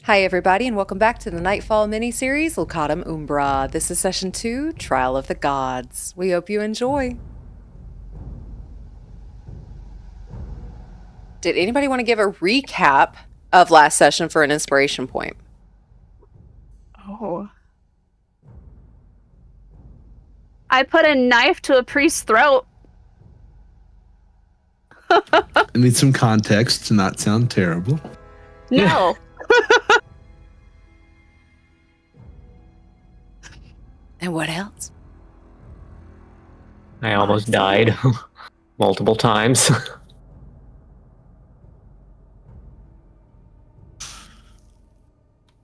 Hi everybody and welcome back to the Nightfall mini-series Locatum Umbra. This is Session 2, Trial of the Gods. We hope you enjoy. Did anybody want to give a recap of last session for an inspiration point? Oh. I put a knife to a priest's throat. I need some context to not sound terrible. No. And what else? I almost died multiple times.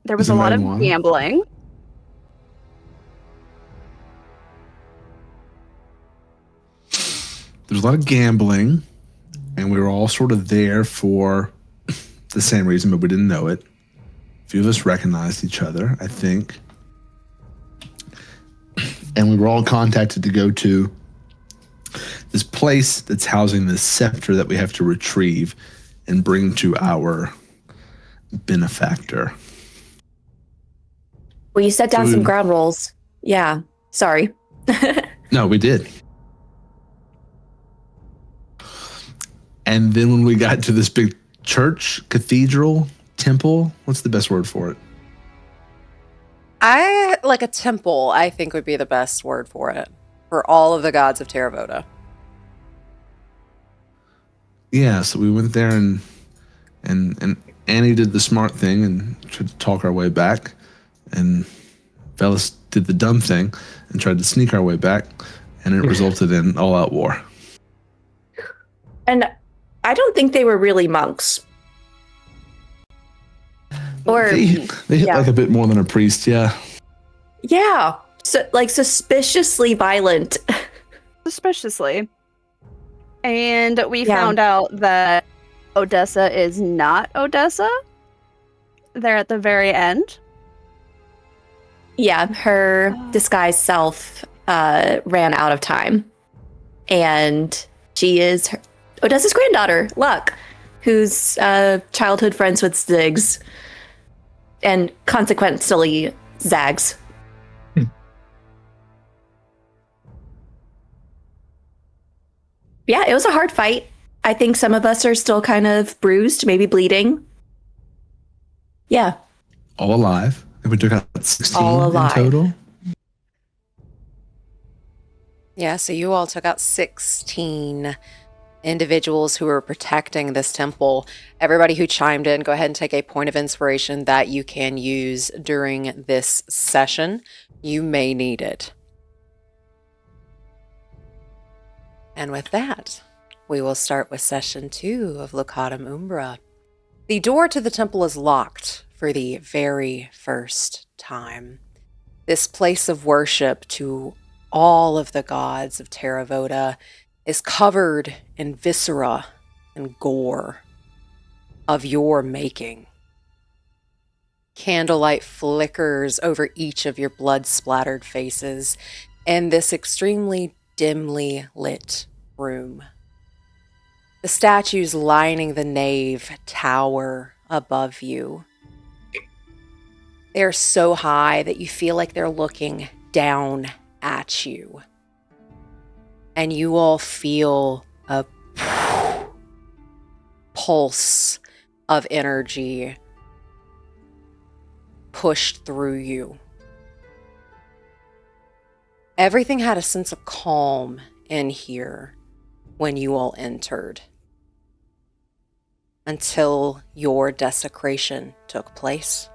There was a lot of gambling. There's a lot of gambling, and we were all sort of there for the same reason, but we didn't know it. A few of us recognized each other, I think. And we were all contacted to go to this place that's housing this scepter that we have to retrieve and bring to our benefactor. Well, you set down some ground rules. Yeah, sorry. No, we did. And then when we got to this big church, cathedral, temple, what's the best word for it? Like a temple, I think would be the best word for it. For all of the gods of Terravota. Yeah, so we went there and Annie did the smart thing and tried to talk our way back. And Valas did the dumb thing and tried to sneak our way back. And it resulted in all-out war. And I don't think they were really monks. Or they hit like a bit more than a priest, yeah. Yeah, so like suspiciously violent. Suspiciously. And we found out that Odessa is not Odessa. They're at the very end. Yeah, her disguised self ran out of time. And she is Odessa's granddaughter, Luck, who's childhood friends with Ziggs. And consequently, Zags. Yeah, it was a hard fight. I think some of us are still kind of bruised, maybe bleeding. Yeah. All alive. And we took out 16 in total. Yeah, so you all took out 16 individuals who were protecting this temple. Everybody who chimed in, go ahead and take a point of inspiration that you can use during this session. You may need it. And with that, we will start with session 2 of Locatum Umbra. The door to the temple is locked for the very first time. This place of worship to all of the gods of Terravota is covered in viscera and gore of your making. Candlelight flickers over each of your blood-splattered faces in this extremely dimly lit room. The statues lining the nave tower above you. They are so high that you feel like they're looking down at you. And you all feel a pulse of energy pushed through you. Everything had a sense of calm in here when you all entered, until your desecration took place.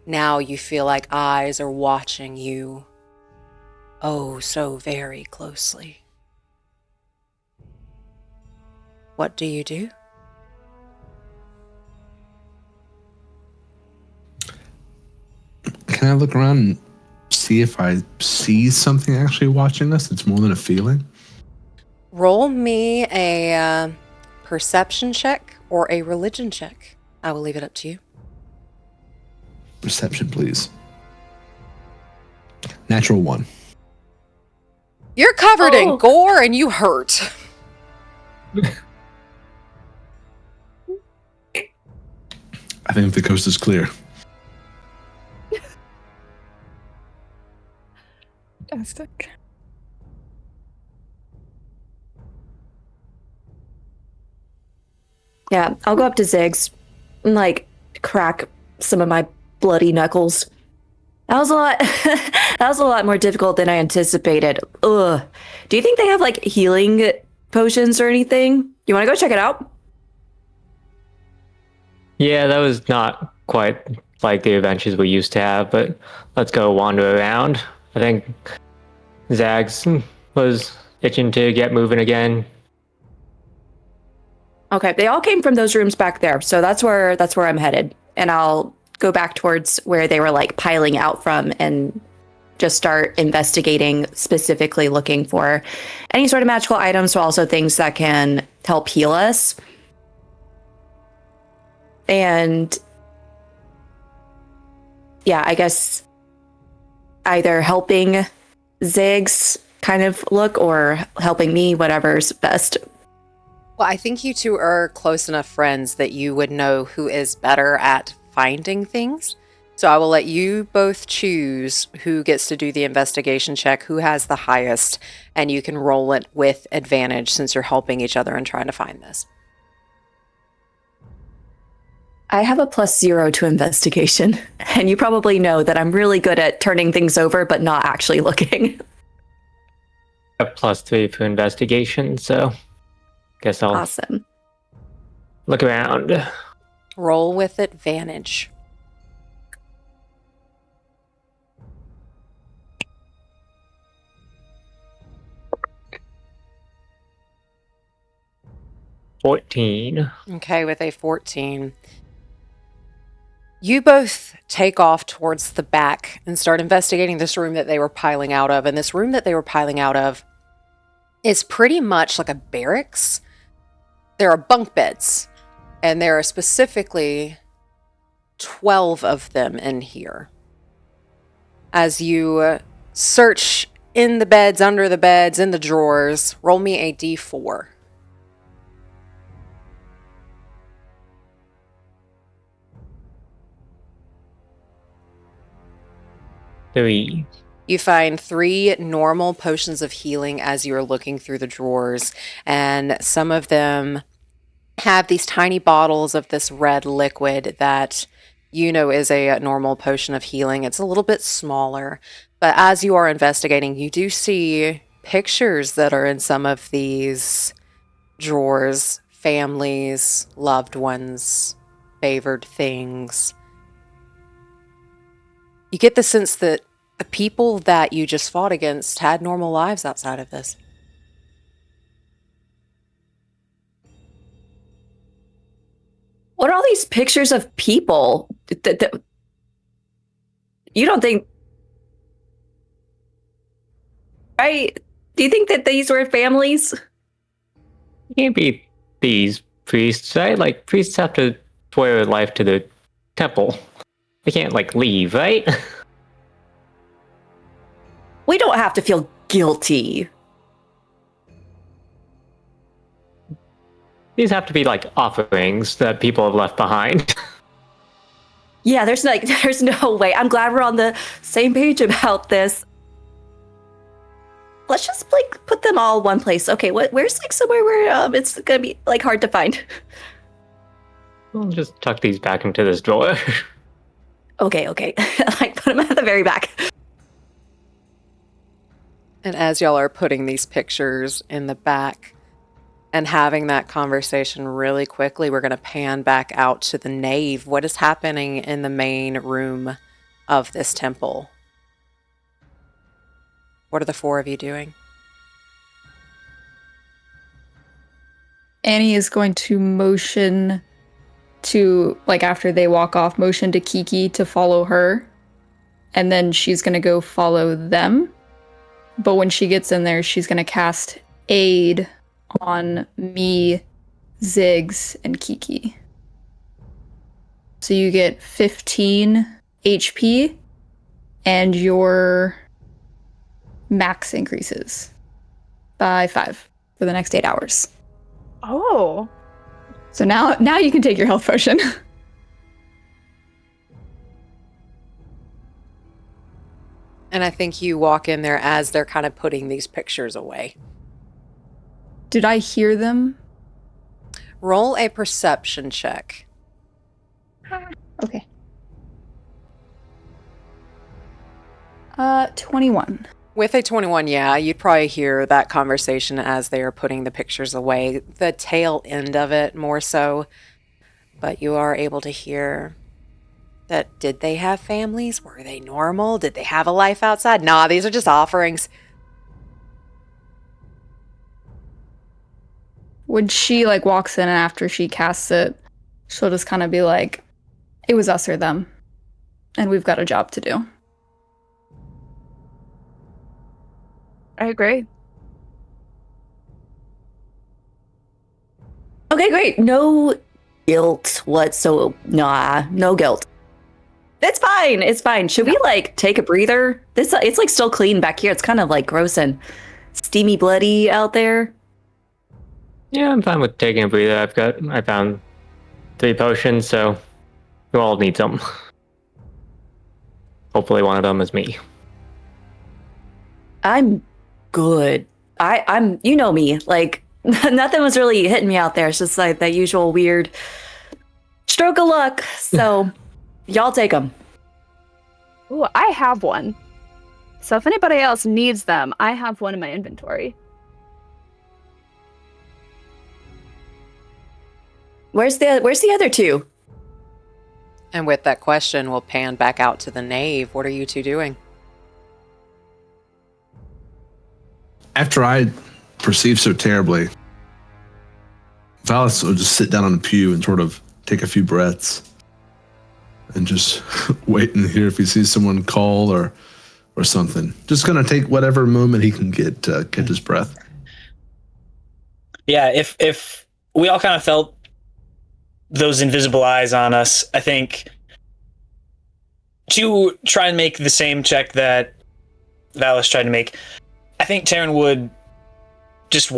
Now you feel like eyes are watching you, oh so very closely. What do you do? Can I look around and see if I see something actually watching us? It's more than a feeling. Roll me a perception check or a religion check. I will leave it up to you. Perception, please. Natural 1. You're covered in gore and you hurt. think the coast is clear. Fantastic. Yeah, I'll go up to Ziggs and like crack some of my bloody knuckles. That was a lot. That was a lot more difficult than I anticipated. Ugh. Do you think they have like healing potions or anything? You want to go check it out? Yeah, that was not quite like the adventures we used to have, but let's go wander around. I think Zags was itching to get moving again. Okay, they all came from those rooms back there, so that's where I'm headed, and I'll go back towards where they were like piling out from and just start investigating, specifically looking for any sort of magical items, but also things that can help heal us. And yeah, I guess either helping Ziggs kind of look or helping me, whatever's best. Well, I think you two are close enough friends that you would know who is better at finding things. So I will let you both choose who gets to do the investigation check, who has the highest, and you can roll it with advantage since you're helping each other and trying to find this. I have a +0 to investigation, and you probably know that I'm really good at turning things over but not actually looking. A +3 for investigation, so guess I'll Awesome. look around. Roll with advantage. $14. Okay, with a 14. You both take off towards the back and start investigating this room that they were piling out of. And this room that they were piling out of is pretty much like a barracks. There are bunk beds, and there are specifically 12 of them in here. As you search in the beds, under the beds, in the drawers, roll me a d4. 3. You find 3 normal potions of healing as you're looking through the drawers, and some of them have these tiny bottles of this red liquid that you know is a normal potion of healing. It's a little bit smaller, but as you are investigating, you do see pictures that are in some of these drawers, families, loved ones, favored things. You get the sense that the people that you just fought against had normal lives outside of this. What are all these pictures of people? You don't think... Right? Do you think that these were families? It can't be these priests, right? Like, priests have to swear their life to the temple. They can't, like, leave, right? We don't have to feel guilty. These have to be, like, offerings that people have left behind. Yeah, there's no way. I'm glad we're on the same page about this. Let's just like put them all one place. Okay, where's like somewhere where it's gonna be like hard to find? We'll just tuck these back into this drawer. Okay. Like put them at the very back. And as y'all are putting these pictures in the back and having that conversation really quickly, we're going to pan back out to the nave. What is happening in the main room of this temple? What are the 4 of you doing? Annie is going to motion to, like, after they walk off, motion to Kiki to follow her. And then she's going to go follow them. But when she gets in there, she's going to cast Aid on me, Ziggs, and Kiki. So you get 15 HP, and your max increases by 5 for the next 8 hours. Oh. So now you can take your health potion. And I think you walk in there as they're kind of putting these pictures away. Did I hear them? Roll a perception check. Okay. 21. With a 21, yeah, you'd probably hear that conversation as they are putting the pictures away. The tail end of it more so. But you are able to hear that did they have families? Were they normal? Did they have a life outside? Nah, these are just offerings. When she like walks in and after she casts it, she'll just kind of be like, it was us or them. And we've got a job to do. I agree. Okay, great. No guilt whatsoever. Nah, no guilt. It's fine. It's fine. Should we like take a breather? It's like still clean back here. It's kind of like gross and steamy, bloody out there. Yeah, I'm fine with taking a breather. I found 3 potions, so you all need some. Hopefully one of them is me. I'm good. I'm you know me. Like nothing was really hitting me out there. It's just like that usual weird stroke of luck. So y'all take them. Ooh, I have one. So if anybody else needs them, I have one in my inventory. Where's the other 2? And with that question, we'll pan back out to the nave. What are you two doing? After I perceived so terribly, Valas will just sit down on the pew and sort of take a few breaths and just wait and hear if he sees someone call or something. Just gonna take whatever moment he can get to catch his breath. Yeah, if we all kind of felt those invisible eyes on us, I think to try and make the same check that Valas tried to make, I think Taryn would just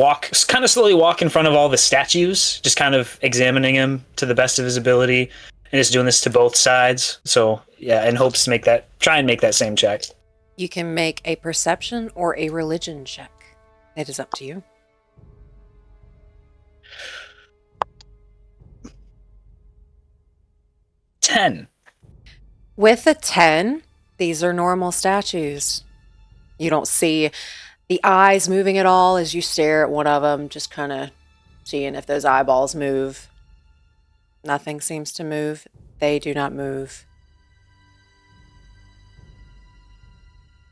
kind of slowly walk in front of all the statues, just kind of examining them to the best of his ability, and just doing this to both sides. So yeah, in hopes to try and make that same check. You can make a perception or a religion check. It is up to you. $10. With a 10, these are normal statues. You don't see the eyes moving at all as you stare at one of them, just kind of seeing if those eyeballs move. Nothing seems to move. They do not move.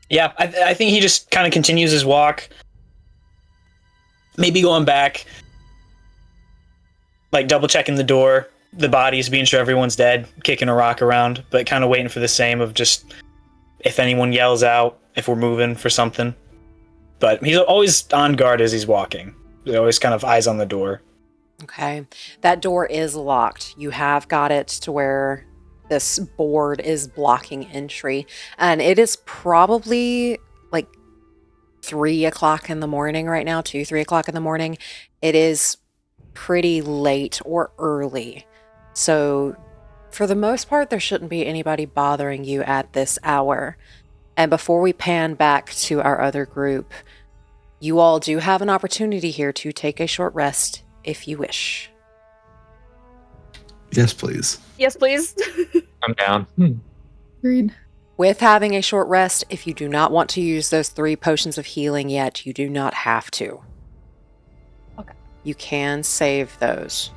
Yeah, I think he just kind of continues his walk. Maybe going back, like double checking the door, the bodies, being sure everyone's dead, kicking a rock around, but kind of waiting for the same of just if anyone yells out, if we're moving for something. But he's always on guard as he's walking. He's always kind of eyes on the door. Okay. That door is locked. You have got it to where this board is blocking entry. And it is probably like 3 o'clock in the morning right now, 3 o'clock in the morning. It is pretty late or early. So for the most part, there shouldn't be anybody bothering you at this hour. And before we pan back to our other group, you all do have an opportunity here to take a short rest if you wish. Yes, please. Yes, please. I'm down. Agreed. With having a short rest, if you do not want to use those 3 potions of healing yet, you do not have to. Okay. You can save those.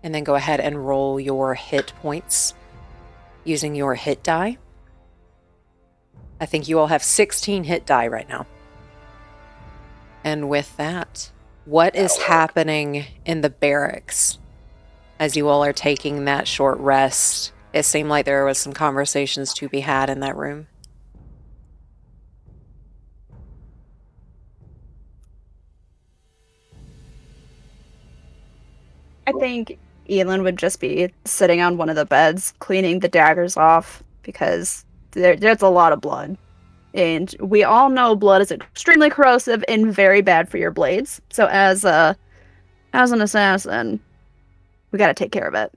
And then go ahead and roll your hit points using your hit die. I think you all have 16 hit die right now. And with that, what is happening in the barracks as you all are taking that short rest? It seemed like there was some conversations to be had in that room. I think Elin would just be sitting on one of the beds, cleaning the daggers off, because there's a lot of blood. And we all know blood is extremely corrosive and very bad for your blades. So as an assassin, we gotta take care of it.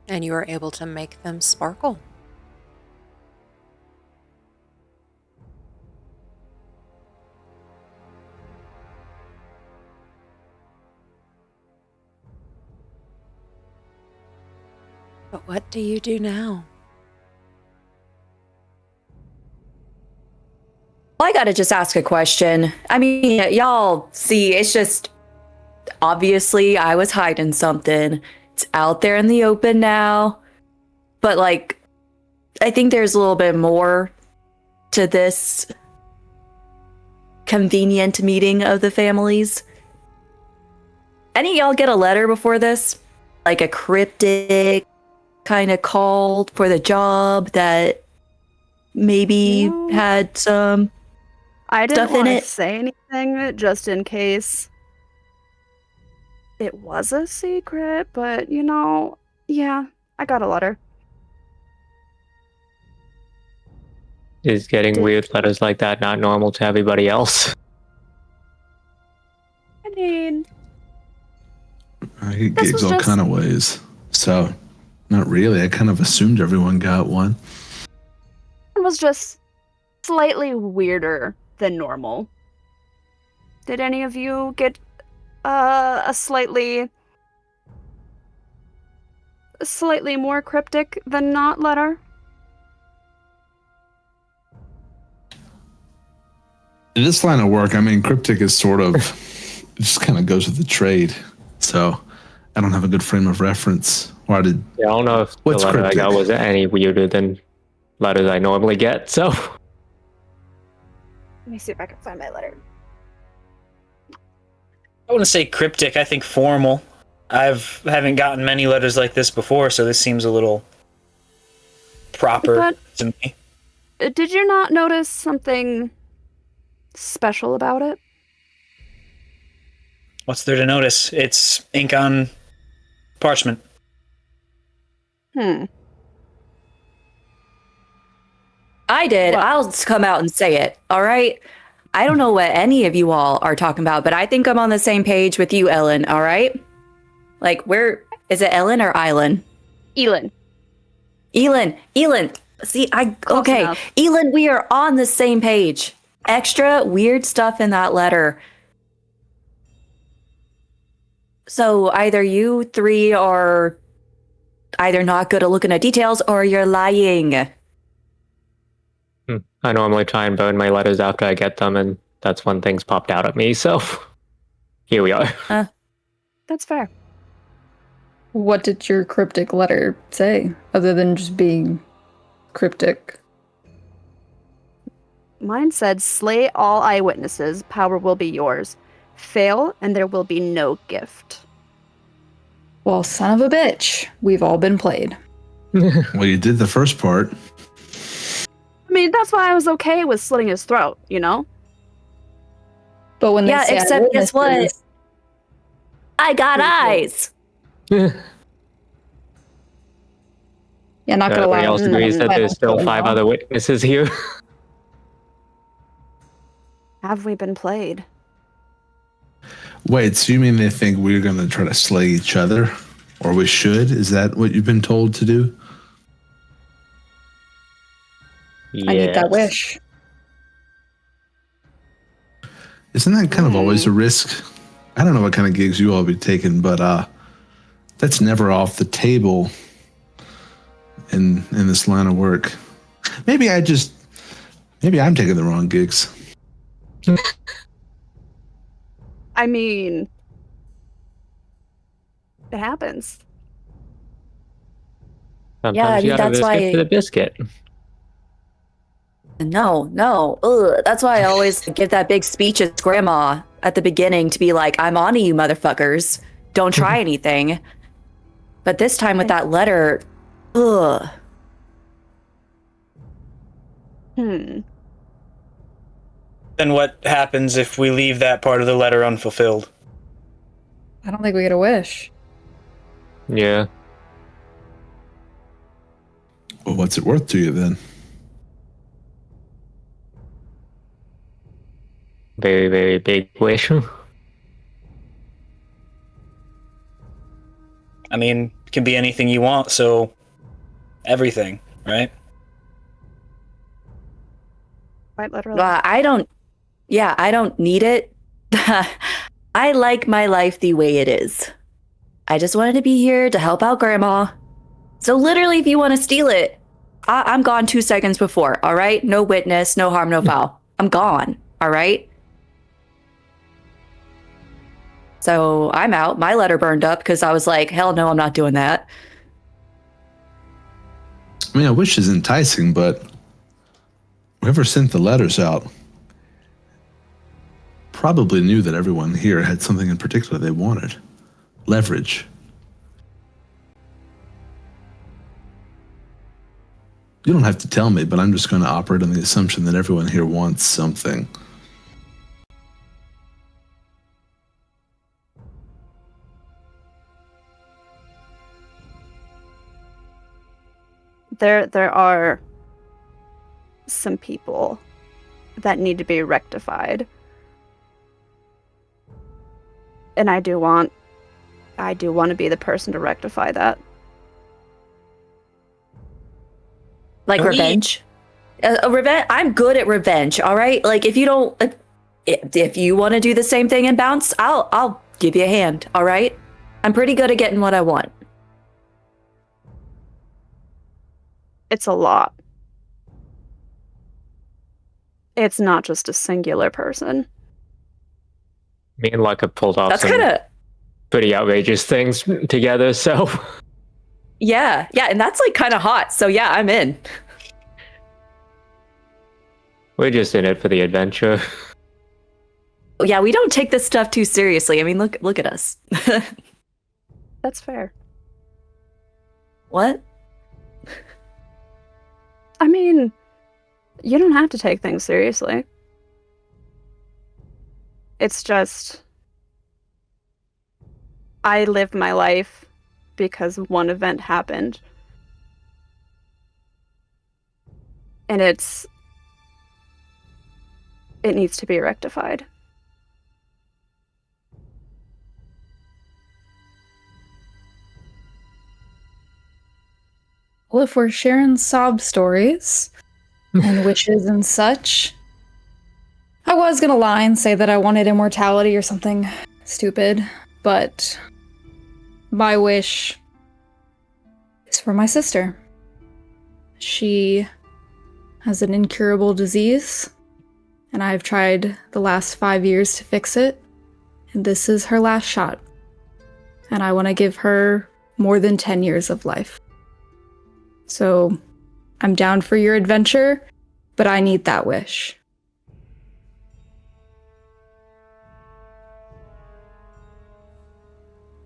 And you are able to make them sparkle. But what do you do now? Well, I gotta just ask a question. I mean, y'all see, it's just obviously I was hiding something. It's out there in the open now. But, like, I think there's a little bit more to this convenient meeting of the families. Any of y'all get a letter before this? Like a cryptic kind of call for the job that maybe No. had some I didn't stuff in want to it? say anything just in case it was a secret, but yeah, I got a letter. Is getting weird letters like that not normal to everybody else? I mean, I get This gigs was all just- kind of ways. So, not really. I kind of assumed everyone got one. it was just slightly weirder than normal. Did any of you get a slightly more cryptic than not letter? In this line of work, I mean, cryptic is sort of, it just kind of goes with the trade. So, I don't have a good frame of reference. Why did, Yeah, I don't know if the What's letter cryptic? I got was any weirder than letters I normally get, so. Let me see if I can find my letter. I want to say cryptic. I think formal. Haven't gotten many letters like this before, so this seems a little proper But- to me. Did you not notice something special about it? What's there to notice? It's ink on parchment. I did. What? I'll just come out and say it. All right. I don't know what any of you all are talking about, but I think I'm on the same page with you, Ellen. All right. Like, where is it, Ellen or Island? Elin. Elin. See, Close okay. enough. Elin, we are on the same page. Extra weird stuff in that letter. So either you three are either not good at looking at details or you're lying. I normally try and burn my letters after I get them, and that's when things popped out at me, so here we are. That's fair. What did your cryptic letter say, other than just being cryptic? Mine said, "Slay all eyewitnesses. Power will be yours. Fail, and there will be no gift." Well, son of a bitch, we've all been played. well, you did the first part. I mean, that's why I was okay with slitting his throat, But when they Yeah, say except guess what? eyewitnesses- I got eyes. Yeah, not gonna lie. Everybody else agrees that there's still 5 other witnesses here. Have we been played? Wait, so you mean they think we're going to try to slay each other? Or we should? Is that what you've been told to do? I need that Yes. wish. Isn't that kind of always a risk? I don't know what kind of gigs you all be taking, but that's never off the table in this line of work. Maybe I'm taking the wrong gigs. I mean, it happens. Sometimes Yeah, I you mean, gotta that's risk it why- for the biscuit. No. Ugh. That's why I always give that big speech as grandma at the beginning to be like, I'm on to you motherfuckers. Don't try anything. But this time with that letter, ugh. Hmm. Then what happens if we leave that part of the letter unfulfilled? I don't think we get a wish. Yeah. Well, what's it worth to you then? Very, very big wish. I mean, can be anything you want, so everything, right? Quite literally. I don't need it. I like my life the way it is. I just wanted to be here to help out Grandma. So literally, if you want to steal it, I'm gone 2 seconds before, all right? No witness, no harm, no foul. I'm gone, all right? So I'm out. My letter burned up because I was like, hell no, I'm not doing that. I mean, a wish is enticing, but whoever sent the letters out probably knew that everyone here had something in particular they wanted. Leverage. You don't have to tell me, but I'm just going to operate on the assumption that everyone here wants something. There are some people that need to be rectified. And I do want to be the person to rectify that. Like revenge? Revenge? I'm good at revenge, all right? Like, if you don't... If you want to do the same thing and bounce, I'll give you a hand, all right? I'm pretty good at getting what I want. It's a lot. It's not just a singular person. Me and Luck have pulled off That's some kind of... pretty outrageous things together, so... Yeah, and that's like kind of hot, so yeah, I'm in. We're just in it for the adventure. Yeah, we don't take this stuff too seriously. I mean, look at us. That's fair. What? I mean, you don't have to take things seriously. It's just... I lived my life because one event happened. And it needs to be rectified. Well, if we're sharing sob stories and wishes and such, I was gonna lie and say that I wanted immortality or something stupid, but my wish is for my sister. She has an incurable disease, and I've tried the last 5 years to fix it, and this is her last shot. And I want to give her more than 10 years of life. So, I'm down for your adventure, but I need that wish.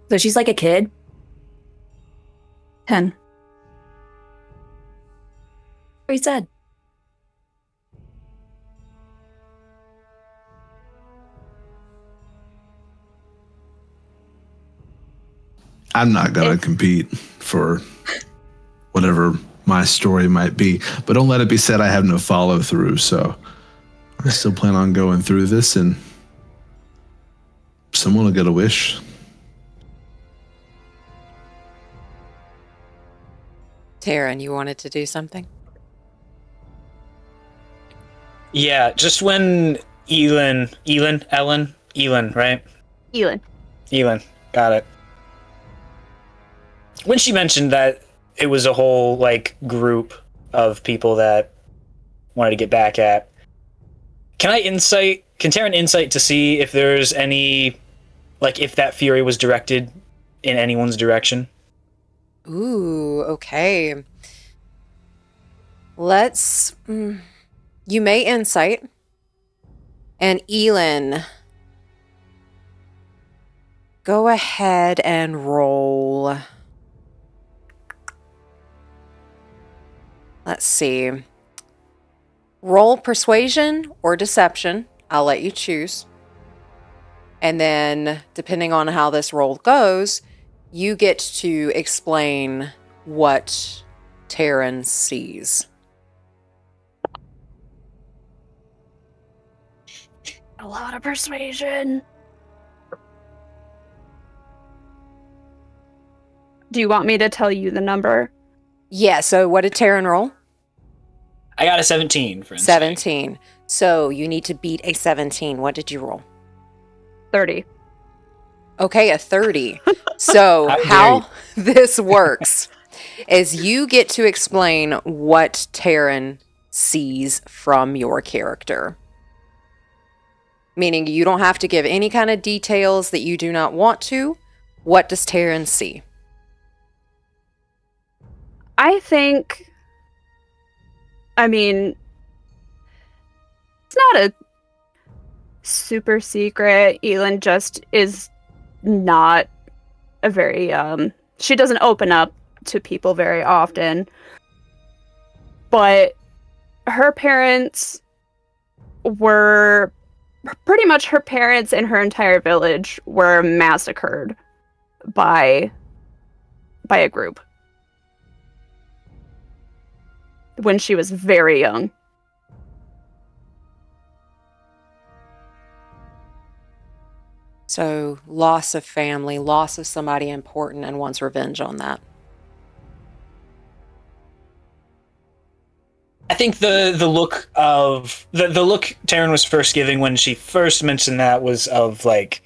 So she's like a kid? 10. What he said. I'm not going to compete for whatever my story might be, but don't let it be said I have no follow through. So I still plan on going through this, and someone will get a wish. Taryn, you wanted to do something? Yeah, just when Elin, right? Elin. Got it. When she mentioned that it was a whole, like, group of people that wanted to get back at, can Taryn insight to see if there's any, like, if that fury was directed in anyone's direction? Ooh, okay. Let's... you may insight. And Elin, go ahead and roll. Let's see. Roll persuasion or deception. I'll let you choose. And then, depending on how this roll goes, you get to explain what Taryn sees. A lot of persuasion. Do you want me to tell you the number? Yeah, so what did Taryn roll? I got a 17 for insight. 17. So you need to beat a 17. What did you roll? 30. Okay, a 30. So how this works is you get to explain what Taryn sees from your character. Meaning you don't have to give any kind of details that you do not want to. What does Taryn see? I think, I mean, it's not a super secret. Elin just is not a very, she doesn't open up to people very often. But her parents were, pretty much her parents and her entire village were massacred by a group when she was very young. So loss of family, loss of somebody important, and wants revenge on that. I think the look of the look Taryn was first giving when she first mentioned that was of like,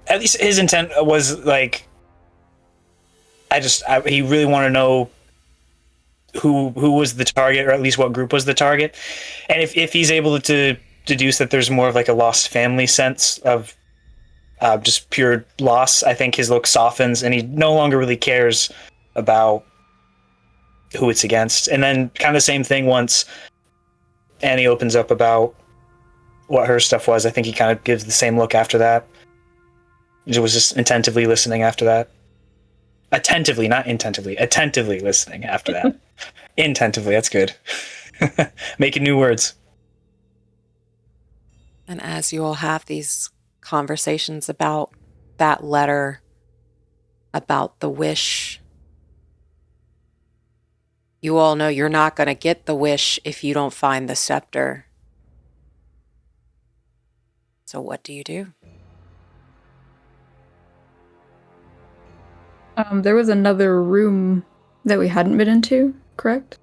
at least his intent was like, he really wanted to know who was the target, or at least what group was the target. And if he's able to deduce that there's more of like a lost family sense of just pure loss, I think his look softens and he no longer really cares about who it's against. And then kind of the same thing once Annie opens up about what her stuff was. I think he kind of gives the same look after that. He was just attentively listening after that. Attentively, not intentively. Attentively listening after that. Intentively, that's good. Making new words. And as you all have these conversations about that letter, about the wish, you all know you're not going to get the wish if you don't find the scepter. So what do you do? There was another room that we hadn't been into, correct?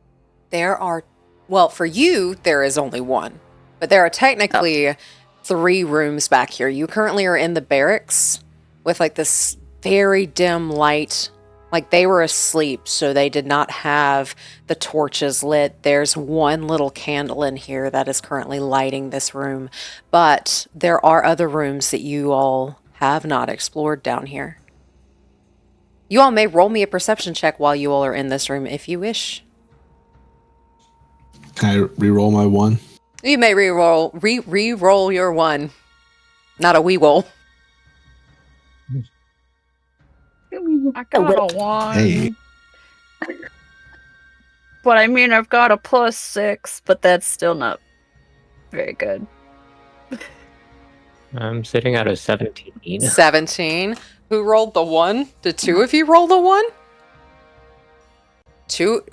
There are, well, for you, there is only one. But there are technically 3 rooms back here. You currently are in the barracks with like this very dim light. Like they were asleep, so they did not have the torches lit. There's one little candle in here that is currently lighting this room. But there are other rooms that you all have not explored down here. You all may roll me a perception check while you all are in this room if you wish. Can I re-roll my 1? You may re-roll your 1. Not a wee roll. I got a 1. Hey. But I mean, I've got a +6, but that's still not very good. I'm sitting at a 17. 17. Who rolled the 1? Did 2 of you roll the 1? 2?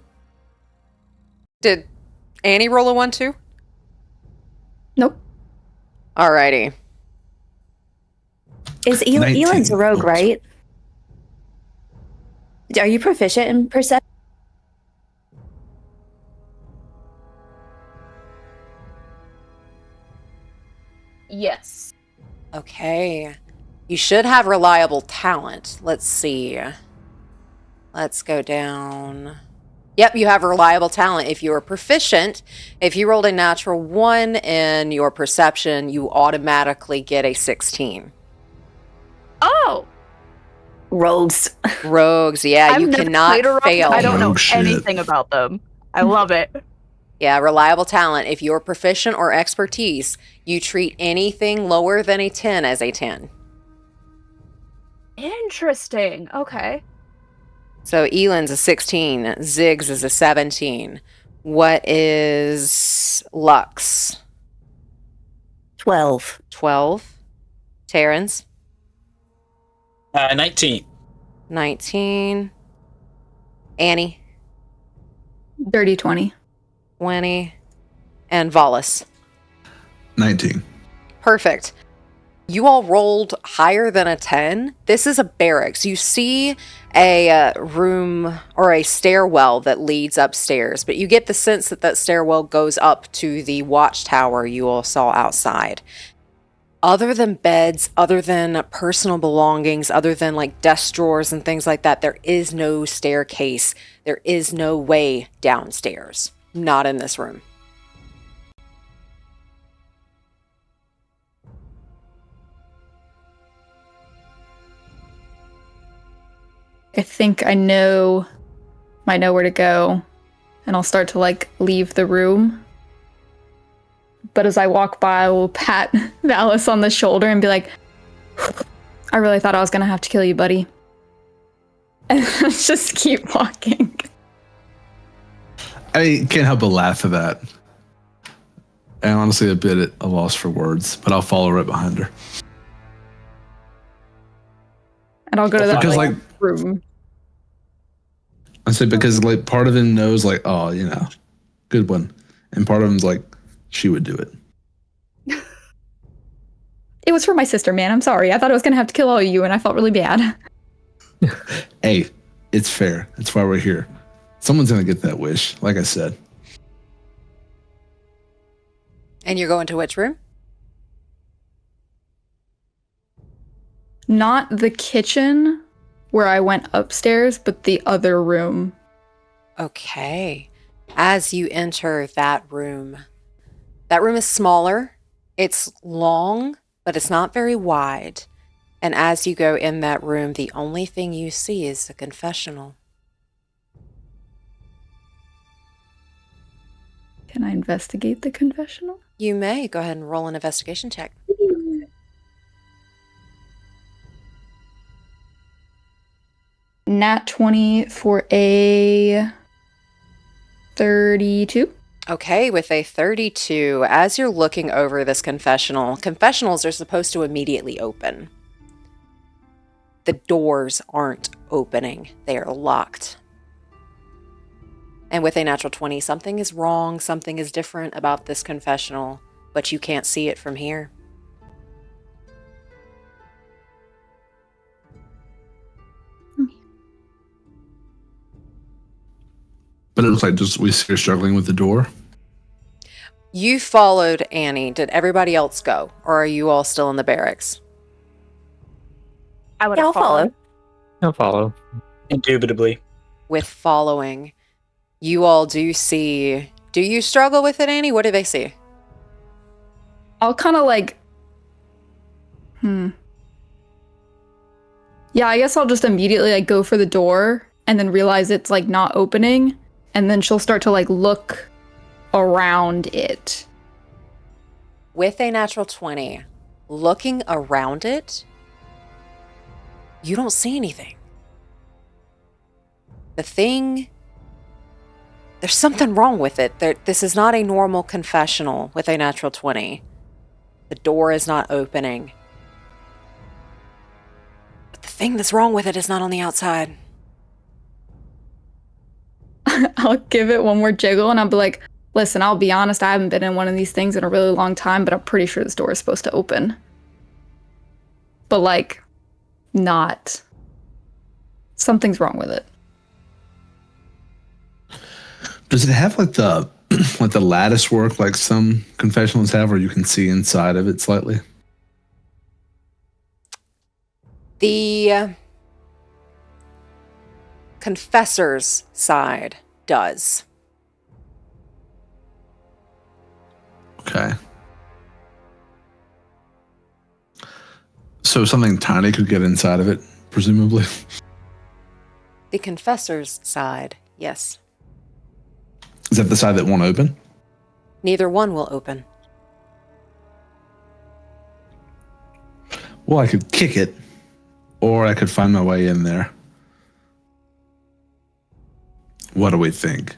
Did Annie roll a 1 too? Nope. Alrighty. Is 19. Elin's a rogue, right? Are you proficient in perception? Yes. Okay. You should have reliable talent. Let's see. Let's go down. Yep, you have reliable talent. If you are proficient, if you rolled a natural 1 in your perception, you automatically get a 16. Oh! Rogues. Rogues, yeah, I've you never cannot played a rogue. fail. I don't know Rogue shit. anything about them. I love it. Yeah, reliable talent. If you're proficient or expertise, you treat anything lower than a 10 as a 10. Interesting. Okay. So Elin's a 16. Ziggs is a 17. What is Lux? 12. 12. Terrence? 19. 19. Annie? Dirty 20. 20. And Valas? 19. Perfect. You all rolled higher than a 10. This is a barracks. You see a room or a stairwell that leads upstairs, but you get the sense that that stairwell goes up to the watchtower you all saw outside. Other than beds, other than personal belongings, other than like desk drawers and things like that, there is no staircase. There is no way downstairs. Not in this room. I think I might know where to go, and I'll start to like leave the room. But as I walk by, I will pat Valas on the shoulder and be like, I really thought I was gonna have to kill you, buddy. And just keep walking. I can't help but laugh at that. I'm honestly a bit at a loss for words, but I'll follow right behind her. And I'll go to that Because, like, room. I say because like part of him knows like, oh, you know, good one. And part of him's like, she would do it. It was for my sister, man. I'm sorry. I thought I was gonna have to kill all of you, and I felt really bad. Hey, it's fair. That's why we're here. Someone's gonna get that wish, like I said. And you're going to which room? Not the kitchen where I went upstairs, but the other room. Okay. As you enter that room is smaller. It's long, but it's not very wide. And as you go in that room, the only thing you see is the confessional. Can I investigate the confessional? You may go ahead and roll an investigation check. Nat 20 for a 32. Okay, with a 32, as you're looking over this confessionals are supposed to immediately open. The doors aren't opening. They are locked. And with a natural 20, something is wrong, something is different about this confessional, but you can't see it from here. But it looks like just we see her struggling with the door. You followed Annie. Did everybody else go? Or are you all still in the barracks? I would Yeah, I'll have followed. I'll follow. Indubitably. With following, you all do see... Do you struggle with it, Annie? What do they see? I'll kind of like... Yeah, I guess I'll just immediately like go for the door and then realize it's like not opening. And then she'll start to like look around it. With a natural 20, looking around it, you don't see anything. The thing... There's something wrong with it. This is not a normal confessional with a natural 20. The door is not opening. But the thing that's wrong with it is not on the outside. I'll give it one more jiggle and I'll be like, listen, I'll be honest, I haven't been in one of these things in a really long time, but I'm pretty sure this door is supposed to open. But like, not. Something's wrong with it. Does it have like the like the lattice work like some confessionals have, where you can see inside of it slightly? The confessor's side does. Okay. So something tiny could get inside of it, presumably. The confessor's side, yes. Is that the side that won't open? Neither one will open. Well, I could kick it, or I could find my way in there. What do we think?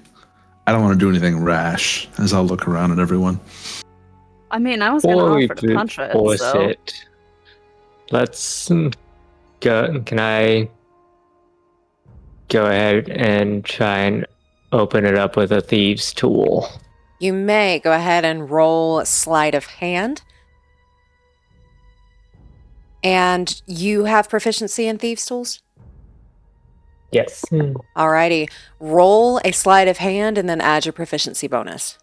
I don't want to do anything rash as I'll look around at everyone. I mean, I was going to offer to punch it, so... It. Let's go. Can I go ahead and try and open it up with a thieves' tool? You may go ahead and roll sleight of hand. And you have proficiency in Thieves' Tools? Yes. Alrighty. Roll a sleight of hand and then add your proficiency bonus.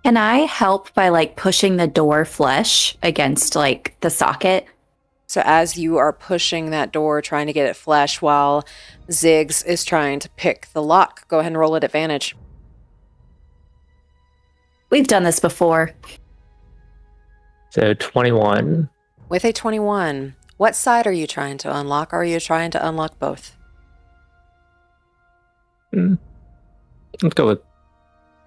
Can I help by like pushing the door flush against like the socket? So as you are pushing that door, trying to get it flush while Ziggs is trying to pick the lock, go ahead and roll at advantage. We've done this before. So 21. With a 21, what side are you trying to unlock? Or are you trying to unlock both? Let's go with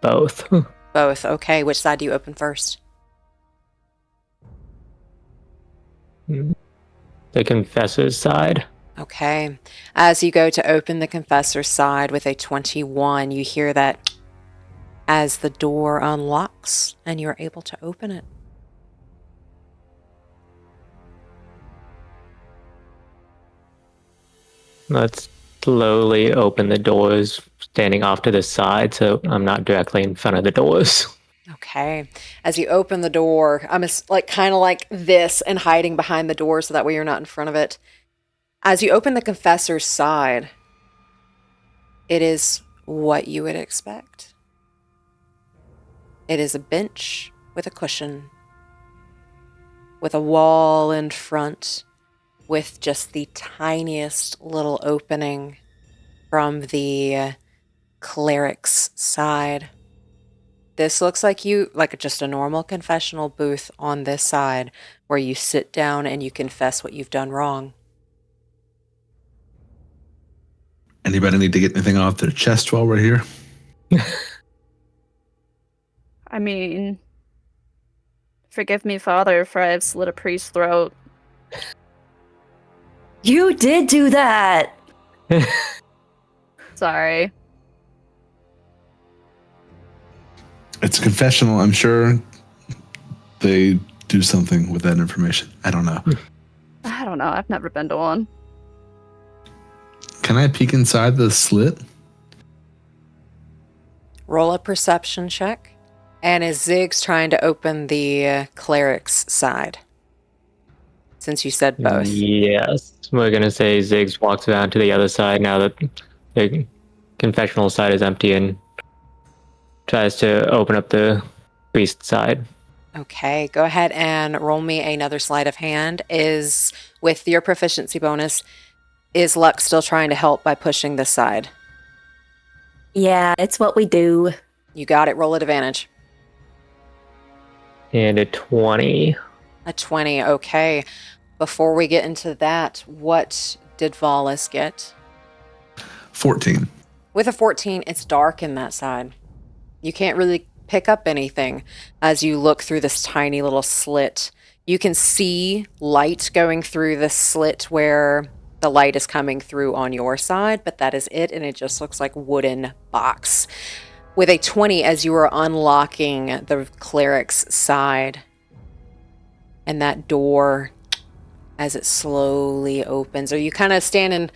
both. Both. Okay. Which side do you open first? The confessor's side. Okay. As you go to open the confessor's side with a 21, you hear that as the door unlocks and you're able to open it. Let's slowly open the doors, standing off to the side so I'm not directly in front of the doors. Okay. As you open the door, I'm like kind of like this and hiding behind the door so that way you're not in front of it. As you open the confessor's side, it is what you would expect. It is a bench with a cushion, with a wall in front, with just the tiniest little opening from the cleric's side. This looks like just a normal confessional booth on this side where you sit down and you confess what you've done wrong. Anybody need to get anything off their chest while we're here? I mean, forgive me, Father, for I've slit a priest's throat. You did do that! Sorry. It's a confessional. I'm sure they do something with that information. I don't know. I don't know. I've never been to one. Can I peek inside the slit? Roll a perception check. And is Ziggs trying to open the cleric's side? Since you said both. Yes. We're going to say Ziggs walks around to the other side now that the confessional side is empty and tries to open up the priest side. Okay, go ahead and roll me another sleight of hand. Is, with your proficiency bonus, is Luck still trying to help by pushing this side? Yeah, it's what we do. You got it. Roll at advantage. And a 20. A 20, okay. Before we get into that, what did Valas get? 14. With a 14, it's dark in that side. You can't really pick up anything as you look through this tiny little slit. You can see light going through the slit where the light is coming through on your side, but that is it, and it just looks like wooden box. With a 20, as you are unlocking the cleric's side, and that door, as it slowly opens, are you kind of standing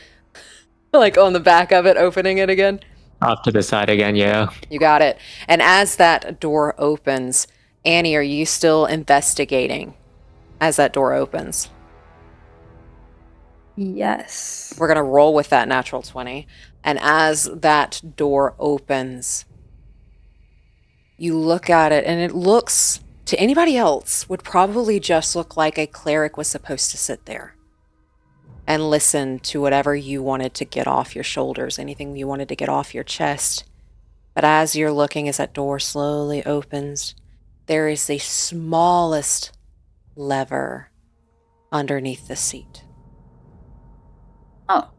like on the back of it, opening it again? Off to the side again, yeah. You got it. And as that door opens, Annie, are you still investigating as that door opens? Yes. We're going to roll with that natural 20. And as that door opens, you look at it, and it looks, to anybody else, would probably just look like a cleric was supposed to sit there and listen to whatever you wanted to get off your shoulders, anything you wanted to get off your chest. But as you're looking, as that door slowly opens, there is the smallest lever underneath the seat. Oh.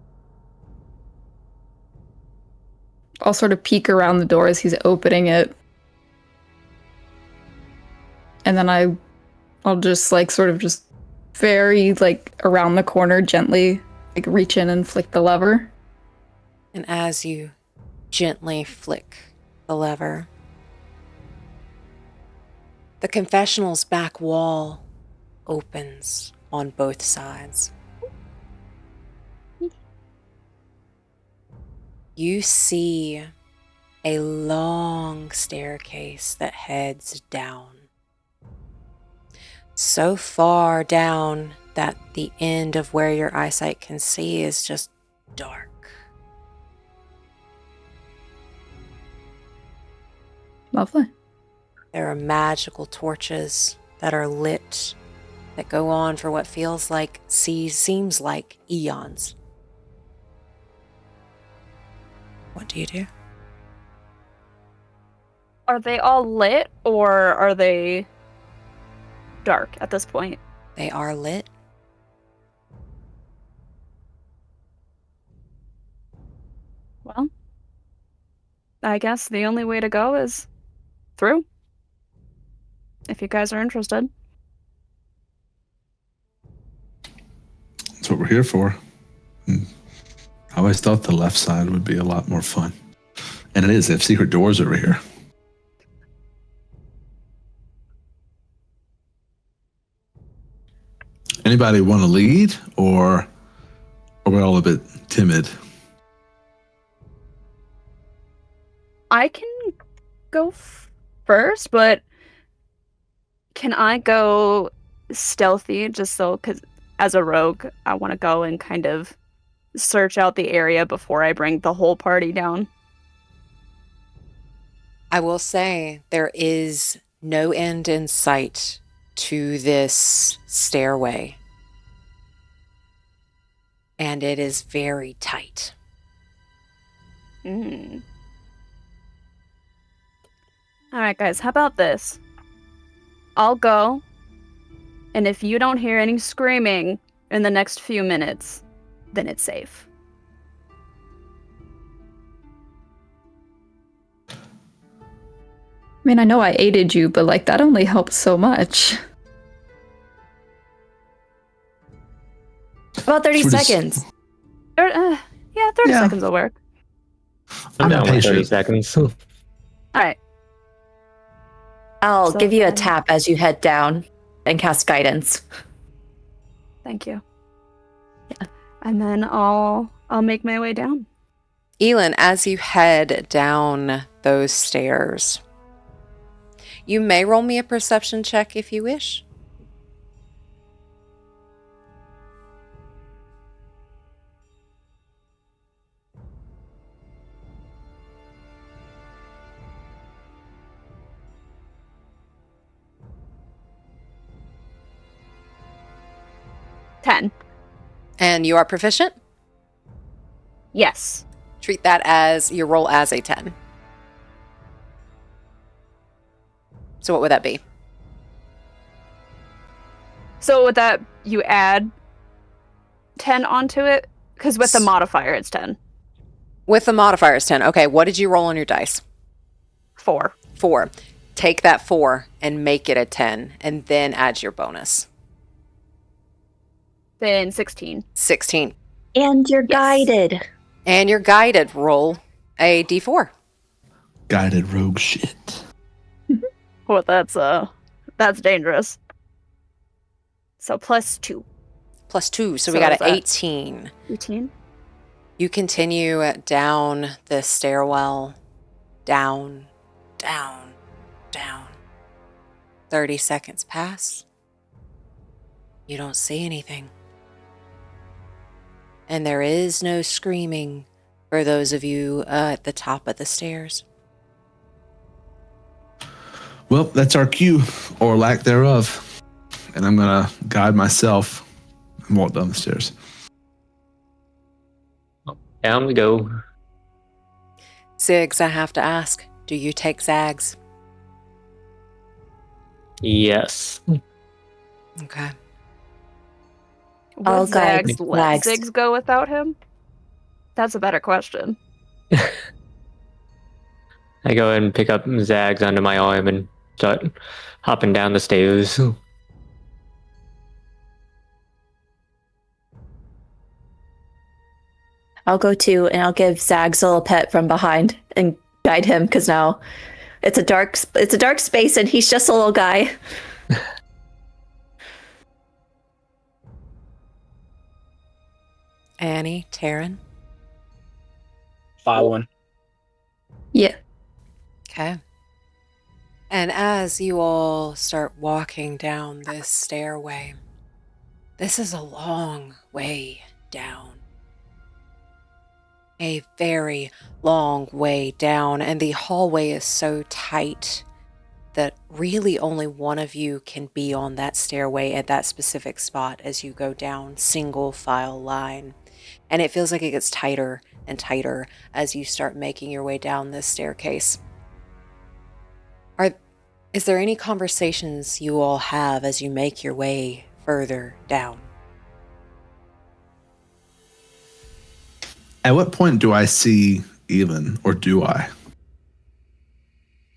I'll sort of peek around the door as he's opening it. And then I'll just like sort of just very like around the corner gently like reach in and flick the lever. And as you gently flick the lever, the confessional's back wall opens on both sides. You see a long staircase that heads down. so far down that the end of where your eyesight can see is just dark. Lovely. There are magical torches that are lit that go on for what seems like eons. What do you do? Are they all lit or are they dark at this point? They are lit. Well, I guess the only way to go is through. If you guys are interested. That's what we're here for. I always thought the left side would be a lot more fun. And it is. They have secret doors over here. Anybody want to lead, or are we all a bit timid? I can go first, but can I go stealthy just so, because as a rogue, I want to go and kind of search out the area before I bring the whole party down? I will say there is no end in sight to this stairway. And it is very tight. All right, guys, how about this? I'll go, and if you don't hear any screaming in the next few minutes, then it's safe. I mean, I know I aided you, but like that only helps so much. About 30 seconds. Yeah, 30 seconds will work. I'm down with 30 impatient. seconds. All right. I'll So give you a then- tap as you head down and cast guidance. Thank you. Yeah. And then I'll make my way down. Elin, as you head down those stairs, you may roll me a perception check if you wish. Ten. And you are proficient? Yes. Treat that as your roll as a 10. So what would that be? So with that, you add 10 onto it? Because with the modifier, it's 10. With the modifier is 10. Okay, what did you roll on your dice? 4. 4. Take that 4 and make it a 10, and then add your bonus. Then 16. 16. And you're guided. And you're guided. Roll a d4. Guided rogue shit. Well, that's dangerous. So plus 2. Plus 2, so we So got is an that- 18. 18? You continue down the stairwell. Down, down, down. 30 seconds pass. You don't see anything. And there is no screaming for those of you at the top of the stairs. Well, that's our cue, or lack thereof. And I'm going to guide myself and walk down the stairs. Down we go. Ziggs, I have to ask, do you take Zags? Yes. Okay. I'll Would guide Zags let Zags. Ziggs go without him? That's a better question. I go and pick up Zags under my arm and start hopping down the stairs. I'll go too, and I'll give Zags a little pet from behind and guide him because now it's a dark space, and he's just a little guy. Annie, Taryn. Following. Yeah. Okay. And as you all start walking down this stairway, this is a long way down. A very long way down, and the hallway is so tight that really only one of you can be on that stairway at that specific spot as you go down single file line. And it feels like it gets tighter and tighter as you start making your way down this staircase. Is there any conversations you all have as you make your way further down? At what point do I see Elin, or do I?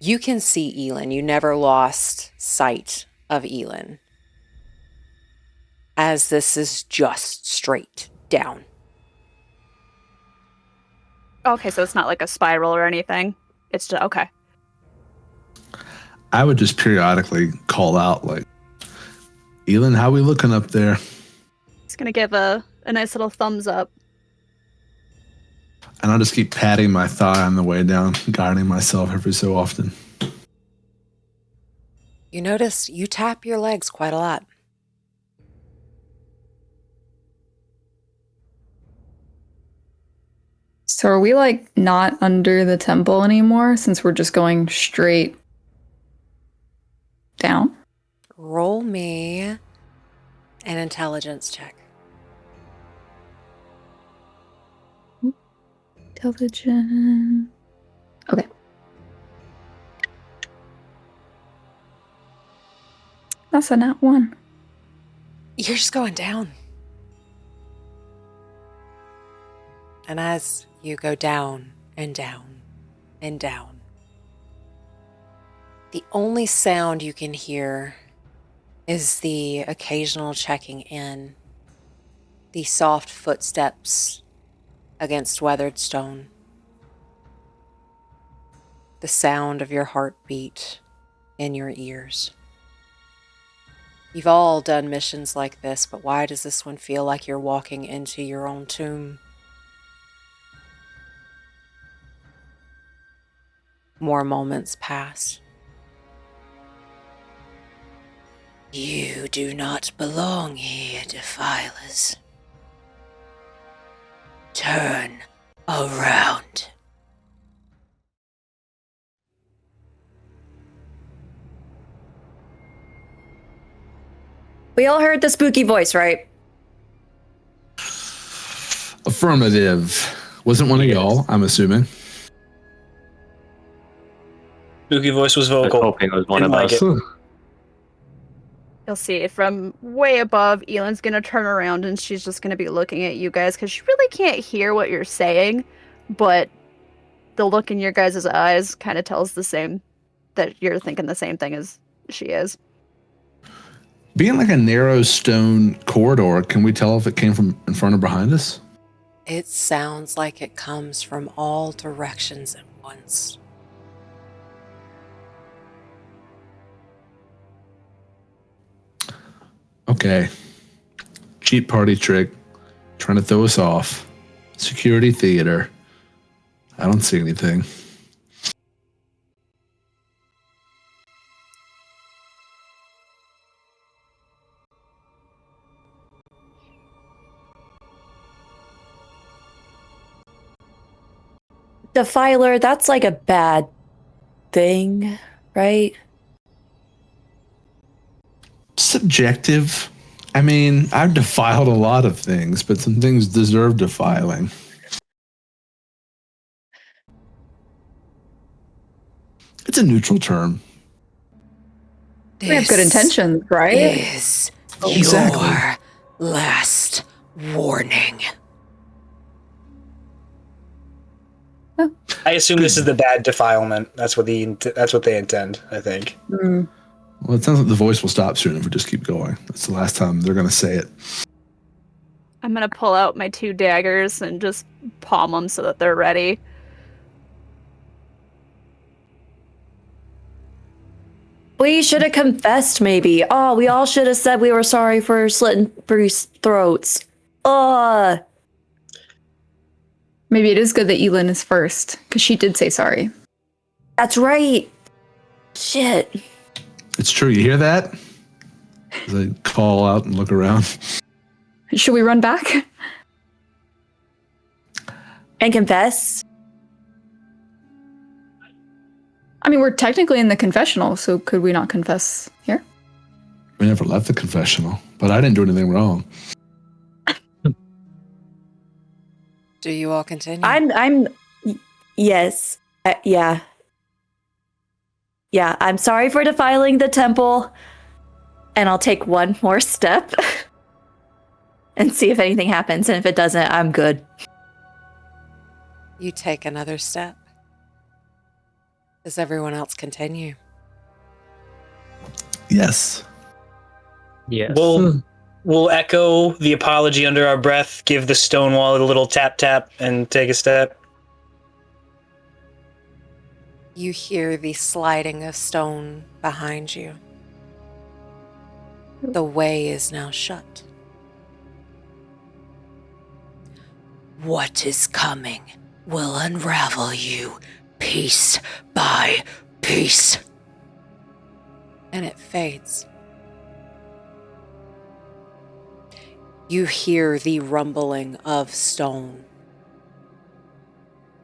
You can see Elin. You never lost sight of Elin, as this is just straight down. Okay, so it's not like a spiral or anything. It's just okay. I would just periodically call out, like, Elin, how we looking up there? It's gonna give a nice little thumbs up. And I'll just keep patting my thigh on the way down, guiding myself every so often. You notice you tap your legs quite a lot. So are we like not under the temple anymore since we're just going straight down? Roll me an intelligence check. Intelligence. Okay. That's a nat 1. You're just going down. And as you go down and down and down, the only sound you can hear is the occasional checking in, the soft footsteps against weathered stone, the sound of your heartbeat in your ears. You've all done missions like this, but why does this one feel like you're walking into your own tomb? More moments pass. You do not belong here, defilers. Turn around. We all heard the spooky voice, right? Affirmative. Wasn't one of y'all, I'm assuming. Spooky voice was I was vocal. hoping it was one Didn't of like us. it. You'll see from way above, Elin's gonna turn around and she's just gonna be looking at you guys because she really can't hear what you're saying, but the look in your guys' eyes kind of tells the same, that you're thinking the same thing as she is. Being like a narrow stone corridor, can we tell if it came from in front or behind us? It sounds like it comes from all directions at once. Okay. Cheap party trick. Trying to throw us off. Security theater. I don't see anything. Defiler, that's like a bad thing, right? Subjective. I mean, I've defiled a lot of things, but some things deserve defiling. It's a neutral term. We have good intentions, right? Is Exactly. your last warning. I assume this is the bad defilement. That's what they intend, I think. Mm. Well, it sounds like the voice will stop soon if we just keep going. That's the last time they're going to say it. I'm gonna pull out my 2 daggers and just palm them so that they're ready. We should have confessed, maybe. Oh, we all should have said we were sorry for slitting Bruce's throats. Maybe it is good that Elin is first, because she did say sorry. That's right. Shit. It's true. You hear that? As I call out and look around. Should we run back? And confess? I mean, we're technically in the confessional, so could we not confess here? We never left the confessional, but I didn't do anything wrong. Do you all continue? Yes. Yeah. Yeah, I'm sorry for defiling the temple. And I'll take one more step and see if anything happens. And if it doesn't, I'm good. You take another step. Does everyone else continue? Yes. Yes. We'll echo the apology under our breath, give the stone wall a little tap tap, and take a step. You hear the sliding of stone behind you. The way is now shut. What is coming will unravel you piece by piece. And it fades. You hear the rumbling of stone.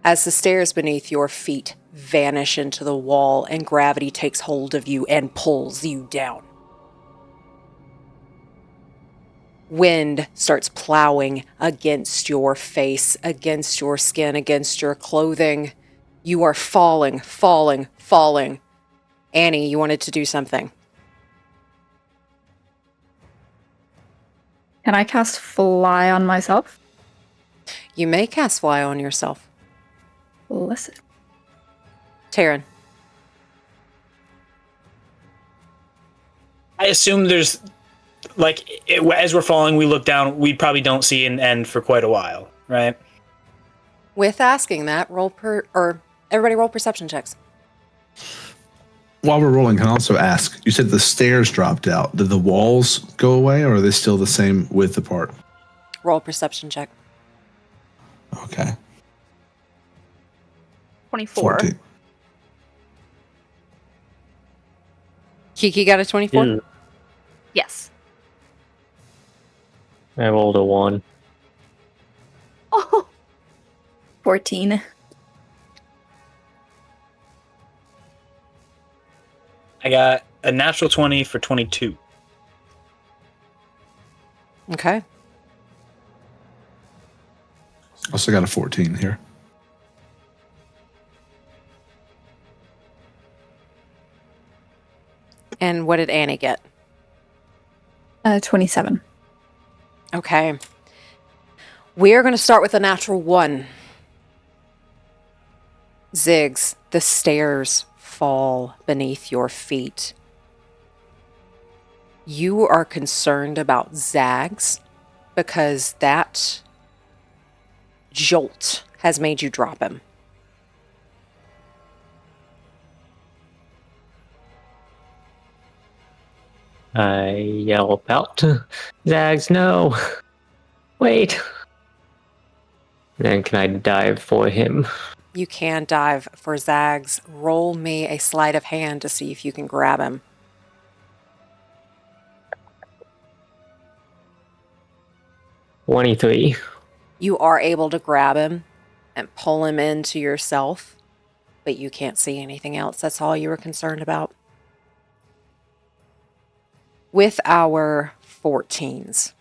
As the stairs beneath your feet vanish into the wall and gravity takes hold of you and pulls you down. Wind starts plowing against your face, against your skin, against your clothing. You are falling, falling, falling. Annie, you wanted to do something. Can I cast Fly on myself? You may cast Fly on yourself. Listen. Taryn. I assume there's, as we're falling, we look down, we probably don't see an end for quite a while, right? With asking that, everybody roll perception checks. While we're rolling, can I also ask, you said the stairs dropped out. Did the walls go away, or are they still the same width apart? Roll perception check. Okay. 24. 14. Kiki got a 24? Ew. Yes. I rolled a 1. Oh, 14. I got a natural 20 for 22. Okay. Also got a 14 here. And what did Annie get? 27. Okay. We're going to start with a natural 1. Ziggs, the stairs fall beneath your feet. You are concerned about Zags because that jolt has made you drop him. I yell out, Zags, no! Wait! Then can I dive for him? You can dive for Zags. Roll me a sleight of hand to see if you can grab him. 23. You are able to grab him and pull him into yourself, but you can't see anything else. That's all you were concerned about. With our 14s,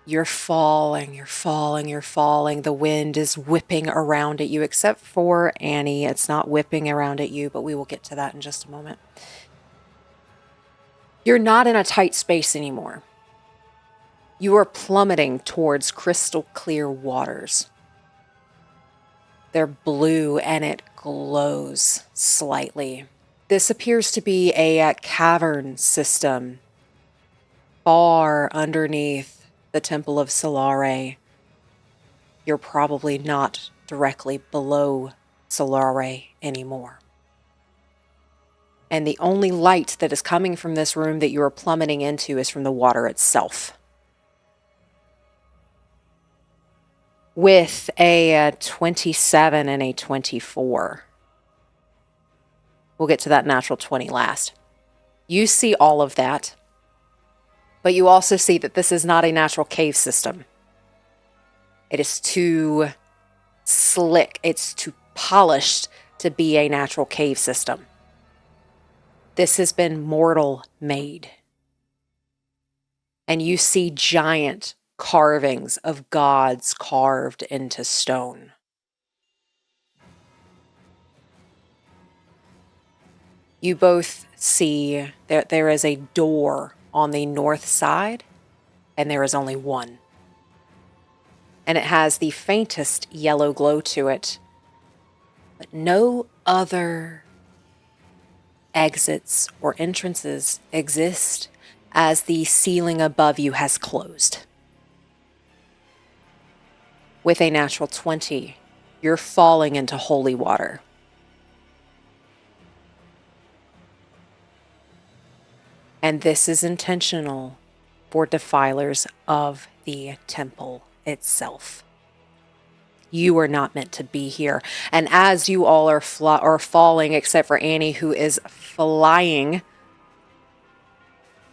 you're falling, you're falling, you're falling. The wind is whipping around at you, except for Annie. It's not whipping around at you, but we will get to that in just a moment. You're not in a tight space anymore. You are plummeting towards crystal clear waters. They're blue and it glows slightly. This appears to be a cavern system far underneath the Temple of Sylarae. You're probably not directly below Sylarae anymore. And the only light that is coming from this room that you are plummeting into is from the water itself. With a 27 and a 24, We'll get to that natural 20 last. You see all of that, but you also see that this is not a natural cave system. It is too slick. It's too polished to be a natural cave system. This has been mortal made. And you see giant carvings of gods carved into stone. You both see that there is a door on the north side, and there is only one. And it has the faintest yellow glow to it, but no other exits or entrances exist as the ceiling above you has closed. With a natural 20, you're falling into holy water. And this is intentional for defilers of the temple itself. You are not meant to be here. And as you all are falling, except for Annie, who is flying,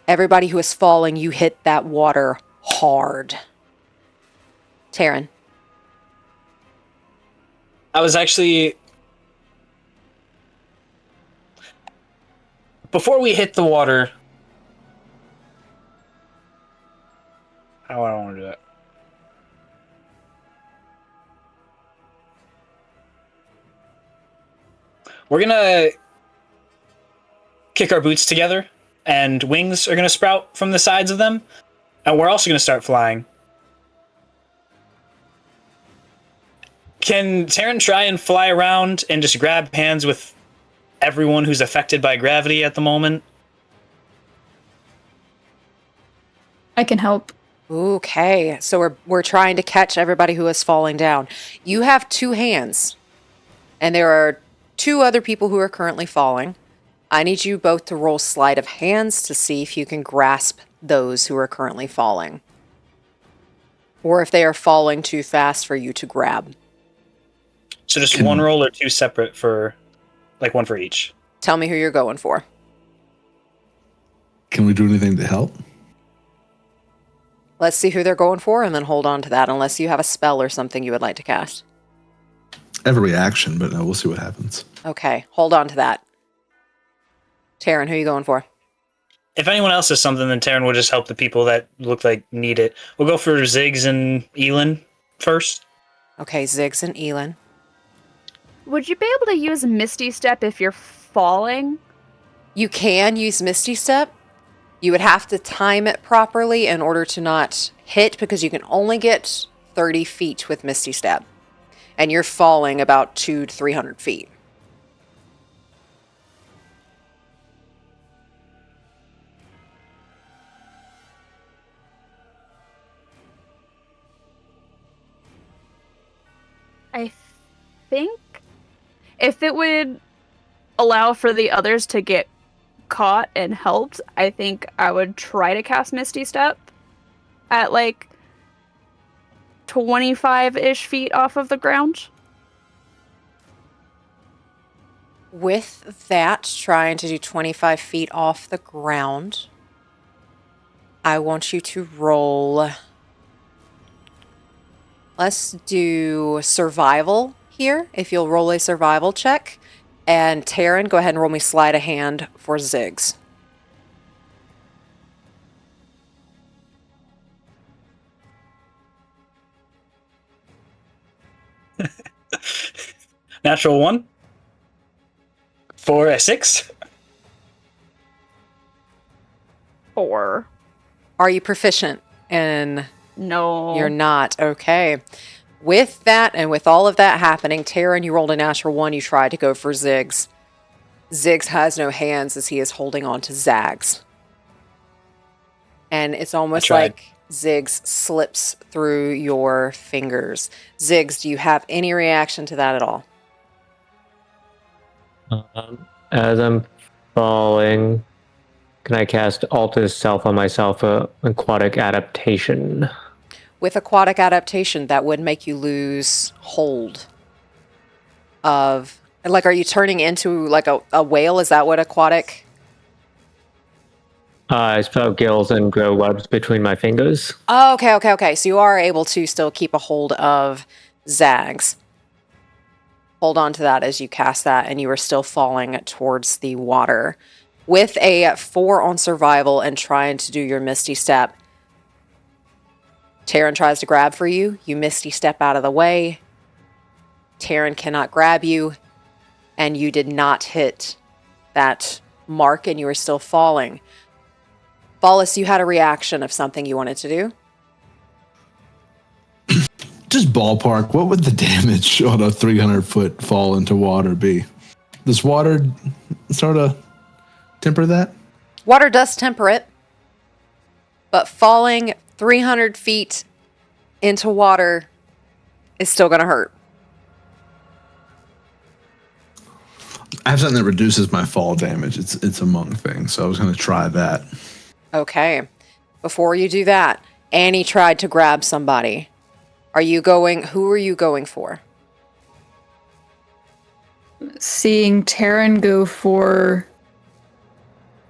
everybody who is falling, you hit that water hard. Taryn. I was actually... Before we hit the water... How I don't want to do that. We're gonna kick our boots together, and wings are gonna sprout from the sides of them, and we're also gonna start flying. Can Taryn try and fly around and just grab hands with everyone who's affected by gravity at the moment? I can help. Okay, so we're trying to catch everybody who is falling down. You have 2 hands, and there are 2 other people who are currently falling. I need you both to roll sleight of hands to see if you can grasp those who are currently falling, or if they are falling too fast for you to grab. So just one roll or 2 separate for, like, one for each? Tell me who you're going for. Can we do anything to help? Let's see who they're going for, and then hold on to that, unless you have a spell or something you would like to cast. I have a reaction, but no, we'll see what happens. Okay, hold on to that. Taryn, who are you going for? If anyone else has something, then Taryn will just help the people that look like need it. We'll go for Ziggs and Elin first. Okay, Ziggs and Elin. Would you be able to use Misty Step if you're falling? You can use Misty Step. You would have to time it properly in order to not hit, because you can only get 30 feet with Misty Step. And you're falling about 200 to 300 feet. I think if it would allow for the others to get caught and helped, I think I would try to cast Misty Step at like 25-ish feet off of the ground. With that, trying to do 25 feet off the ground, I want you to roll. Let's do survival here, if you'll roll a survival check. And Taryn, go ahead and roll me sleight of hand for Ziggs. Natural 1. For a 6. 4. Are you proficient in... No. You're not. Okay. With that, and with all of that happening, Taryn, you rolled a natural 1. You tried to go for Ziggs. Ziggs has no hands as he is holding on to Zags. And it's almost like Ziggs slips through your fingers. Ziggs, do you have any reaction to that at all? As I'm falling, can I cast Altus Self on myself, aquatic adaptation? With aquatic adaptation, that would make you lose hold of... Like, are you turning into like a whale? Is that what aquatic? I sprout gills and grow webs between my fingers. Oh, okay. So you are able to still keep a hold of Zags. Hold on to that as you cast that, and you are still falling towards the water. With a 4 on survival and trying to do your Misty Step, Taryn tries to grab for you. You Misty Step out of the way. Taryn cannot grab you, and you did not hit that mark, and you are still falling. Valas, you had a reaction of something you wanted to do. Just ballpark, what would the damage on a 300-foot fall into water be? Does water sort of temper that? Water does temper it, but falling 300 feet into water is still going to hurt. I have something that reduces my fall damage. It's a monk thing, so I was going to try that. Okay. Before you do that, Annie tried to grab somebody. Who are you going for? Seeing Taryn go for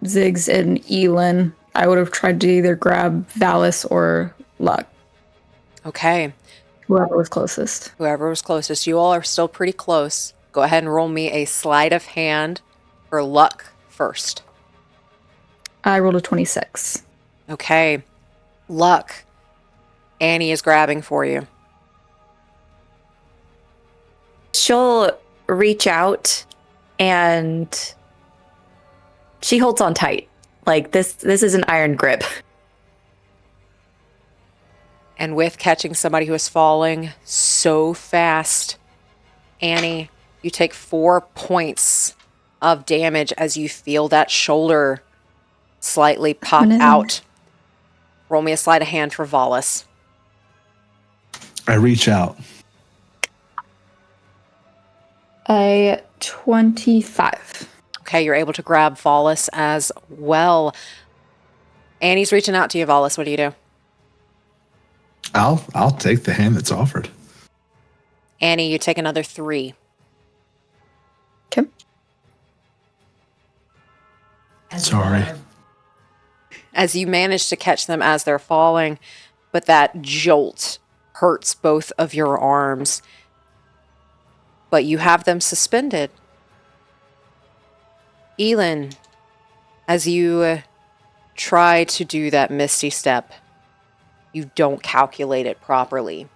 Ziggs and Elin, I would have tried to either grab Valis or Luck. Okay. Whoever was closest. You all are still pretty close. Go ahead and roll me a sleight of hand for Luck first. I rolled a 26. Okay. Luck. Annie is grabbing for you. She'll reach out and she holds on tight. Like this is an iron grip. And with catching somebody who is falling so fast, Annie, you take 4 points of damage as you feel that shoulder slightly pop out. Roll me a sleight of hand for Valas. I reach out. A 25. Okay, you're able to grab Valas as well. Annie's reaching out to you, Valas. What do you do? I'll take the hand that's offered. Annie, you take another 3. Okay. Sorry. As you manage to catch them as they're falling, but that jolt hurts both of your arms. But you have them suspended. Elin, as you try to do that Misty Step, you don't calculate it properly.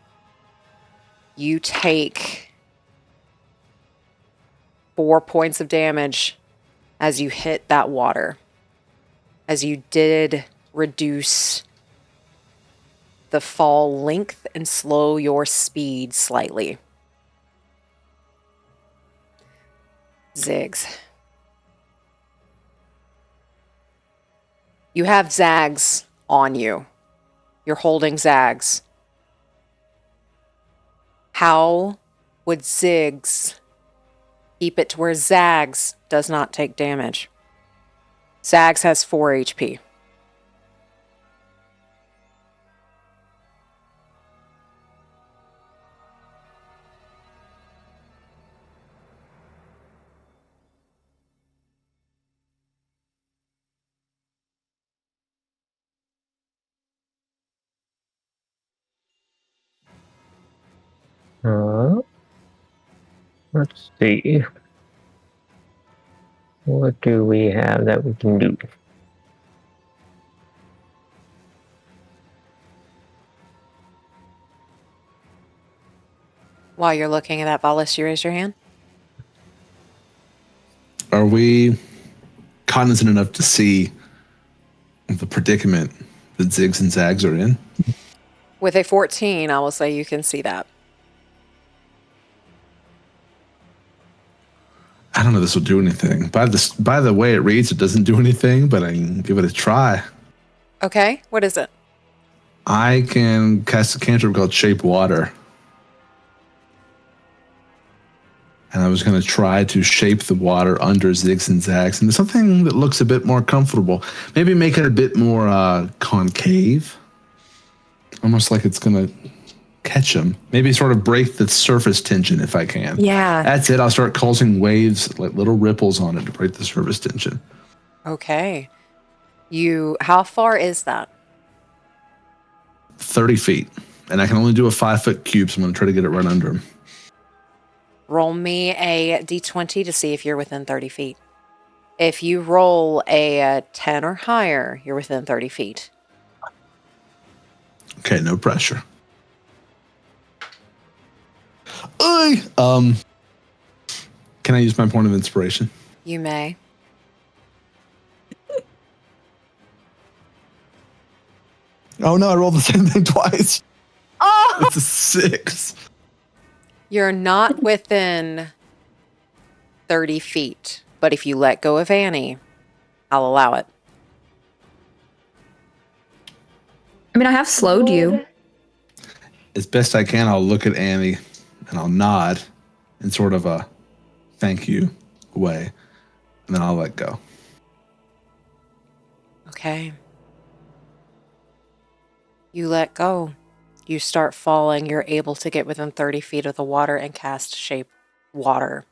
You take 4 points of damage as you hit that water. As you did reduce the fall length and slow your speed slightly. Ziggs. You have Zags on you. You're holding Zags. How would Ziggs keep it to where Zags does not take damage? Zags has 4 HP. Let's see. What do we have that we can do? While you're looking at that, Valas, you raise your hand. Are we cognizant enough to see the predicament that Ziggs and Zags are in? With a 14, I will say you can see that. I don't know if this will do anything. By the way it reads, it doesn't do anything, but I can give it a try. Okay, what is it? I can cast a cantrip called Shape Water. And I was going to try to shape the water under Ziggs and Zags into something that looks a bit more comfortable. Maybe make it a bit more concave. Almost like it's going to catch them. Maybe sort of break the surface tension if I can. Yeah. That's it. I'll start causing waves, like little ripples on it to break the surface tension. Okay. How far is that? 30 feet. And I can only do a 5-foot cube, so I'm going to try to get it right under him. Roll me a d20 to see if you're within 30 feet. If you roll a 10 or higher, you're within 30 feet. Okay, no pressure. Can I use my point of inspiration? You may. Oh no, I rolled the same thing twice. Oh! It's a 6. You're not within 30 feet, but if you let go of Annie, I'll allow it. I mean, I have slowed you. As best I can, I'll look at Annie and I'll nod in sort of a thank you way, and then I'll let go. Okay. You let go. You start falling. You're able to get within 30 feet of the water and cast shape water,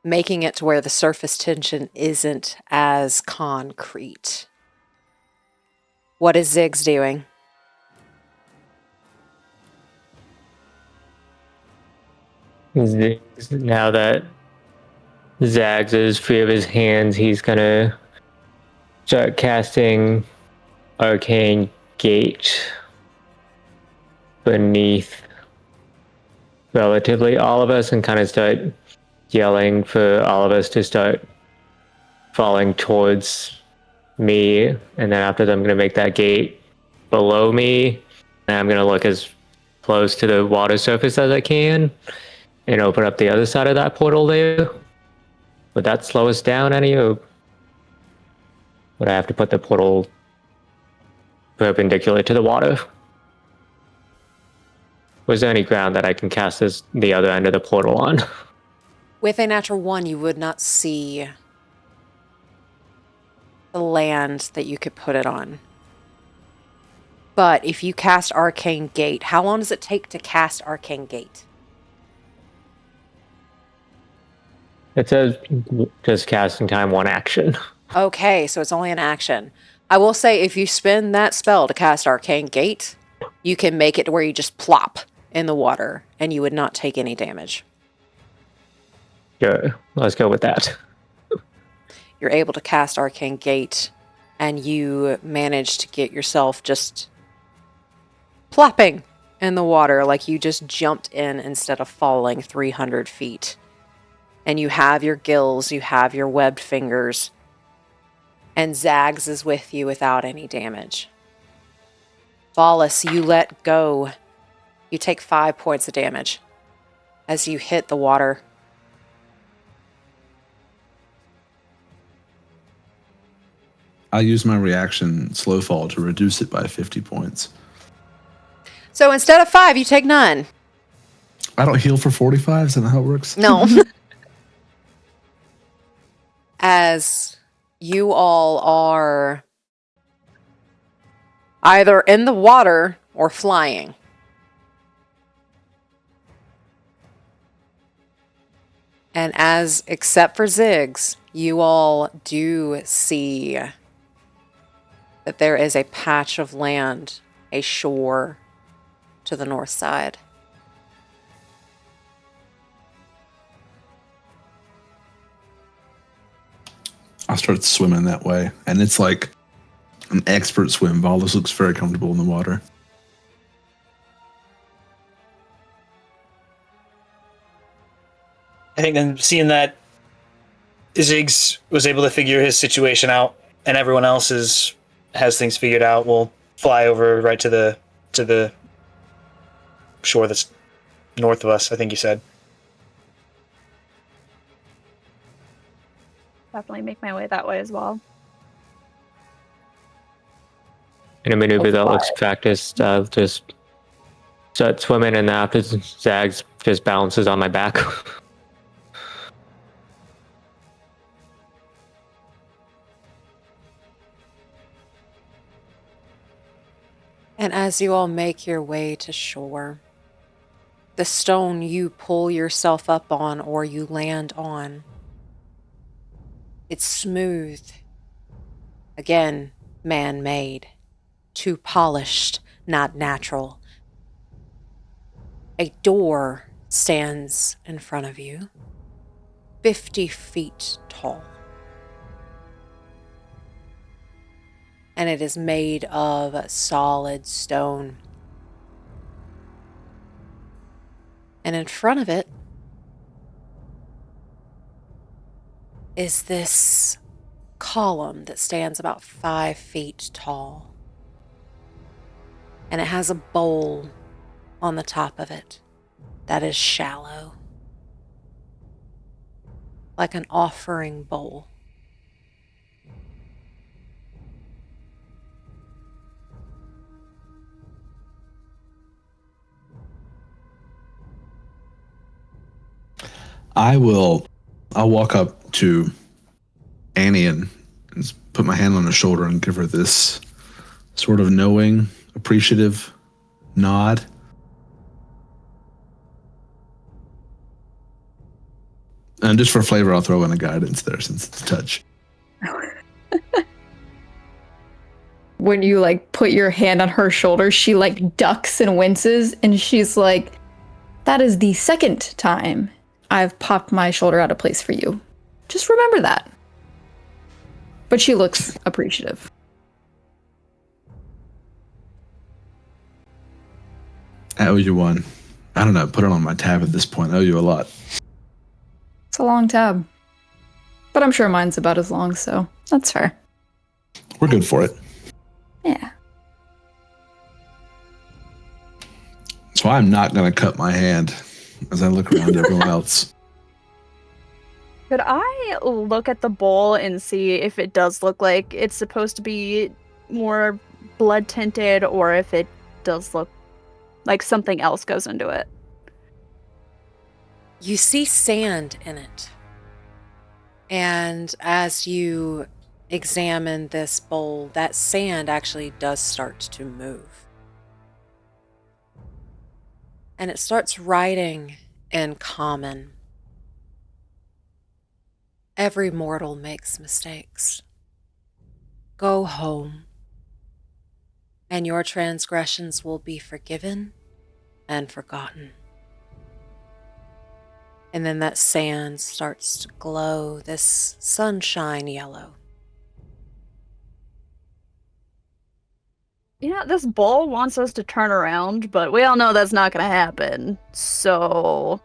making it to where the surface tension isn't as concrete. What is Ziggs doing? Now that Zags is free of his hands, he's gonna start casting Arcane Gate beneath relatively all of us and kind of start yelling for all of us to start falling towards me. And then after that, I'm gonna make that gate below me, and I'm gonna look as close to the water surface as I can and open up the other side of that portal there. Would that slow us down any, or would I have to put the portal perpendicular to the water? Was there any ground that I can cast the other end of the portal on? With a natural 1, you would not see the land that you could put it on. But if you cast Arcane Gate, how long does it take to cast Arcane Gate? It says just casting time 1 action. Okay, so it's only an action. I will say if you spend that spell to cast Arcane Gate, you can make it to where you just plop in the water and you would not take any damage. Sure, let's go with that. You're able to cast Arcane Gate and you manage to get yourself just plopping in the water like you just jumped in instead of falling 300 feet. And you have your gills, you have your webbed fingers, and Zags is with you without any damage. Valas, you let go. You take 5 points of damage as you hit the water. I'll use my reaction slow fall to reduce it by 50 points. So instead of 5, you take none. I don't heal for 45, is that how it works? No. As you all are either in the water or flying. And except for Ziggs, you all do see that there is a patch of land, a shore to the north side. I'll start swimming that way. And it's like an expert swim. Valas looks very comfortable in the water. I think then seeing that Ziggs was able to figure his situation out and everyone else has things figured out, we'll fly over right to the shore that's north of us, I think you said. Definitely make my way that way as well. In a maneuver that looks practiced, just start swimming, and after Zags just balances on my back. And as you all make your way to shore, The stone you pull yourself up on or you land on, it's smooth. Again, man-made. Too polished, not natural. A door stands in front of you, 50 feet tall. And it is made of solid stone. And in front of it is this column that stands about 5 feet tall. And it has a bowl on the top of it that is shallow, like an offering bowl. I'll walk up to Annie and put my hand on her shoulder and give her this sort of knowing, appreciative nod. And just for flavor, I'll throw in a guidance there since it's a touch. When you like put your hand on her shoulder, she like ducks and winces, and she's like, "That is the second time I've popped my shoulder out of place for you. Just remember that." But she looks appreciative. I owe you one. I don't know, put it on my tab at this point. I owe you a lot. It's a long tab. But I'm sure mine's about as long, so that's fair. We're good for it. Yeah. So I'm not going to cut my hand as I look around at everyone else. Could I look at the bowl and see if it does look like it's supposed to be more blood tinted, or if it does look like something else goes into it? You see sand in it. And as you examine this bowl, that sand actually does start to move. And it starts writing in common. Every mortal makes mistakes. Go home, and your transgressions will be forgiven and forgotten. And then that sand starts to glow this sunshine yellow. You know, this bowl wants us to turn around, but we all know that's not gonna happen. So,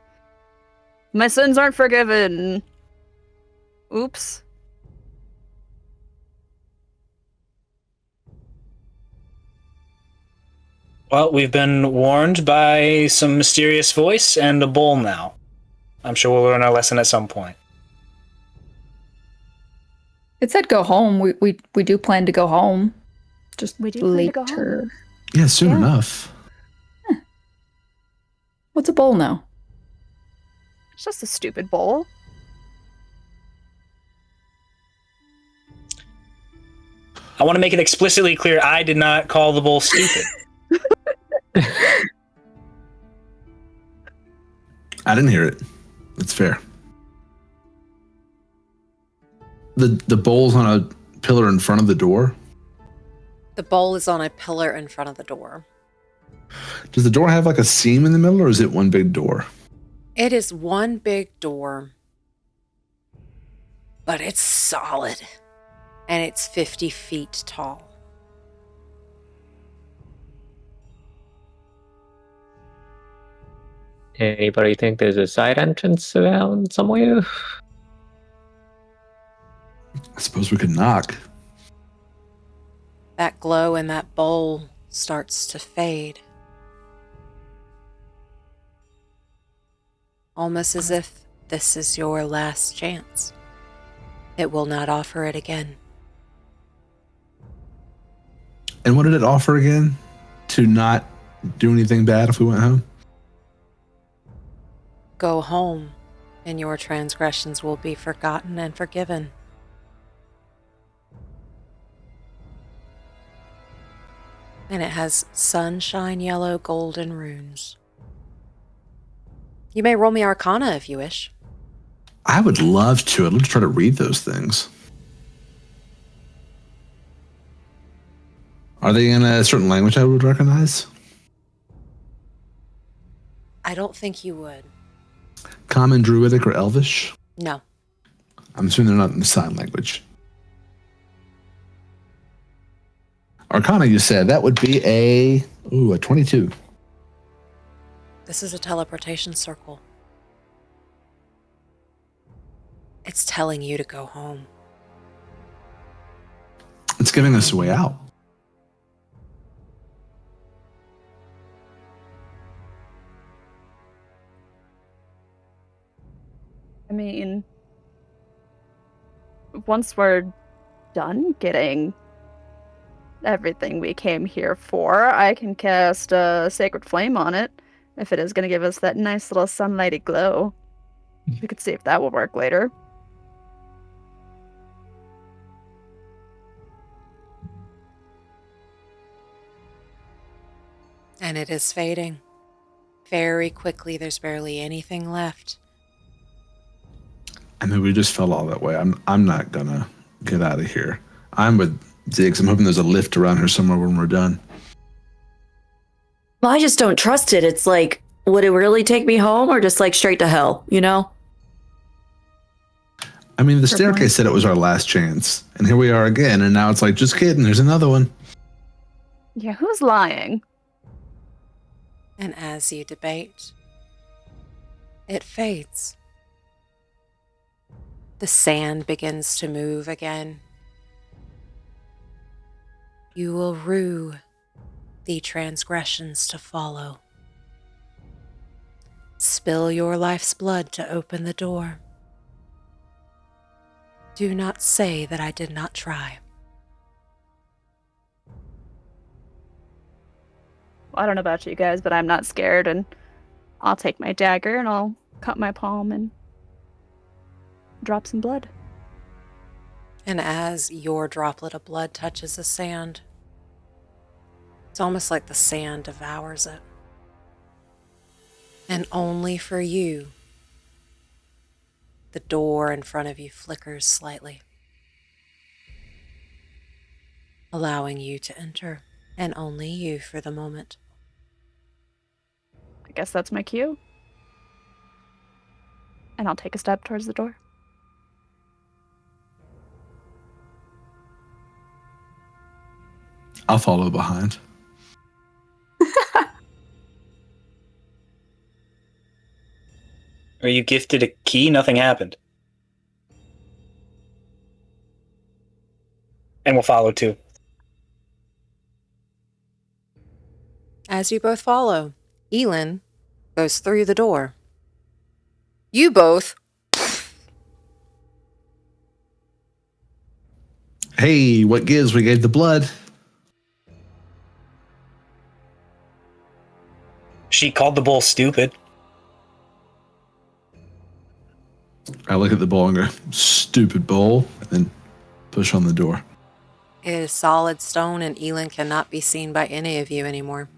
my sins aren't forgiven. Oops. Well, we've been warned by some mysterious voice and a bowl now. I'm sure we'll learn our lesson at some point. It said go home. We do plan to go home. Just We do plan later. to go home. Yeah, soon Yeah. enough. What's a bowl now? It's just a stupid bowl. I want to make it explicitly clear I did not call the bowl stupid. I didn't hear it. That's fair. The bowl's on a pillar in front of the door. The bowl is on a pillar in front of the door. Does the door have like a seam in the middle, or is it one big door? It is one big door, but it's solid, and it's 50 feet tall. Anybody think there's a side entrance around somewhere? I suppose we could knock. That glow in that bowl starts to fade. Almost as if this is your last chance. It will not offer it again. And what did it offer again? To not do anything bad if we went home? Go home, and your transgressions will be forgotten and forgiven. And it has sunshine yellow golden runes. You may roll me Arcana if you wish. I would love to. I'd love to try to read those things. Are they in a certain language I would recognize? I don't think you would. Common, Druidic, or Elvish? No. I'm assuming they're not in the sign language. Arcana, you said. That would be a 22. This is a teleportation circle. It's telling you to go home. It's giving us a way out. I mean, once we're done getting everything we came here for, I can cast a Sacred Flame on it, if it is going to give us that nice little sunlighty glow. We could see if that will work later. And it is fading. Very quickly, there's barely anything left. I mean, we just fell all that way. I'm not gonna get out of here. I'm with Ziggs. I'm hoping there's a lift around here somewhere when we're done. Well, I just don't trust it. It's like, would it really take me home or just like straight to hell, you know? I mean, the staircase said it was our last chance. And here we are again. And now it's like, just kidding. There's another one. Yeah, who's lying? And as you debate, it fades. The sand begins to move again. You will rue the transgressions to follow. Spill your life's blood to open the door. Do not say that I did not try. I don't know about you guys, but I'm not scared, and I'll take my dagger and I'll cut my palm and drop some blood. And as your droplet of blood touches the sand, it's almost like the sand devours it. And only for you, the door in front of you flickers slightly, allowing you to enter, and only you for the moment. I guess that's my cue. And I'll take a step towards the door. I'll follow behind. Are you gifted a key? Nothing happened. And we'll follow too. As you both follow, Elin goes through the door. You both. Hey, what gives? We gave the blood. She called the bull stupid. I look at the bowl and go, stupid bowl, and then push on the door. It is solid stone, and Elin cannot be seen by any of you anymore.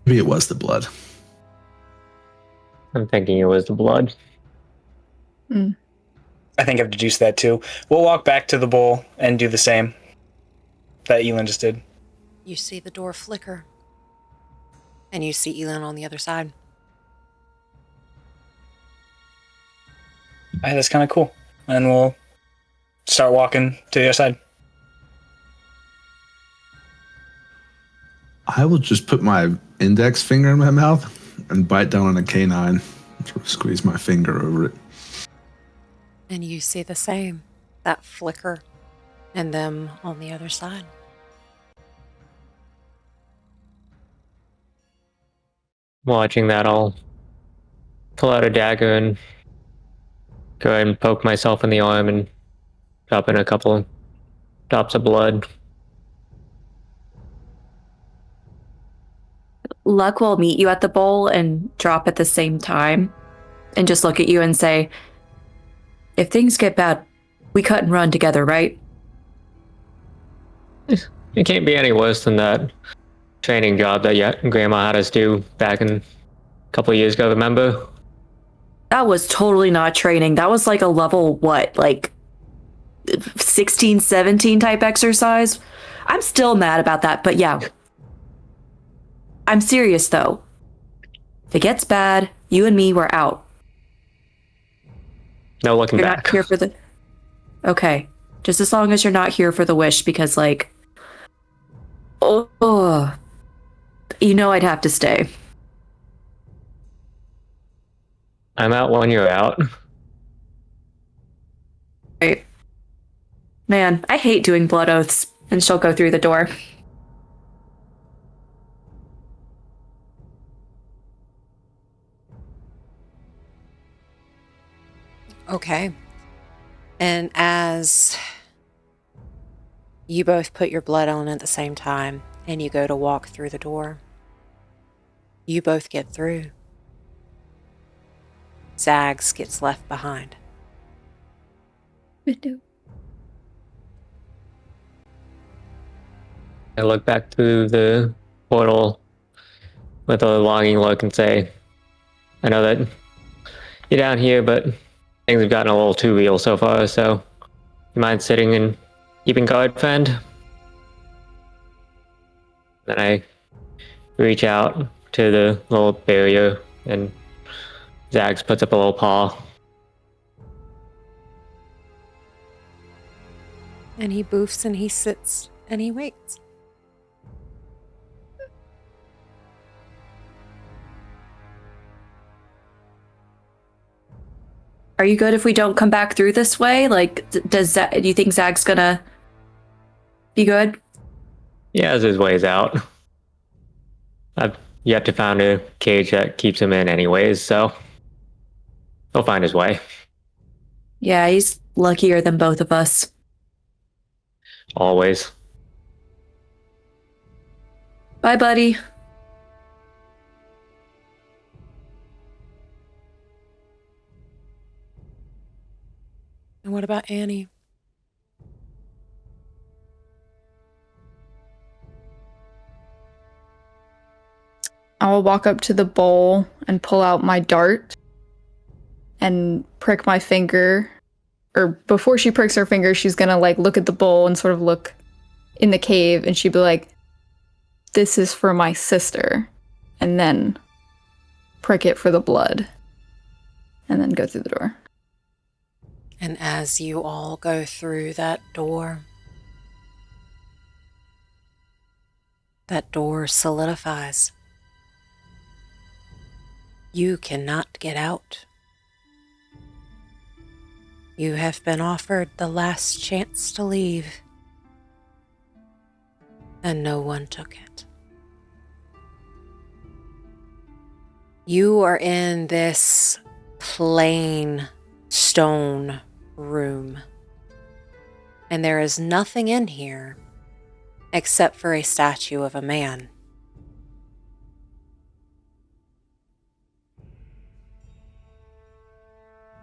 Maybe it was the blood. I'm thinking it was the blood. I think I've deduced that too. We'll walk back to the bowl and do the same that Elin just did. You see the door flicker, and you see Elin on the other side. Hey, that's kind of cool. And we'll start walking to the other side. I will just put my index finger in my mouth and bite down on a canine. Sort of squeeze my finger over it. And you see the same, that flicker, and them on the other side. Watching that, I'll pull out a dagger and go ahead and poke myself in the arm and drop in a couple of drops of blood. Luck will meet you at the bowl and drop at the same time and just look at you and say, if things get bad, we cut and run together, right? It can't be any worse than that training job that Grandma had us do back in a couple of years ago, remember? That was totally not training. That was like a level, what, like 16, 17 type exercise? I'm still mad about that, but yeah. I'm serious, though. If it gets bad, you and me, we're out. No looking You're back. not here for the... Okay. Just as long as you're not here for the wish, because, like... Oh... You know I'd have to stay. I'm out when you're out. Right. Man, I hate doing blood oaths. And she'll go through the door. Okay. And as you both put your blood on at the same time and you go to walk through the door, you both get through. Zags gets left behind. I look back through the portal with a longing look and say, I know that you're down here, but things have gotten a little too real so far, so you mind sitting and keeping guard, friend? Then I reach out to the little barrier, and Zags puts up a little paw. And he boofs and he sits and he waits. Are you good if we don't come back through this way? Like, do you think Zag's gonna be good? He has his ways out. You have to find a cage that keeps him in anyways, so he'll find his way. Yeah, he's luckier than both of us. Always. Bye, buddy. And what about Annie? I will walk up to the bowl and pull out my dart and prick my finger. Or before she pricks her finger, she's gonna like look at the bowl and sort of look in the cave, and she'd be like, "This is for my sister," and then prick it for the blood, and then go through the door. And as you all go through that door solidifies. You cannot get out. You have been offered the last chance to leave, and no one took it. You are in this plain stone room, and there is nothing in here except for a statue of a man.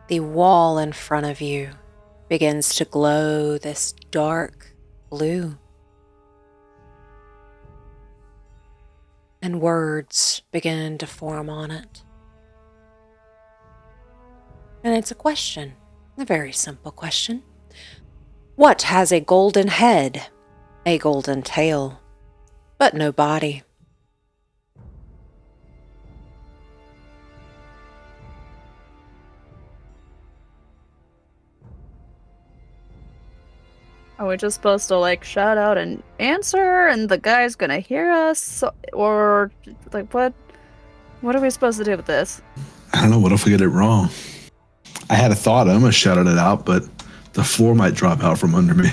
The wall in front of you begins to glow this dark blue, and words begin to form on it. And it's a question, a very simple question. What has a golden head, a golden tail, but no body? Are we just supposed to like shout out and answer and the guy's gonna hear us? Or like what are we supposed to do with this? I don't know. What if we get it wrong? I had a thought. I almost shouted it out, but the floor might drop out from under me.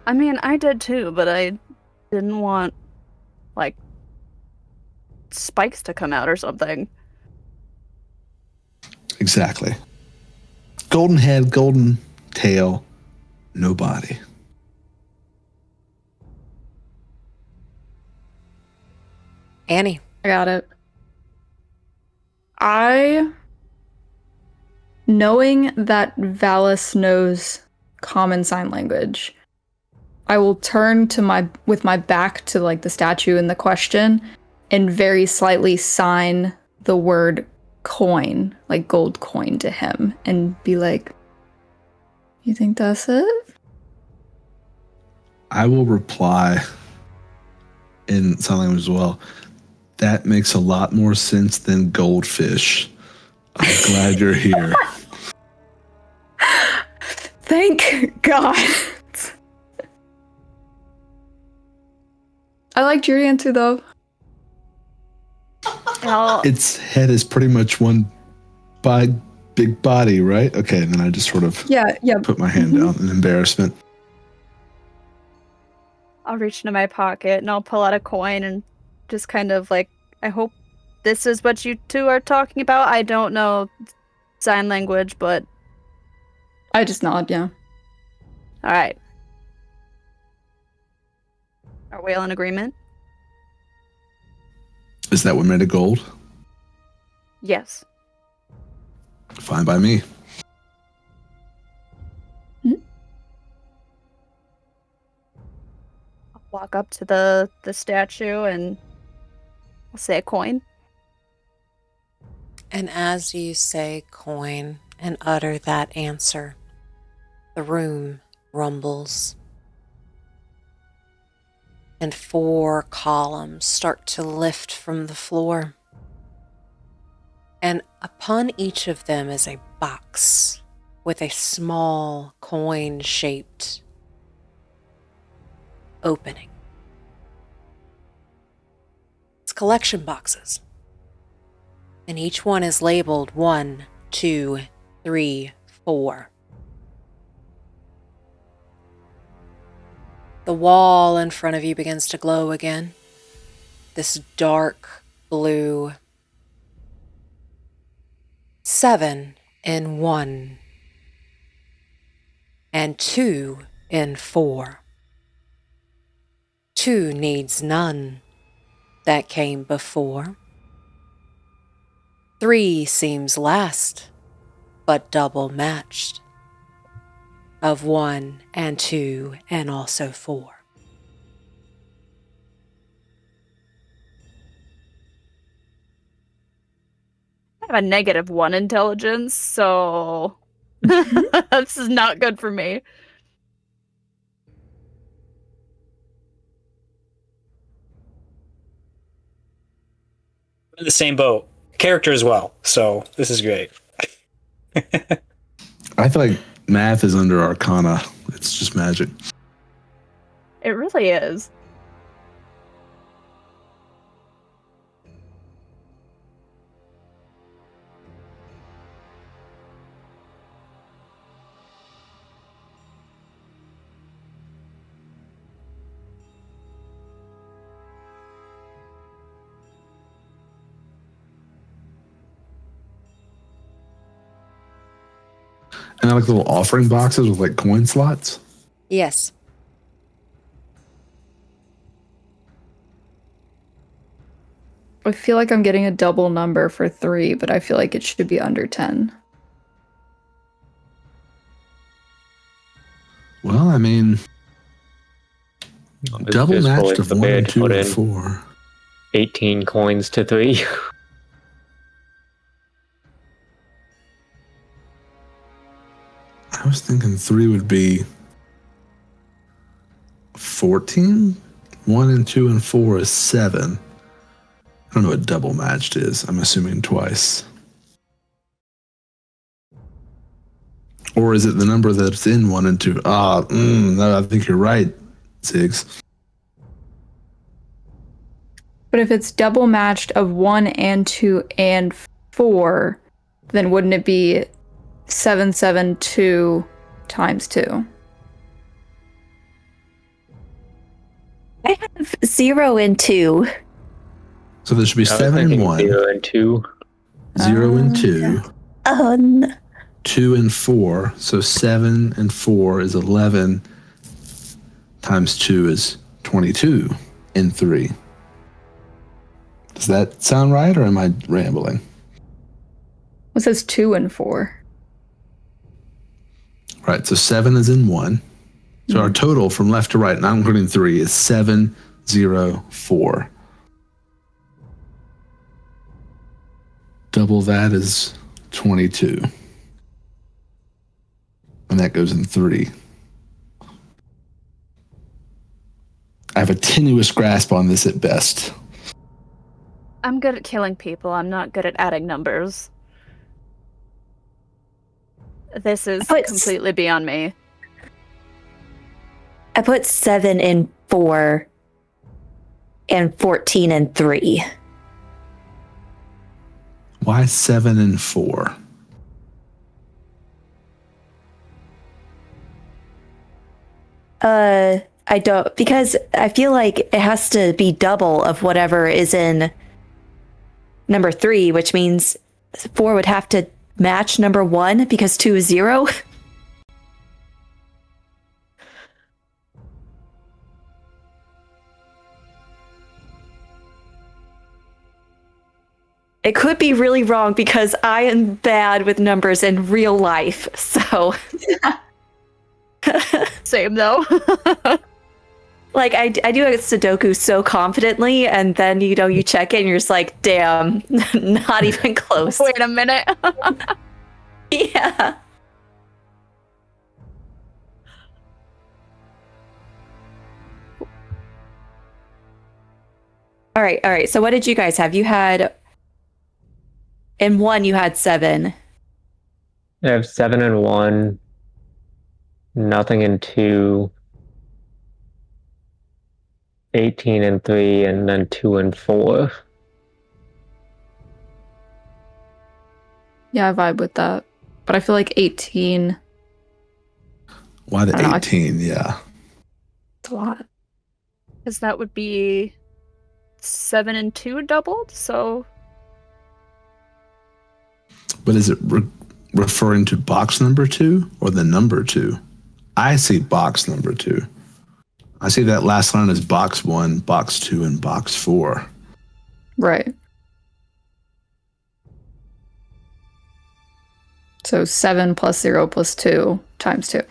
I mean, I did too, but I didn't want like spikes to come out or something. Exactly. Golden head, golden tail, no body. Annie. I got it. Knowing that Valas knows common sign language, I will turn to with my back to like the statue in the question and very slightly sign the word coin, like gold coin, to him and be like, "You think that's it?" I will reply in sign language as well. That makes a lot more sense than goldfish. I'm glad you're here. Thank God. I liked your answer though. Well, Its head is pretty much one big body, right? Okay, and then I just sort of Yeah. put my hand down in embarrassment. I'll reach into my pocket and I'll pull out a coin and just kind of like, I hope this is what you two are talking about. I don't know sign language, but I just nod, yeah. all right. Are we all in agreement? Is that what made of gold? Yes. Fine by me. I'll walk up to the statue and I'll say a coin. And as you say coin and utter that answer, the room rumbles. And 4 columns start to lift from the floor. And upon each of them is a box with a small coin-shaped opening. It's collection boxes. And each one is labeled 1, 2, 3, 4. The wall in front of you begins to glow again. This dark blue. 7 in 1. And 2 in 4. 2 needs none that came before. 3 seems last, but double matched. Of 1 and 2 and also 4. I have a -1 intelligence, so this is not good for me. In the same boat. Character as well, so this is great. I feel like math is under Arcana. It's just magic. It really is. And I like little offering boxes with like coin slots. Yes. I feel like I'm getting a double number for 3, but I feel like it should be under 10. Well, I mean, It's double just matched fully of 1 prepared and to 2 put and in 4. 18 coins to 3. I was thinking 3 would be 14. 1 and 2 and 4 is 7. I don't know what double matched is. I'm assuming twice. Or is it the number that's in 1 and 2? No, I think you're right, Ziggs. But if it's double matched of 1 and 2 and 4, then wouldn't it be 772 times 2? I have 0 and 2. So there should be I was 7 and thinking 1, 0 and 2. 0 and 2, No. 2 and 4. So 7 and 4 is 11 times 2 is 22 and 3. Does that sound right, or am I rambling? It says 2 and 4. Right, so 7 is in 1, So our total from left to right, not including 3, is 704. Double that is 22. And that goes in 3. I have a tenuous grasp on this at best. I'm good at killing people. I'm not good at adding numbers. This is completely beyond me. I put 7 in 4 and 14 in 3. Why 7 and 4? I don't, because I feel like it has to be double of whatever is in number 3, which means 4 would have to match number 1 because 2 is 0. It could be really wrong because I am bad with numbers in real life, so. Same though. Like, I do a Sudoku so confidently, and then, you check it and you're just like, damn, not even close. Wait a minute. Yeah. All right. So what did you guys have? You had, in 1, you had 7. I have 7 and 1, nothing in 2, 18 and 3, and then 2 and 4. Yeah, I vibe with that. But I feel like 18. Why the I don't know, 18? Yeah. It's a lot. Because that would be 7 and 2 doubled, so. But is it referring to box number 2 or the number 2? I see box number 2. I see that last line as box 1, box 2, and box 4. Right. So 7 plus 0 plus 2 times 2.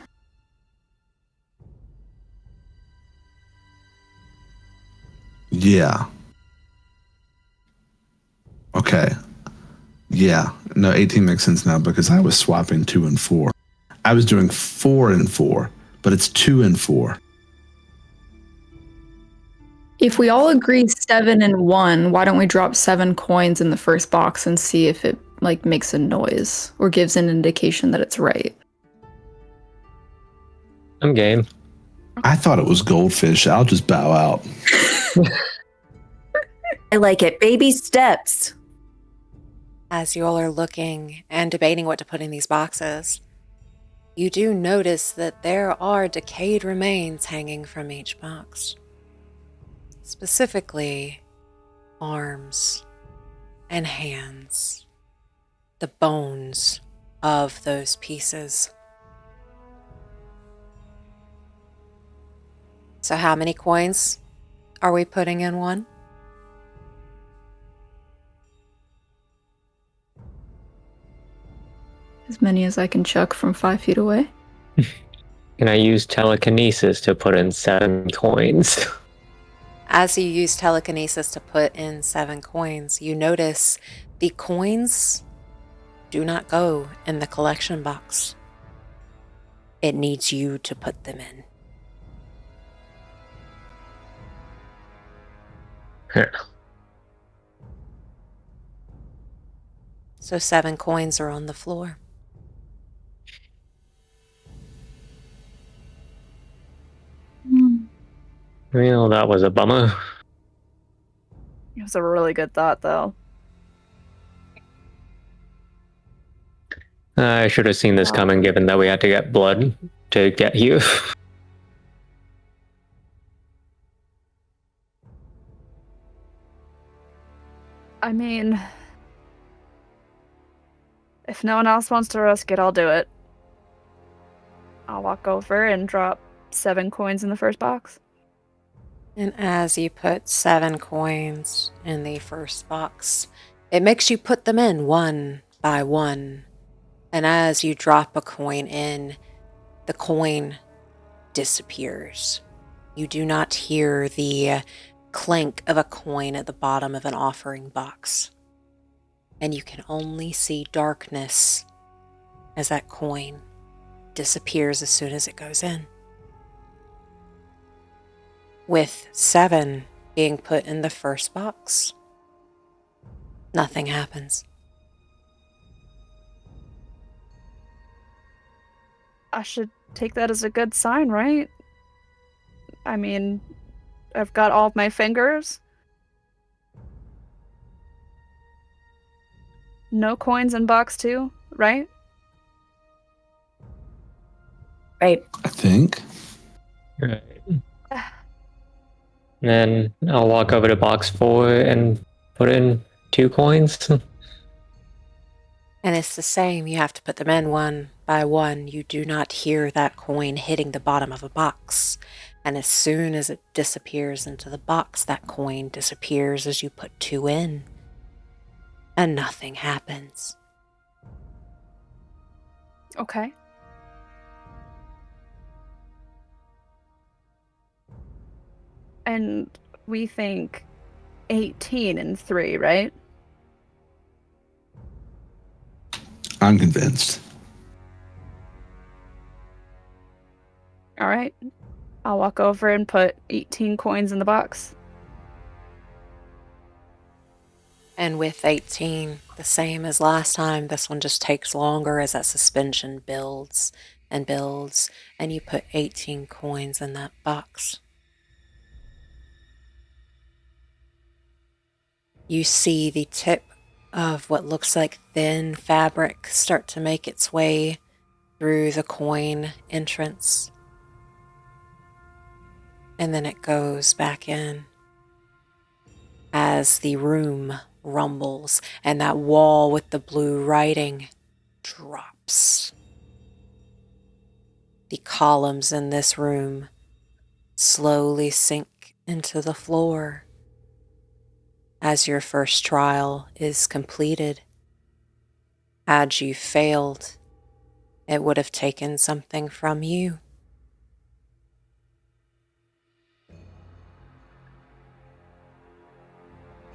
Yeah. Okay. Yeah. No, 18 makes sense now because I was swapping 2 and 4. I was doing 4 and 4, but it's 2 and 4. If we all agree 7 and 1, why don't we drop 7 coins in the first box and see if it makes a noise or gives an indication that it's right? I'm game. I thought it was goldfish. I'll just bow out. I like it. Baby steps. As you all are looking and debating what to put in these boxes, you do notice that there are decayed remains hanging from each box. Specifically, arms and hands, the bones of those pieces. So how many coins are we putting in one? As many as I can chuck from 5 feet away. Can I use telekinesis to put in 7 coins? As you use telekinesis to put in 7 coins, you notice the coins do not go in the collection box. It needs you to put them in. So 7 coins are on the floor. Well, that was a bummer. It was a really good thought, though. I should have seen this coming, given that we had to get blood to get here. I mean, if no one else wants to risk it, I'll do it. I'll walk over and drop 7 coins in the first box. And as you put 7 coins in the first box, it makes you put them in one by one. And as you drop a coin in, the coin disappears. You do not hear the clink of a coin at the bottom of an offering box. And you can only see darkness as that coin disappears as soon as it goes in. With 7 being put in the first box, nothing happens. I should take that as a good sign, right? I mean, I've got all of my fingers. No coins in box 2, right? Right. I think. Right. Then I'll walk over to box 4 and put in 2 coins. And it's the same. You have to put them in one by one. You do not hear that coin hitting the bottom of a box. And as soon as it disappears into the box, that coin disappears as you put 2 in. And nothing happens. Okay. And we think 18 and 3, right? I'm convinced. All right. I'll walk over and put 18 coins in the box. And with 18, the same as last time, this one just takes longer as that suspension builds and builds, and you put 18 coins in that box. You see the tip of what looks like thin fabric start to make its way through the coin entrance. And then it goes back in as the room rumbles and that wall with the blue writing drops. The columns in this room slowly sink into the floor as your first trial is completed. Had you failed, it would have taken something from you.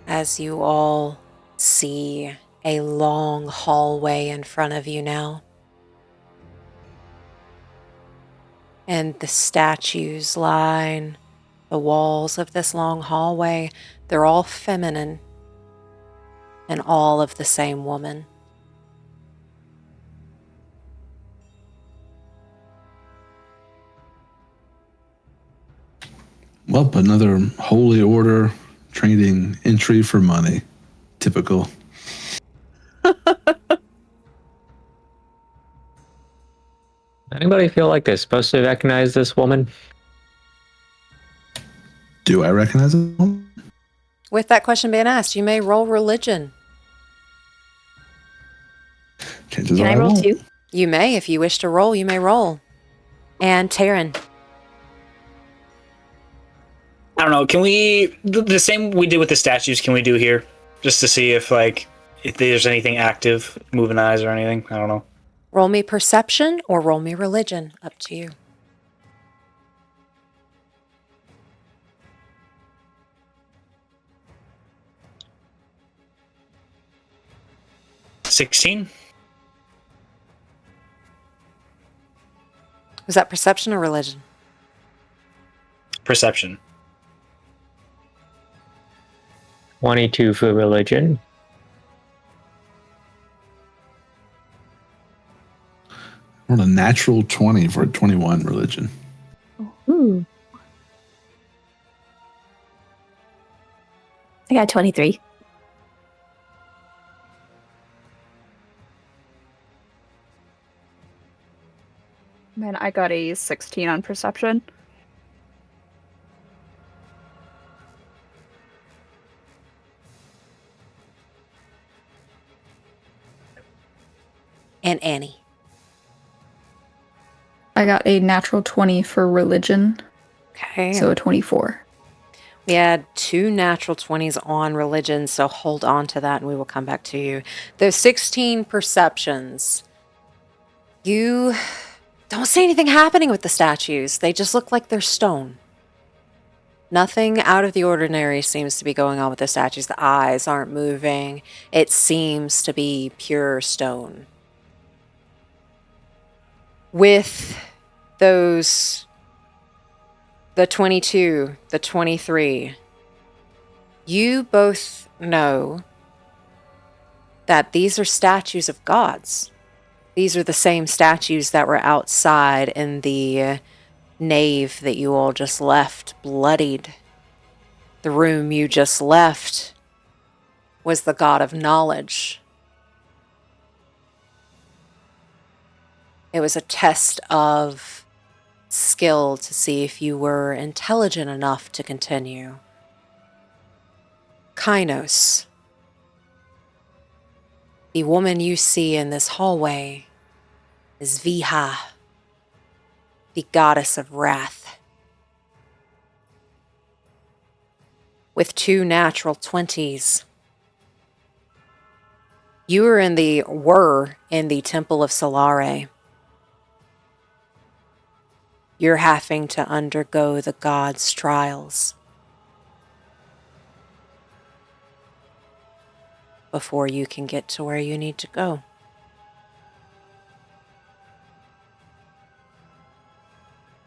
As you all see a long hallway in front of you now, and the statues line the walls of this long hallway. They're all feminine and all of the same woman. Well, another holy order trading entry for money. Typical. Anybody feel like they're supposed to recognize this woman? Do I recognize them? With that question being asked, you may roll religion. Chances Can are I roll won't. 2? You may, if you wish to roll, you may roll. And Taryn. I don't know. Can we the same we did with the statues? Can we do here just to see if there's anything active, moving eyes or anything? I don't know. Roll me perception or roll me religion. Up to you. $16. Was that perception or religion? Perception. 22 for religion. What a natural 20 for a 21 religion. Ooh. I got 23. Man, I got a 16 on perception. And Annie. I got a natural 20 for religion, Okay. so a 24. We had 2 natural 20s on religion, so hold on to that and we will come back to you. There's 16 perceptions. You Don't see anything happening with the statues. They just look like they're stone. Nothing out of the ordinary seems to be going on with the statues. The eyes aren't moving. It seems to be pure stone. With those, the 22, the 23, you both know that these are statues of gods. These are the same statues that were outside in the nave that you all just left, bloodied. The room you just left was the god of knowledge. It was a test of skill to see if you were intelligent enough to continue. Kainos. The woman you see in this hallway is Viha, the goddess of wrath. With 2 natural 20s. You were in the Temple of Sylarae. You're having to undergo the gods' trials before you can get to where you need to go.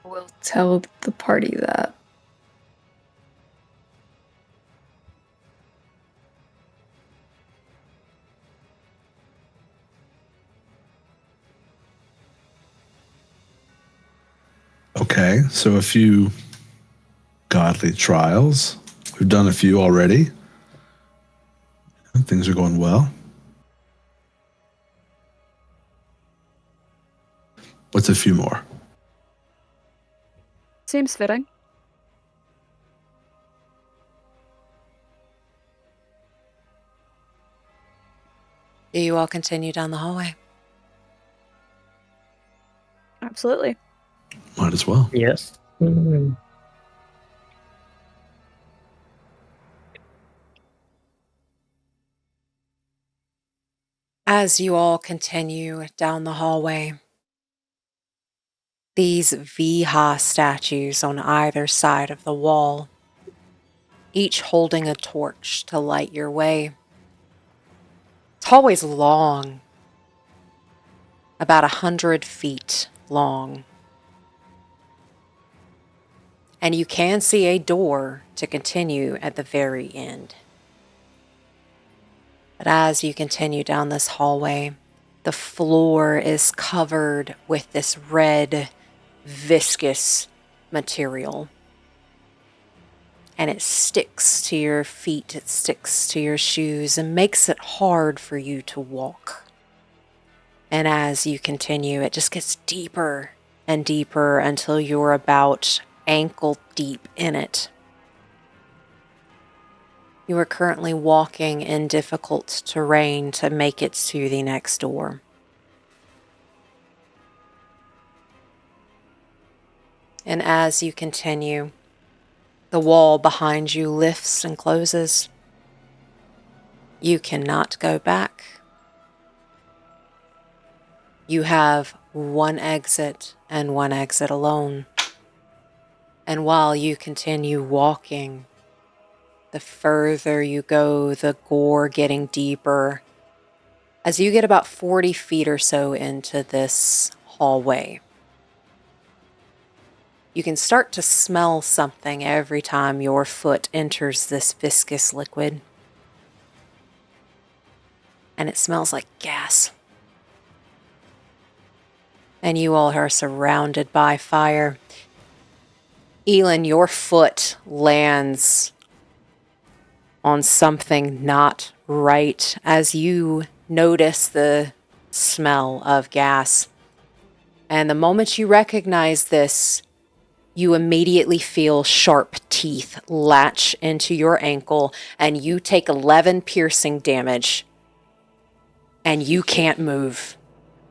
We'll tell the party that. Okay, so a few godly trials. We've done a few already. Things are going well. What's a few more? Seems fitting. Do you all continue down the hallway? Absolutely. Might as well. Yes. As you all continue down the hallway, these Viha statues on either side of the wall, each holding a torch to light your way. This hallway's long, about 100 feet long. And you can see a door to continue at the very end. But as you continue down this hallway, the floor is covered with this red, viscous material. And it sticks to your feet, it sticks to your shoes, and makes it hard for you to walk. And as you continue, it just gets deeper and deeper until you're about ankle deep in it. You are currently walking in difficult terrain to make it to the next door. And as you continue, the wall behind you lifts and closes. You cannot go back. You have one exit and one exit alone. And while you continue walking, the further you go, the gore getting deeper. As you get about 40 feet or so into this hallway, you can start to smell something every time your foot enters this viscous liquid. And it smells like gas. And you all are surrounded by fire. Elin, your foot lands on something not right as you notice the smell of gas. And the moment you recognize this, you immediately feel sharp teeth latch into your ankle, and you take 11 piercing damage, and you can't move.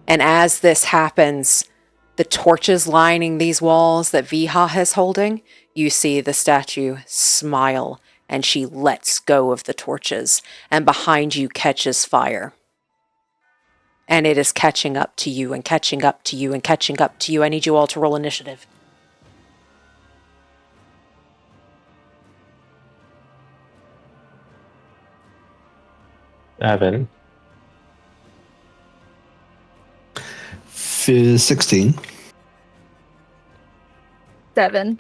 And as this happens, the torches lining these walls that Viha is holding, you see the statue smile, and she lets go of the torches, and behind you catches fire. And it is catching up to you and catching up to you and catching up to you. I need you all to roll initiative. Evan. 16. 7.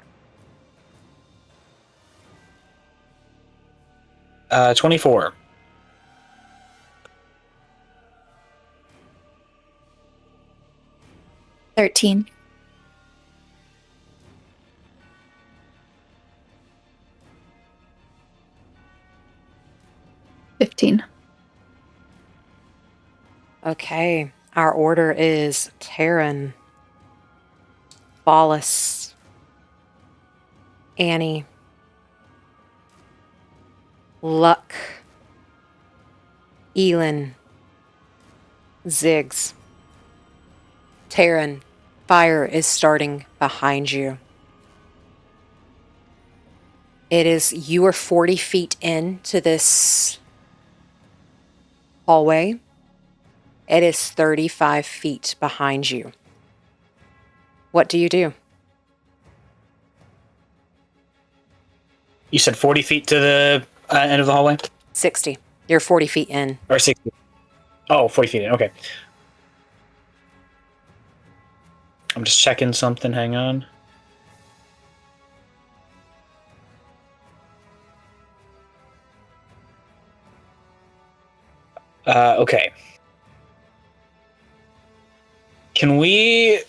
24. 13. 15. Okay. Our order is Taryn, Valas, Annie, Luck, Elin, Ziggs. Taryn, fire is starting behind you. You are 40 feet into this hallway. It is 35 feet behind you. What do you do? You said 40 feet to the end of the hallway? 60. You're 40 feet in. Or 60? Oh, 40 feet in. Okay. I'm just checking something. Hang on. Okay. Can we...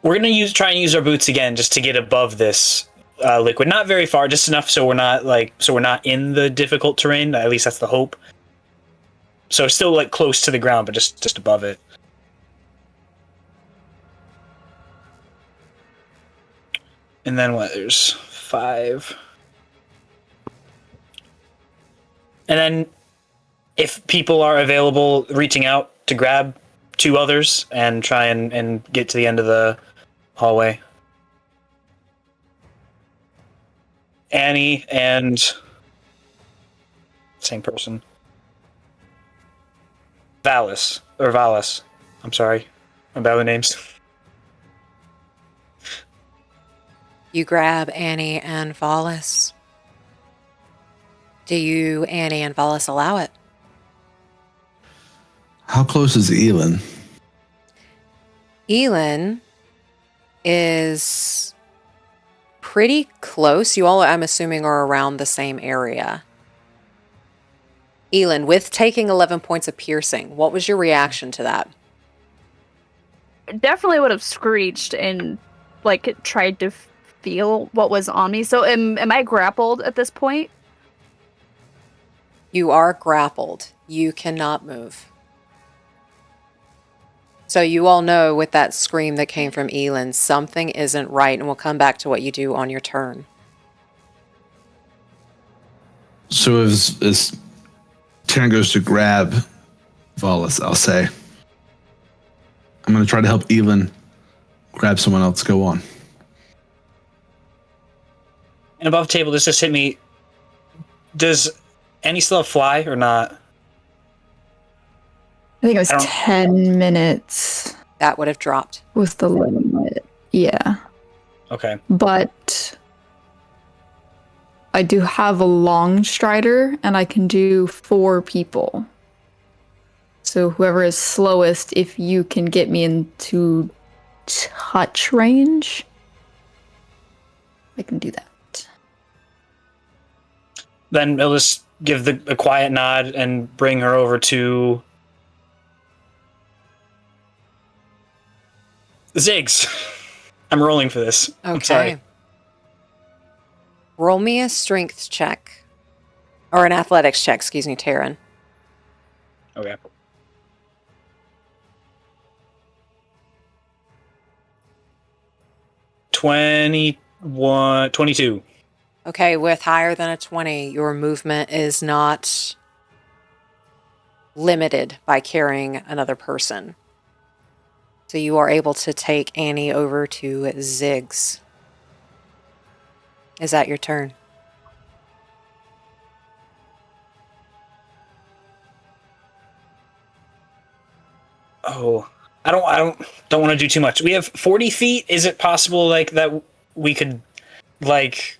We're going to try and use our boots again just to get above this liquid. Not very far, just enough so we're not in the difficult terrain. At least that's the hope. So it's still like close to the ground, but just above it. And then what? There's 5. And then if people are available, reaching out to grab 2 others and try and get to the end of the hallway. Annie and same person. Valas. I'm sorry about the names. You grab Annie and Valas. Do you, Annie and Valas, allow it? How close is Elin? Elin is pretty close. You all, I'm assuming, are around the same area. Elin, with taking 11 points of piercing, what was your reaction to that? Definitely would have screeched and like tried to feel what was on me. So am I grappled at this point? You are grappled. You cannot move. So you all know with that scream that came from Elin, something isn't right, and we'll come back to what you do on your turn. So as Taryn goes to grab Valas, I'll say, I'm going to try to help Elin grab someone else. Go on. And above the table, this just hit me. Does Annie still have fly or not? I think it was 10 minutes That would have dropped. was the limit. Yeah. Okay. But I do have a long strider, and I can do 4 people. So whoever is slowest, if you can get me into touch range, I can do that. Then I'll just give a quiet nod and bring her over to Ziggs. I'm rolling for this. Okay. I'm sorry. Roll me a strength check. Or an athletics check, excuse me, Taryn. Okay. (21) 22. Okay, with higher than a 20, your movement is not limited by carrying another person. So you are able to take Annie over to Ziggs. Is that your turn? Oh, I don't want to do too much. We have 40 feet. Is it possible like that we could like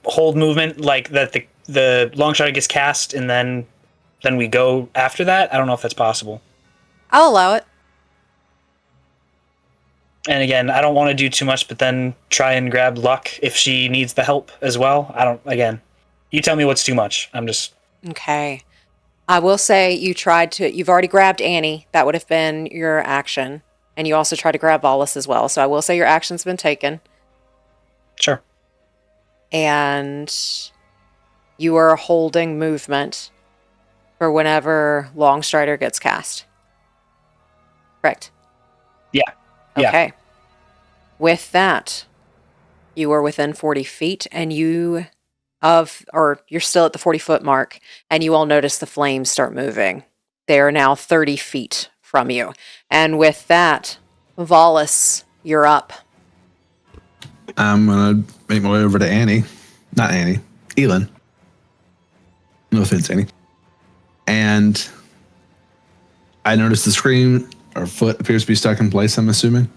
hold movement like that the long shot gets cast and then we go after that? I don't know if that's possible. I'll allow it. And again, I don't want to do too much, but then try and grab Luck if she needs the help as well. Again, you tell me what's too much. I'm just... Okay. I will say you've already grabbed Annie. That would have been your action. And you also tried to grab Valas as well. So I will say your action's been taken. Sure. And you are holding movement for whenever Longstrider gets cast. Correct? Yeah. Yeah. Okay. With that, you are within 40 feet and you're still at the 40-foot mark, and you all notice the flames start moving. They are now 30 feet from you. And with that, Valas, you're up. I'm gonna make my way over to Annie. Not Annie. Elin. No offense, Annie. And I noticed the screen. Our foot appears to be stuck in place, I'm assuming.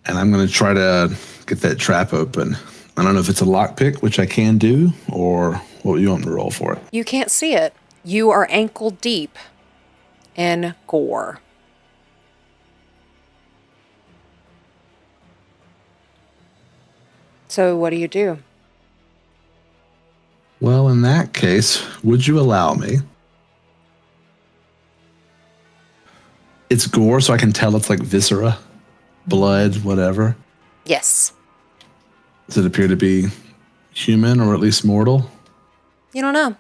And I'm going to try to get that trap open. I don't know if it's a lockpick, which I can do, or what you want me to roll for it. You can't see it. You are ankle deep in gore. So what do you do? Well, in that case, would you allow me? It's gore, so I can tell it's like viscera, blood, whatever. Yes. Does it appear to be human or at least mortal? You don't know.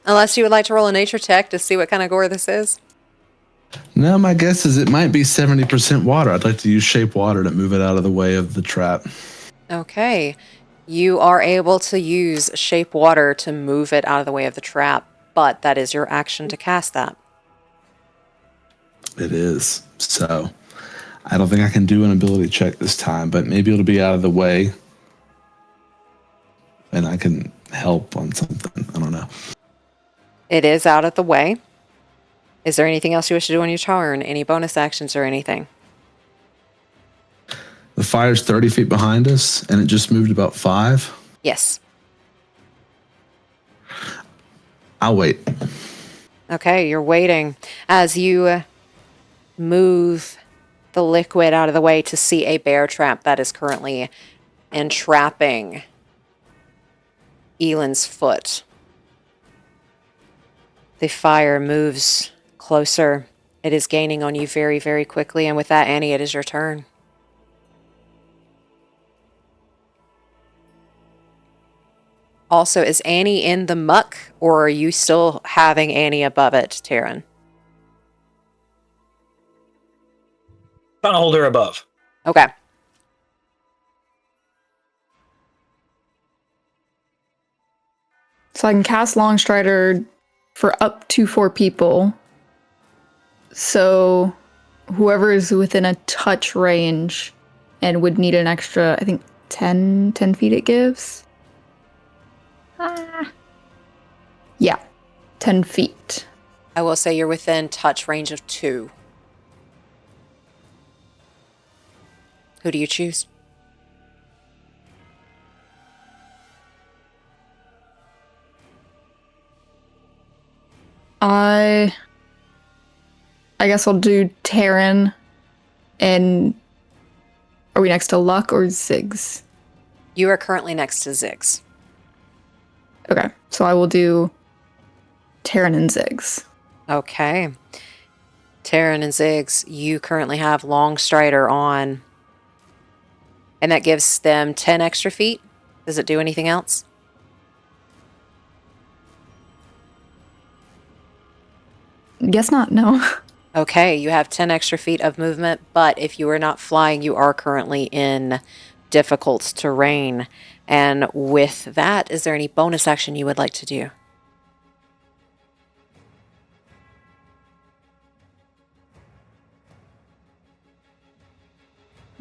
Unless you would like to roll a nature check to see what kind of gore this is. No, my guess is it might be 70% water. I'd like to use shape water to move it out of the way of the trap. Okay. You are able to use shape water to move it out of the way of the trap, but that is your action to cast that. It is. So I don't think I can do an ability check this time, but maybe it'll be out of the way and I can help on something. I don't know. It is out of the way. Is there anything else you wish to do on your turn? Any bonus actions or anything? The fire's 30 feet behind us and it just moved about 5. Yes. I'll wait. Okay, you're waiting as you move the liquid out of the way to see a bear trap that is currently entrapping Elin's foot. The fire moves closer. It is gaining on you very, very quickly. And with that, Annie, it is your turn. Also, is Annie in the muck, or are you still having Annie above it, Taryn? Trying to hold her above. Okay. So I can cast Longstrider for up to 4 people. So whoever is within a touch range and would need an extra, I think 10 feet it gives. Yeah, 10 feet. I will say you're within touch range of 2. Who do you choose? I guess I'll do Taryn. And are we next to Luck or Ziggs? You are currently next to Ziggs. Okay, so I will do Taryn and Ziggs. Okay. Taryn and Ziggs, you currently have Longstrider on. And that gives them 10 extra feet. Does it do anything else? Guess not, no. Okay, you have 10 extra feet of movement, but if you are not flying, you are currently in difficult terrain. And with that, is there any bonus action you would like to do?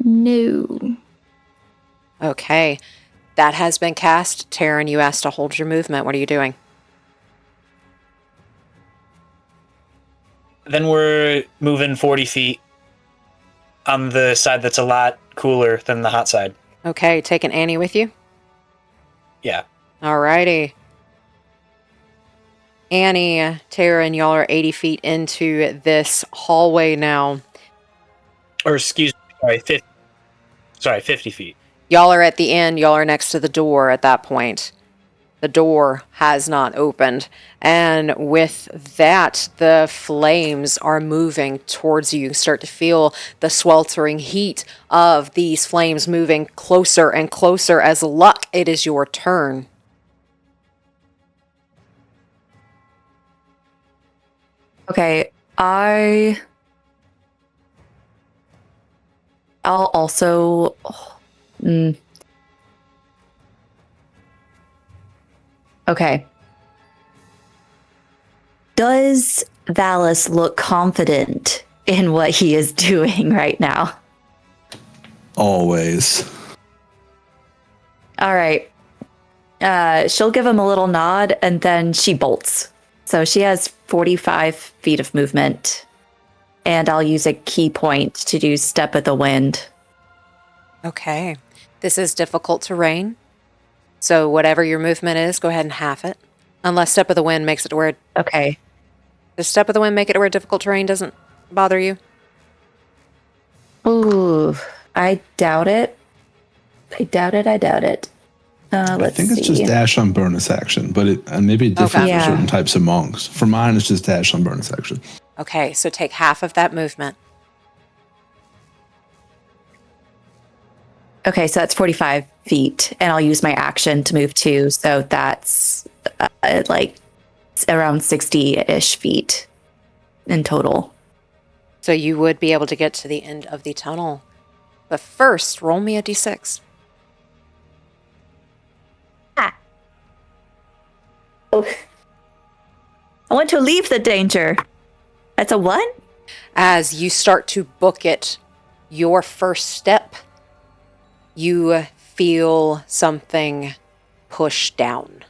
No. Okay, that has been cast. Taryn, you asked to hold your movement. What are you doing? Then we're moving 40 feet on the side that's a lot cooler than the hot side. Okay, taking Annie with you? Yeah. Alrighty. Annie, Taryn, y'all are 80 feet into this hallway now. Or excuse me, 50 feet. Y'all are at the end. Y'all are next to the door at that point. The door has not opened. And with that, the flames are moving towards you. You start to feel the sweltering heat of these flames moving closer and closer. As luck, it is your turn. Okay, I'll also. Okay. Does Valas look confident in what he is doing right now? Always. All right. She'll give him a little nod and then she bolts. So she has 45 feet of movement. And I'll use a key point to do Step of the Wind. Okay. This is difficult terrain. So whatever your movement is, go ahead and half it. Unless Step of the Wind makes it to where... Okay. Does Step of the Wind make it to where difficult terrain doesn't bother you? Ooh, I doubt it. I doubt it. I think it's just dash on bonus action, but it maybe different for certain types of monks. For mine, it's just dash on bonus action. Okay, so take half of that movement. Okay, so that's 45 feet, and I'll use my action to move 2, so that's like around 60-ish feet in total. So you would be able to get to the end of the tunnel. But first, roll me a d6. Oh. I want to leave the danger. That's a 1? As you start to book it, your first step, you feel something push down.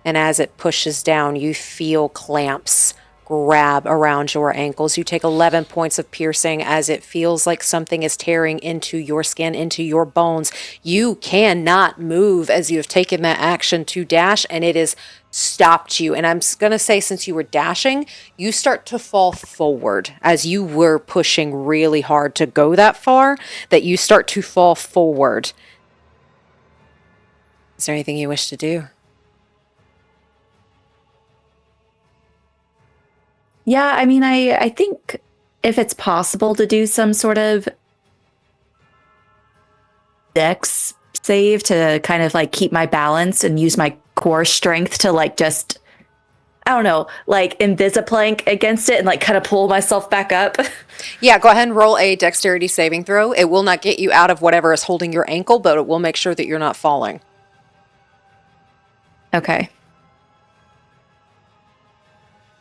And as it pushes down, you feel clamps grab around your ankles. You take 11 points of piercing as it feels like something is tearing into your skin, into your bones. You cannot move as you have taken that action to dash, and it has stopped you. And I'm going to say, since you were dashing, you start to fall forward as you were pushing really hard to go that far, that you start to fall forward. Is there anything you wish to do? Yeah, I mean, I think if it's possible to do some sort of dex save to kind of like keep my balance and use my core strength to like just, I don't know, like Invisiplank against it and like kind of pull myself back up. Yeah, go ahead and roll a dexterity saving throw. It will not get you out of whatever is holding your ankle, but it will make sure that you're not falling. Okay.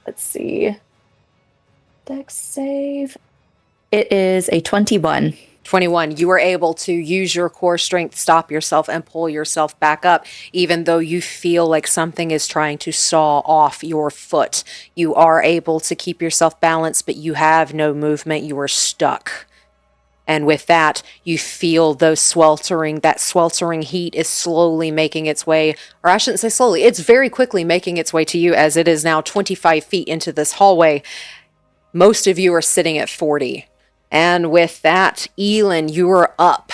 Let's see. Dex save. It is a 21. 21. You were able to use your core strength, stop yourself, and pull yourself back up, even though you feel like something is trying to saw off your foot. You are able to keep yourself balanced, but you have no movement. You are stuck. And with that, you feel that sweltering heat is slowly making its way, or I shouldn't say slowly, it's very quickly making its way to you, as it is now 25 feet into this hallway. Most of you are sitting at 40. And with that, Elin, you are up.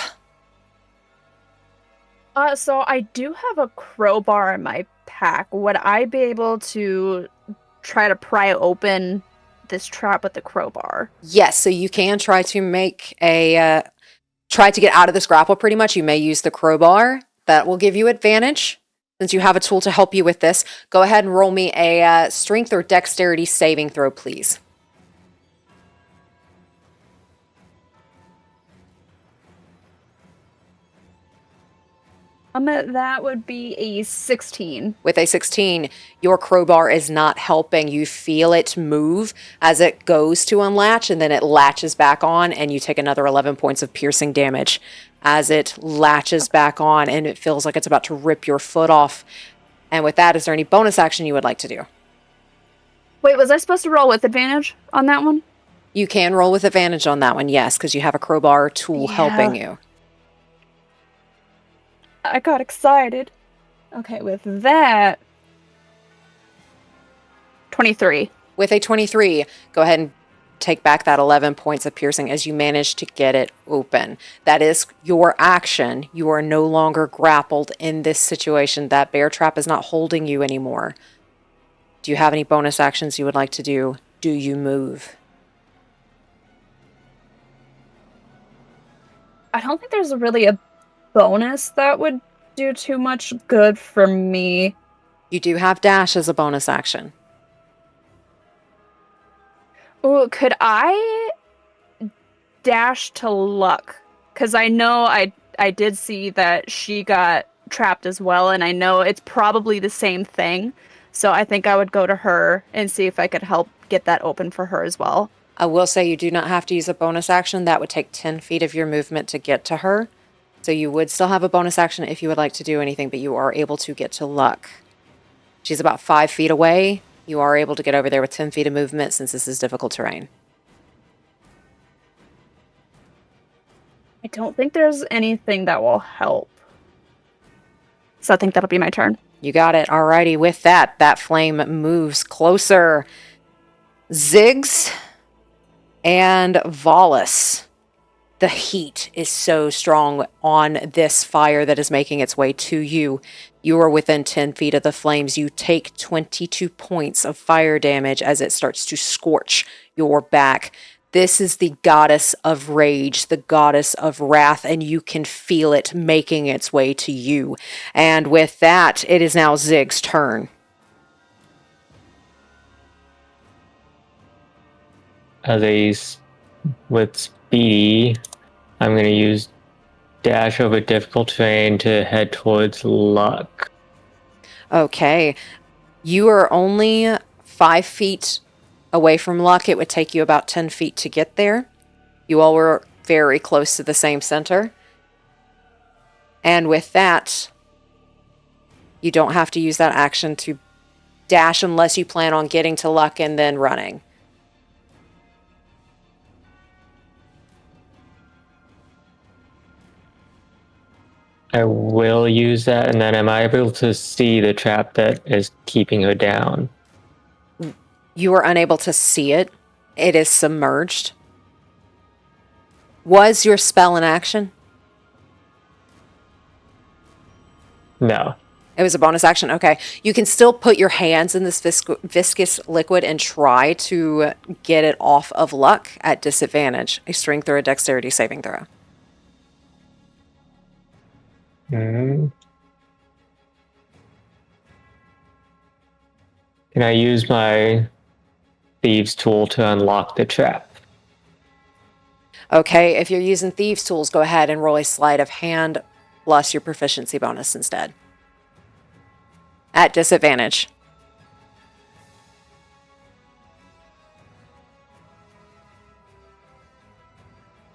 So I do have a crowbar in my pack. Would I be able to try to pry open this trap with the crowbar? Yes, so you can try to make try to get out of this grapple pretty much. You may use the crowbar. That will give you advantage since you have a tool to help you with this. Go ahead and roll me a strength or dexterity saving throw, please. That would be a 16. With a 16, your crowbar is not helping. You feel it move as it goes to unlatch, and then it latches back on, and you take another 11 points of piercing damage as it latches back on, and it feels like it's about to rip your foot off. And with that, is there any bonus action you would like to do? Wait, was I supposed to roll with advantage on that one? You can roll with advantage on that one, yes, because you have a crowbar tool helping you. I got excited. Okay, with that... 23. With a 23, go ahead and take back that 11 points of piercing as you manage to get it open. That is your action. You are no longer grappled in this situation. That bear trap is not holding you anymore. Do you have any bonus actions you would like to do? Do you move? I don't think there's really a bonus that would do too much good for me. You do have dash as a bonus action. Ooh, could I dash to Luck? Because I know I did see that she got trapped as well, and I know it's probably the same thing. So I think I would go to her and see if I could help get that open for her as well. I will say you do not have to use a bonus action. That would take 10 feet of your movement to get to her. So you would still have a bonus action if you would like to do anything, but you are able to get to Luck. She's about 5 feet away. You are able to get over there with 10 feet of movement since this is difficult terrain. I don't think there's anything that will help. So I think that'll be my turn. You got it. Alrighty, with that, that flame moves closer. Ziggs and Valas. The heat is so strong on this fire that is making its way to you. You are within 10 feet of the flames. You take 22 points of fire damage as it starts to scorch your back. This is the goddess of rage, the goddess of wrath, and you can feel it making its way to you. And with that, it is now Zig's turn. With speedy, I'm going to use dash over difficult terrain to head towards Luck. Okay. You are only 5 feet away from Luck. It would take you about 10 feet to get there. You all were very close to the same center. And with that, you don't have to use that action to dash unless you plan on getting to Luck and then running. I will use that, and then am I able to see the trap that is keeping her down? You are unable to see it. It is submerged. Was your spell in action? No. It was a bonus action? Okay. You can still put your hands in this viscous liquid and try to get it off of Luck at disadvantage. A strength or a dexterity saving throw. Can I use my thieves tool to unlock the trap? Okay, if you're using thieves tools, go ahead and roll a sleight of hand plus your proficiency bonus instead. At disadvantage.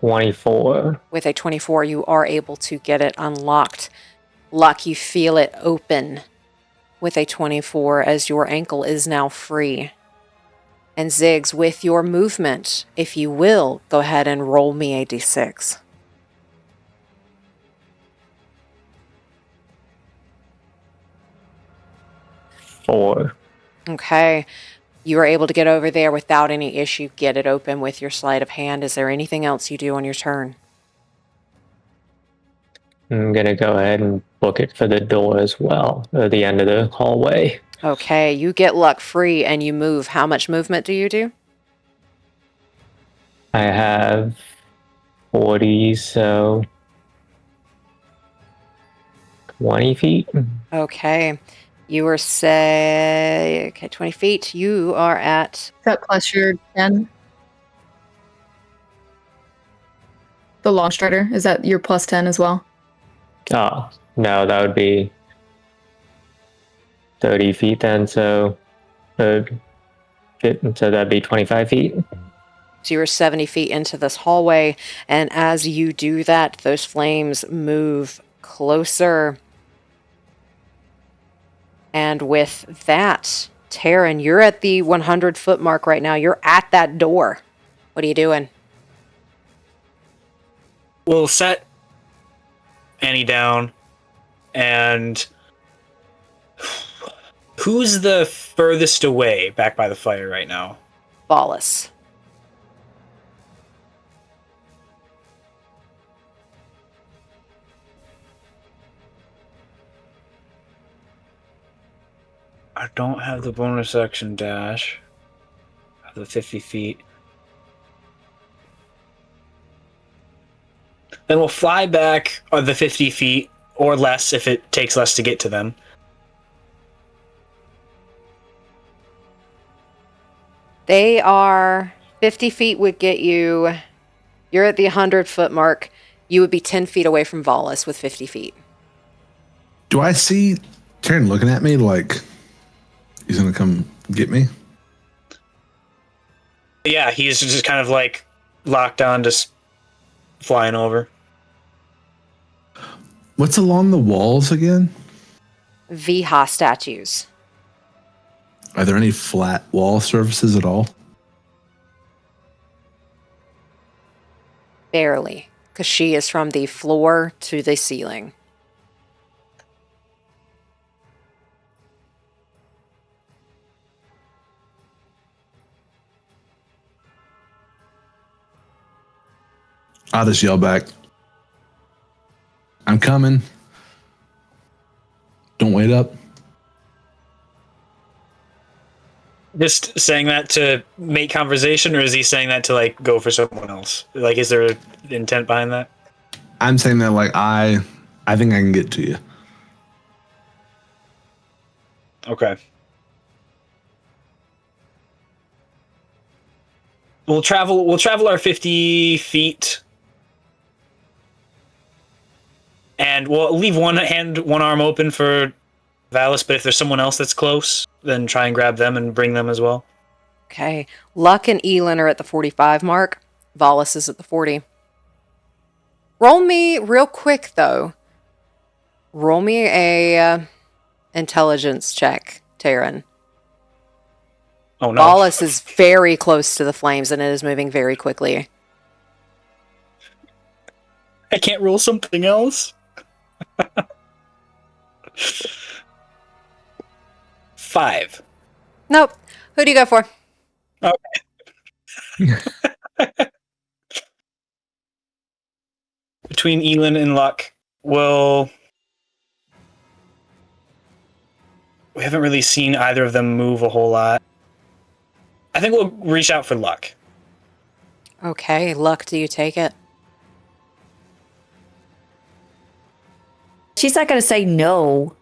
$24. With a 24, you are able to get it unlocked. Luck, you feel it open with a 24 as your ankle is now free. And Ziggs, with your movement, if you will, go ahead and roll me a d6. $4. Okay. You are able to get over there without any issue. Get it open with your sleight of hand. Is there anything else you do on your turn? I'm going to go ahead and book it for the door as well, or the end of the hallway. Okay, you get Luck free and you move. How much movement do you do? I have 40, so 20 feet. Okay. You are, say, 20 feet. You are at... Is that plus your 10? The launch strider, is that your plus 10 as well? Oh, no, that would be 30 feet then, so that'd be 25 feet. So you're 70 feet into this hallway, and as you do that, those flames move closer. And with that, Taryn, you're at the 100-foot mark right now. You're at that door. What are you doing? We'll set Annie down, and who's the furthest away back by the fire right now? Valas. I don't have the bonus action dash. I have the 50 feet. Then we'll fly back the 50 feet or less if it takes less to get to them. They are 50 feet would get you. You're at the 100-foot mark. You would be 10 feet away from Valas with 50 feet. Do I see Taryn looking at me like he's going to come get me? Yeah, he's just kind of like locked on, just flying over. What's along the walls again? Viha statues. Are there any flat wall surfaces at all? Barely, because she is from the floor to the ceiling. I'll just yell back, I'm coming. Don't wait up. Just saying that to make conversation, or is he saying that to like go for someone else? Like, is there an intent behind that? I'm saying that like I think I can get to you. Okay. We'll travel our 50 feet. And we'll leave one arm open for Valas, but if there's someone else that's close, then try and grab them and bring them as well. Okay. Luck and Elin are at the 45 mark. Valas is at the 40. Roll me real quick, though. Roll me a intelligence check, Taryn. Oh, no. Valas is very close to the flames, and it is moving very quickly. I can't roll something else? 5. Nope. Who do you go for? Okay. Between Elin and Luck, we haven't really seen either of them move a whole lot. I think we'll reach out for Luck. Okay. Luck, do you take it? She's not going to say no.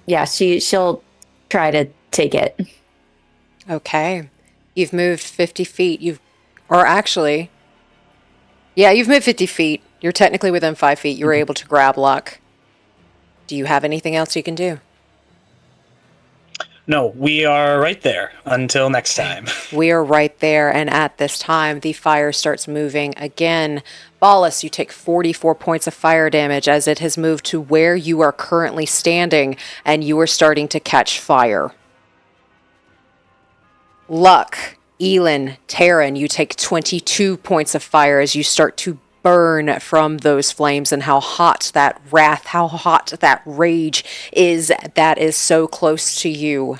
Yeah, she'll try to take it. Okay. You've moved 50 feet. You've moved 50 feet. You're technically within 5 feet. You were able to grab Luck. Do you have anything else you can do? No, we are right there until next time. We are right there, and at this time, the fire starts moving again. Valas, you take 44 points of fire damage as it has moved to where you are currently standing, and you are starting to catch fire. Luck, Elin, Taryn, you take 22 points of fire as you start to burn from those flames, and how hot that wrath, how hot that rage is that is so close to you.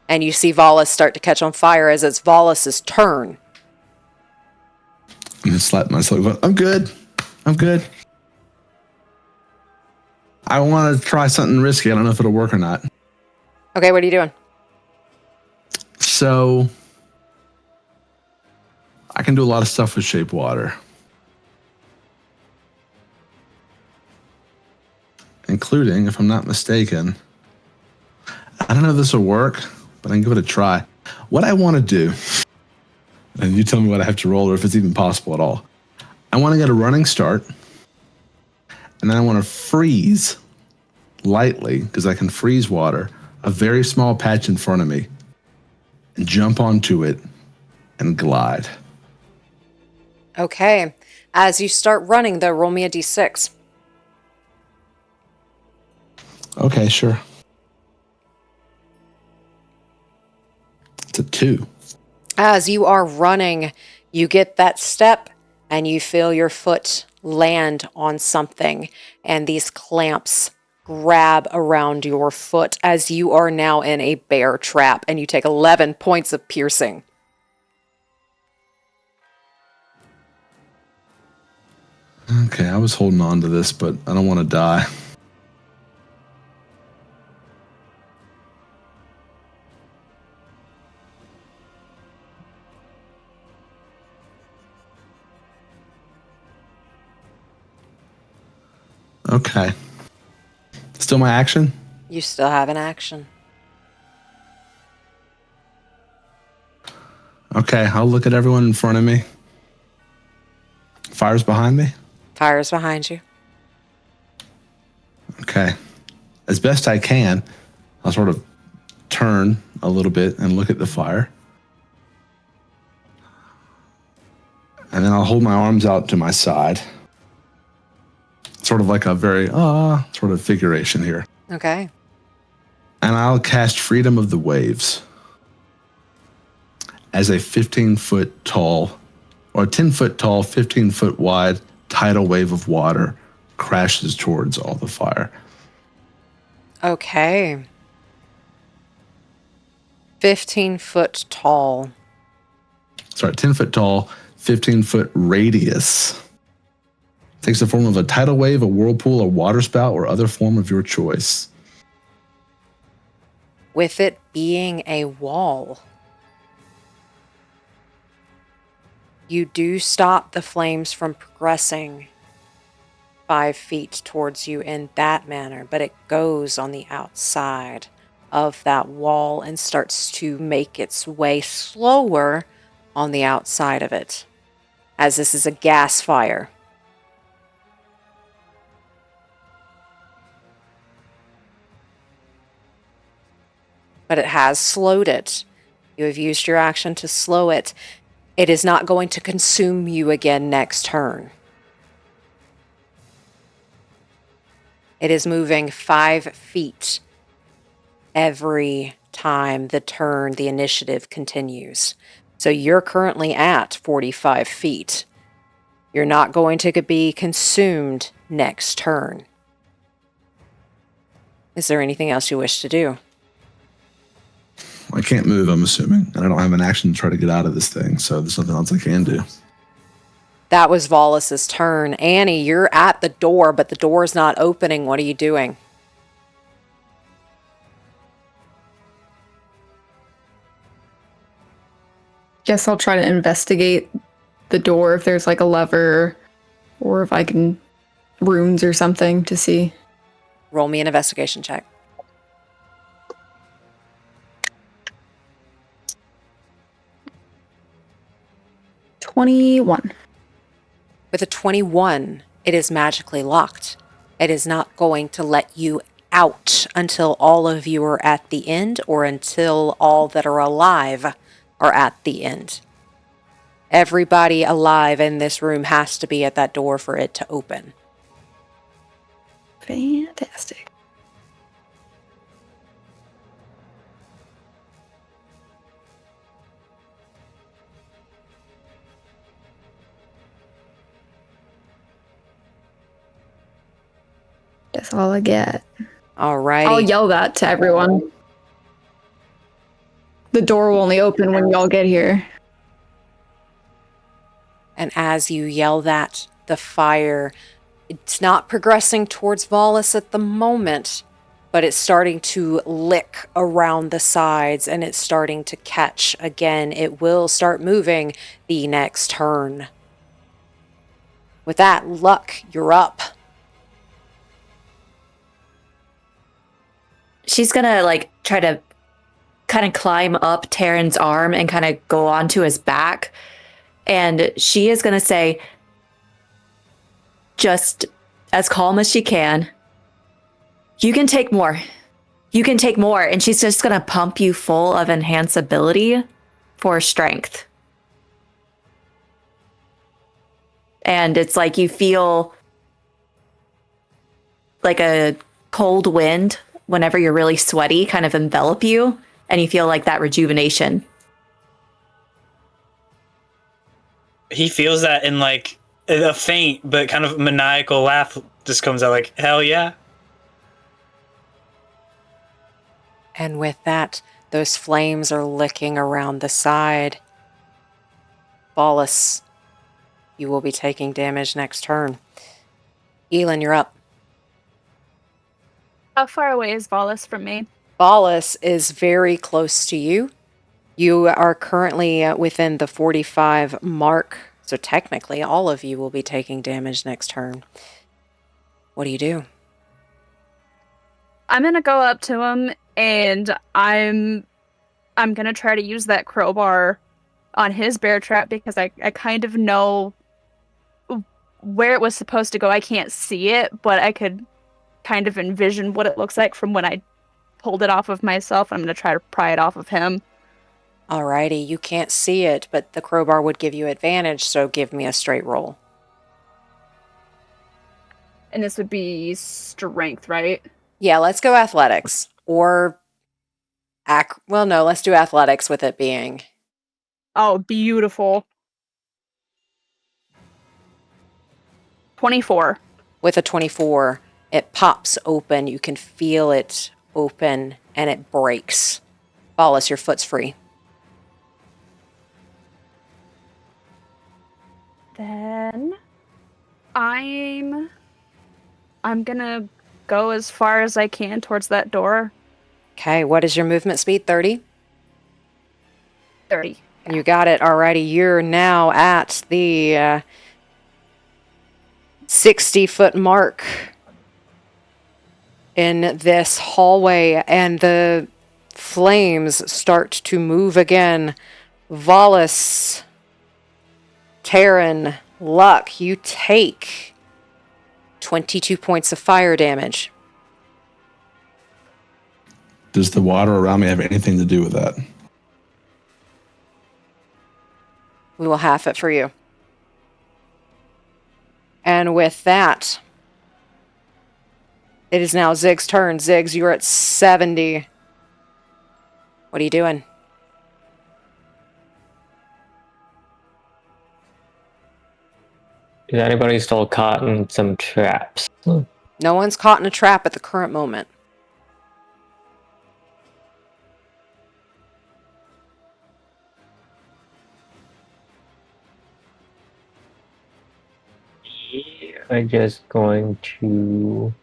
And you see Valas start to catch on fire as it's Valas's turn. I'm just slapping myself. I'm good. I want to try something risky. I don't know if it'll work or not. Okay, what are you doing? So I can do a lot of stuff with shape water, including, if I'm not mistaken, I don't know if this will work, but I can give it a try. What I want to do, and you tell me what I have to roll or if it's even possible at all. I want to get a running start, and then I want to freeze lightly, because I can freeze water, a very small patch in front of me, and jump onto it and glide. Okay. As you start running, though, roll me a d6. Okay, sure. It's a 2. As you are running, you get that step and you feel your foot land on something, and these clamps grab around your foot as you are now in a bear trap, and you take 11 points of piercing. Okay, I was holding on to this, but I don't want to die. Okay. Still my action? You still have an action. Okay, I'll look at everyone in front of me. Fire's behind me? Fire's behind you. Okay. As best I can, I'll sort of turn a little bit and look at the fire. And then I'll hold my arms out to my side. Sort of like a very, sort of figuration here. Okay. And I'll cast Freedom of the Waves as a 15-foot tall, or 10-foot tall, 15-foot wide tidal wave of water crashes towards all the fire. Okay. 15-foot tall. Sorry, 10-foot tall, 15-foot radius. Takes the form of a tidal wave, a whirlpool, a waterspout, or other form of your choice. With it being a wall, you do stop the flames from progressing 5 feet towards you in that manner, but it goes on the outside of that wall and starts to make its way slower on the outside of it, as this is a gas fire. But it has slowed it. You have used your action to slow it. It is not going to consume you again next turn. It is moving 5 feet every time the initiative continues. So you're currently at 45 feet. You're not going to be consumed next turn. Is there anything else you wish to do? I can't move, I'm assuming, and I don't have an action to try to get out of this thing, so there's nothing else I can do. That was Valas's turn. Annie, you're at the door, but the door's not opening. What are you doing? Guess I'll try to investigate the door if there's like a lever or if I can runes or something to see. Roll me an investigation check. $21. With a 21, it is magically locked. It is not going to let you out until all of you are at the end or until all that are alive are at the end. Everybody alive in this room has to be at that door for it to open. Fantastic. That's all I get. All right. I'll yell that to everyone. The door will only open when y'all get here. And as you yell that, the fire, it's not progressing towards Valas at the moment, but it's starting to lick around the sides and it's starting to catch again. It will start moving the next turn. With that, Luck, you're up. She's gonna try to kind of climb up Taryn's arm and kind of go onto his back. And she is gonna say, just as calm as she can, you can take more. You can take more. And she's just gonna pump you full of enhance ability for strength. And it's like you feel like a cold wind, whenever you're really sweaty, kind of envelop you, and you feel like that rejuvenation. He feels that in like a faint but kind of maniacal laugh just comes out like, hell yeah. And with that, those flames are licking around the side. Valas, you will be taking damage next turn. Elin, you're up. How far away is Valas from me? Valas is very close to you. You are currently within the 45 mark, so technically all of you will be taking damage next turn. What do you do? I'm gonna go up to him and I'm gonna try to use that crowbar on his bear trap because I kind of know where it was supposed to go. I can't see it, but I could kind of envision what it looks like from when I pulled it off of myself. I'm gonna try to pry it off of him. Alrighty, you can't see it, but the crowbar would give you advantage, so give me a straight roll. And this would be strength, right? Yeah, let's go athletics. Or, well, no, let's do athletics with it being. Oh, beautiful. 24. With a 24, it pops open. You can feel it open, and it breaks. Valas, your foot's free. Then I'm gonna go as far as I can towards that door. Okay, what is your movement speed? 30? 30. You got it. Alrighty, you're now at the 60-foot mark in this hallway, and the flames start to move again. Valas, Taryn, Luck, you take 22 points of fire damage. Does the water around me have anything to do with that? We will half it for you. And with that, it is now Zig's turn. Ziggs, you're at 70. What are you doing? Is anybody still caught in some traps? No one's caught in a trap at the current moment. I'm just going to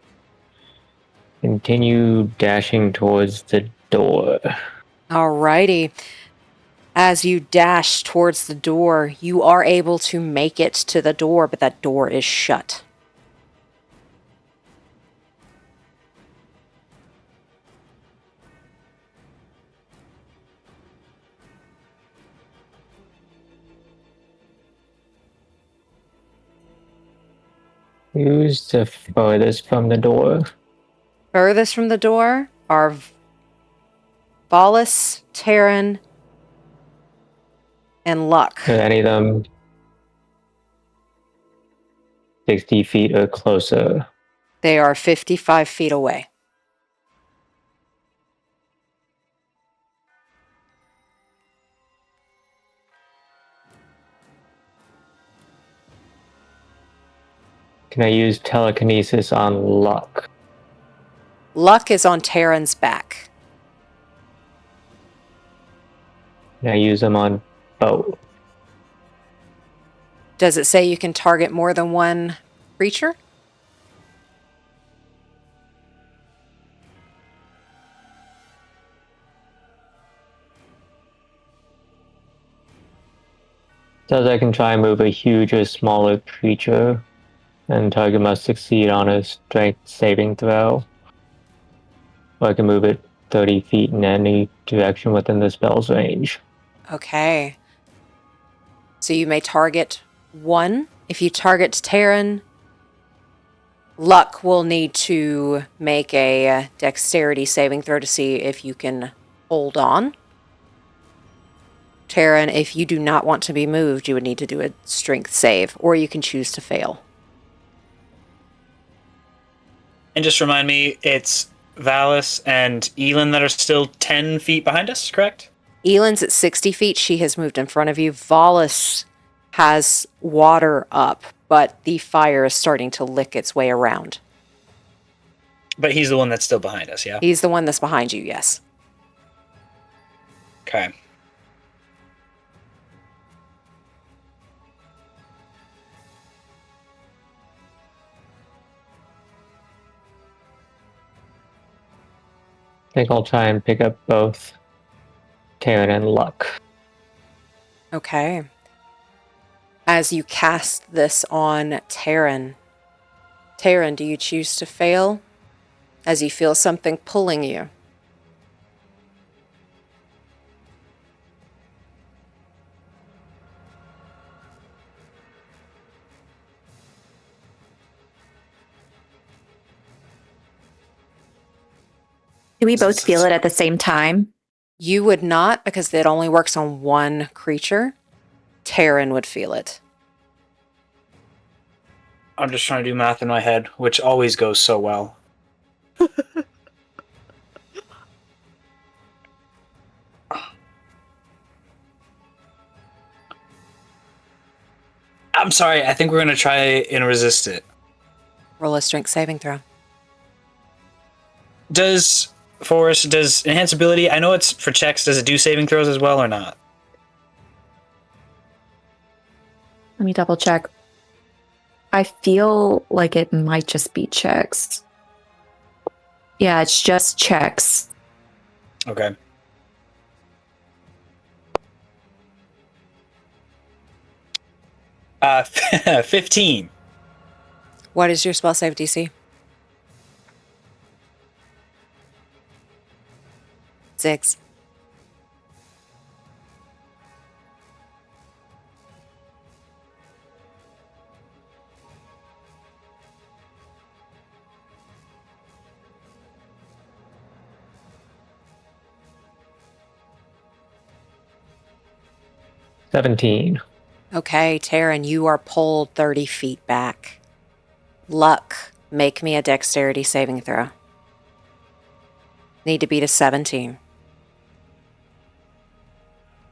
continue dashing towards the door. Alrighty. As you dash towards the door, you are able to make it to the door, but that door is shut. Who's the furthest from the door? Furthest from the door are Valas, Taryn, and Luck. Are any of them 60 feet or closer? They are 55 feet away. Can I use telekinesis on Luck? Luck is on Taryn's back. Can I use them on both? Does it say you can target more than one creature? Says I can try and move a huge or smaller creature, and target must succeed on a strength saving throw. Or I can move it 30 feet in any direction within the spell's range. Okay. So you may target one. If you target Taryn, Luck will need to make a dexterity saving throw to see if you can hold on. Taryn, if you do not want to be moved, you would need to do a strength save, or you can choose to fail. And just remind me, it's Valas and Elin that are still 10 feet behind us, correct? Elin's at 60 feet. She has moved in front of you. Valas has water up, but the fire is starting to lick its way around. But he's the one that's still behind us, yeah? He's the one that's behind you, yes. Okay. I think I'll try and pick up both Taryn and Luck. Okay. As you cast this on Taryn, do you choose to fail as you feel something pulling you? Do we both feel it at the same time? You would not, because it only works on one creature. Taryn would feel it. I'm just trying to do math in my head, which always goes so well. I'm sorry, I think we're going to try and resist it. Roll a strength saving throw. Does enhance ability, I know it's for checks, does it do saving throws as well or not? Let me double check. I feel like it might just be checks. Yeah, it's just checks. Okay. Uh, 15. What is your spell save DC? 6. $17. Okay, Taryn, you are pulled 30 feet back. Luck, make me a dexterity saving throw. Need to beat a 17.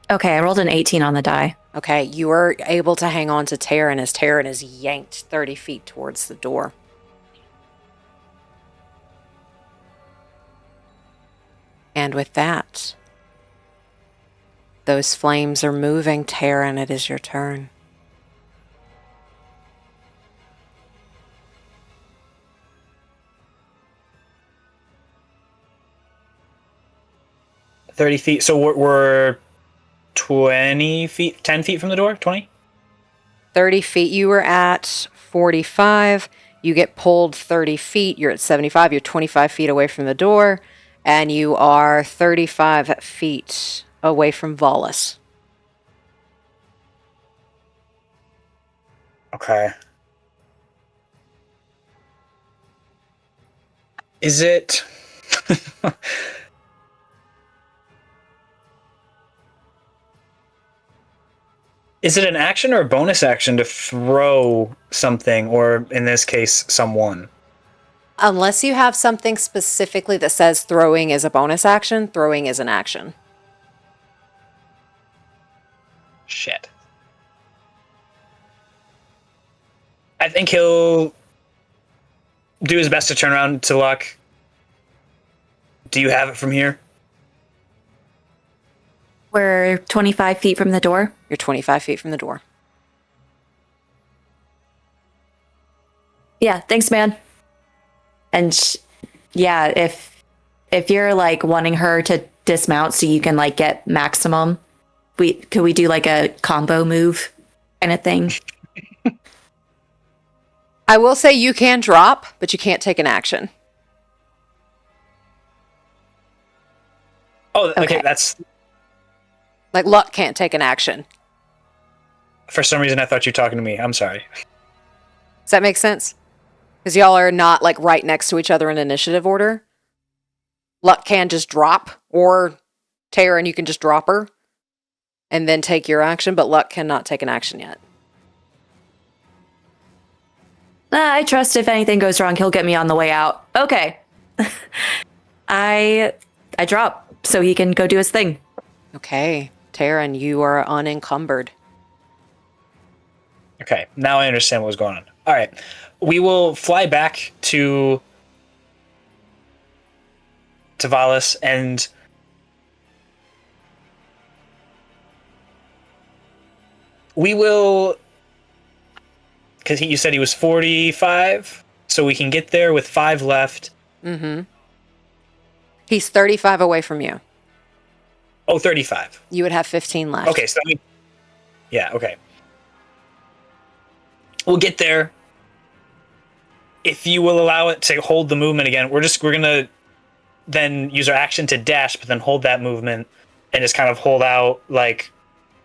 Okay, I rolled an 18 on the die. Okay, you are able to hang on to Taryn as Taryn is yanked 30 feet towards the door. And with that, those flames are moving. Taryn, it is your turn. $30 so we're 20 feet, 10 feet from the door? 20? 30 feet, you were at 45. You get pulled 30 feet. You're at 75. You're 25 feet away from the door. And you are 35 feet away from Valas. Okay. Is it... Is it an action or a bonus action to throw something, or in this case, someone? Unless you have something specifically that says throwing is a bonus action, throwing is an action. Shit. I think he'll do his best to turn around to Luck. Do you have it from here? We're 25 feet from the door. You're 25 feet from the door. Yeah, thanks, man. And yeah, if you're like wanting her to dismount so you can like get maximum, could we do like a combo move kind of thing? I will say you can drop, but you can't take an action. Oh, okay, Okay. that's... Like, Luck can't take an action. For some reason, I thought you were talking to me. I'm sorry. Does that make sense? Because y'all are not, like, right next to each other in initiative order. Luck can just drop, or Taryn, you can just drop her and then take your action, but Luck cannot take an action yet. I trust if anything goes wrong, he'll get me on the way out. Okay. I drop so he can go do his thing. Okay, Taryn, you are unencumbered. Okay, now I understand what was going on. All right, we will fly back to Valas, and we will, because you said he was 45, so we can get there with 5 left. Mm-hmm. He's 35 away from you. Oh, 35. You would have 15 left. Okay, so yeah, okay. We'll get there. If you will allow it to hold the movement again, we're gonna then use our action to dash, but then hold that movement and just kind of hold out, like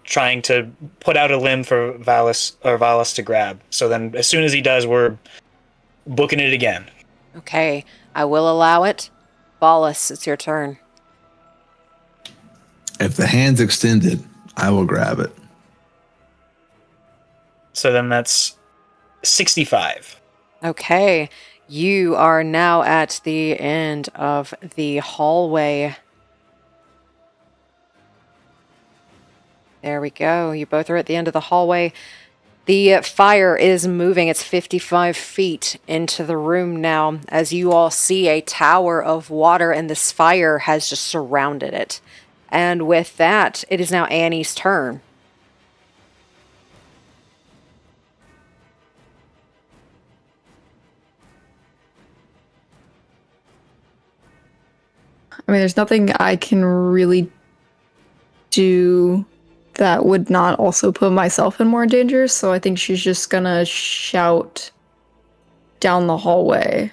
trying to put out a limb for Valas to grab. So then as soon as he does, we're booking it again. Okay, I will allow it. Valas, it's your turn. If the hand's extended, I will grab it. So then that's 65. Okay, you are now at the end of the hallway. There we go. You both are at the end of the hallway. The fire is moving. It's 55 feet into the room now, as you all see a tower of water, and this fire has just surrounded it. And with that, it is now Annie's turn. I mean, there's nothing I can really do that would not also put myself in more danger, so I think she's just gonna shout down the hallway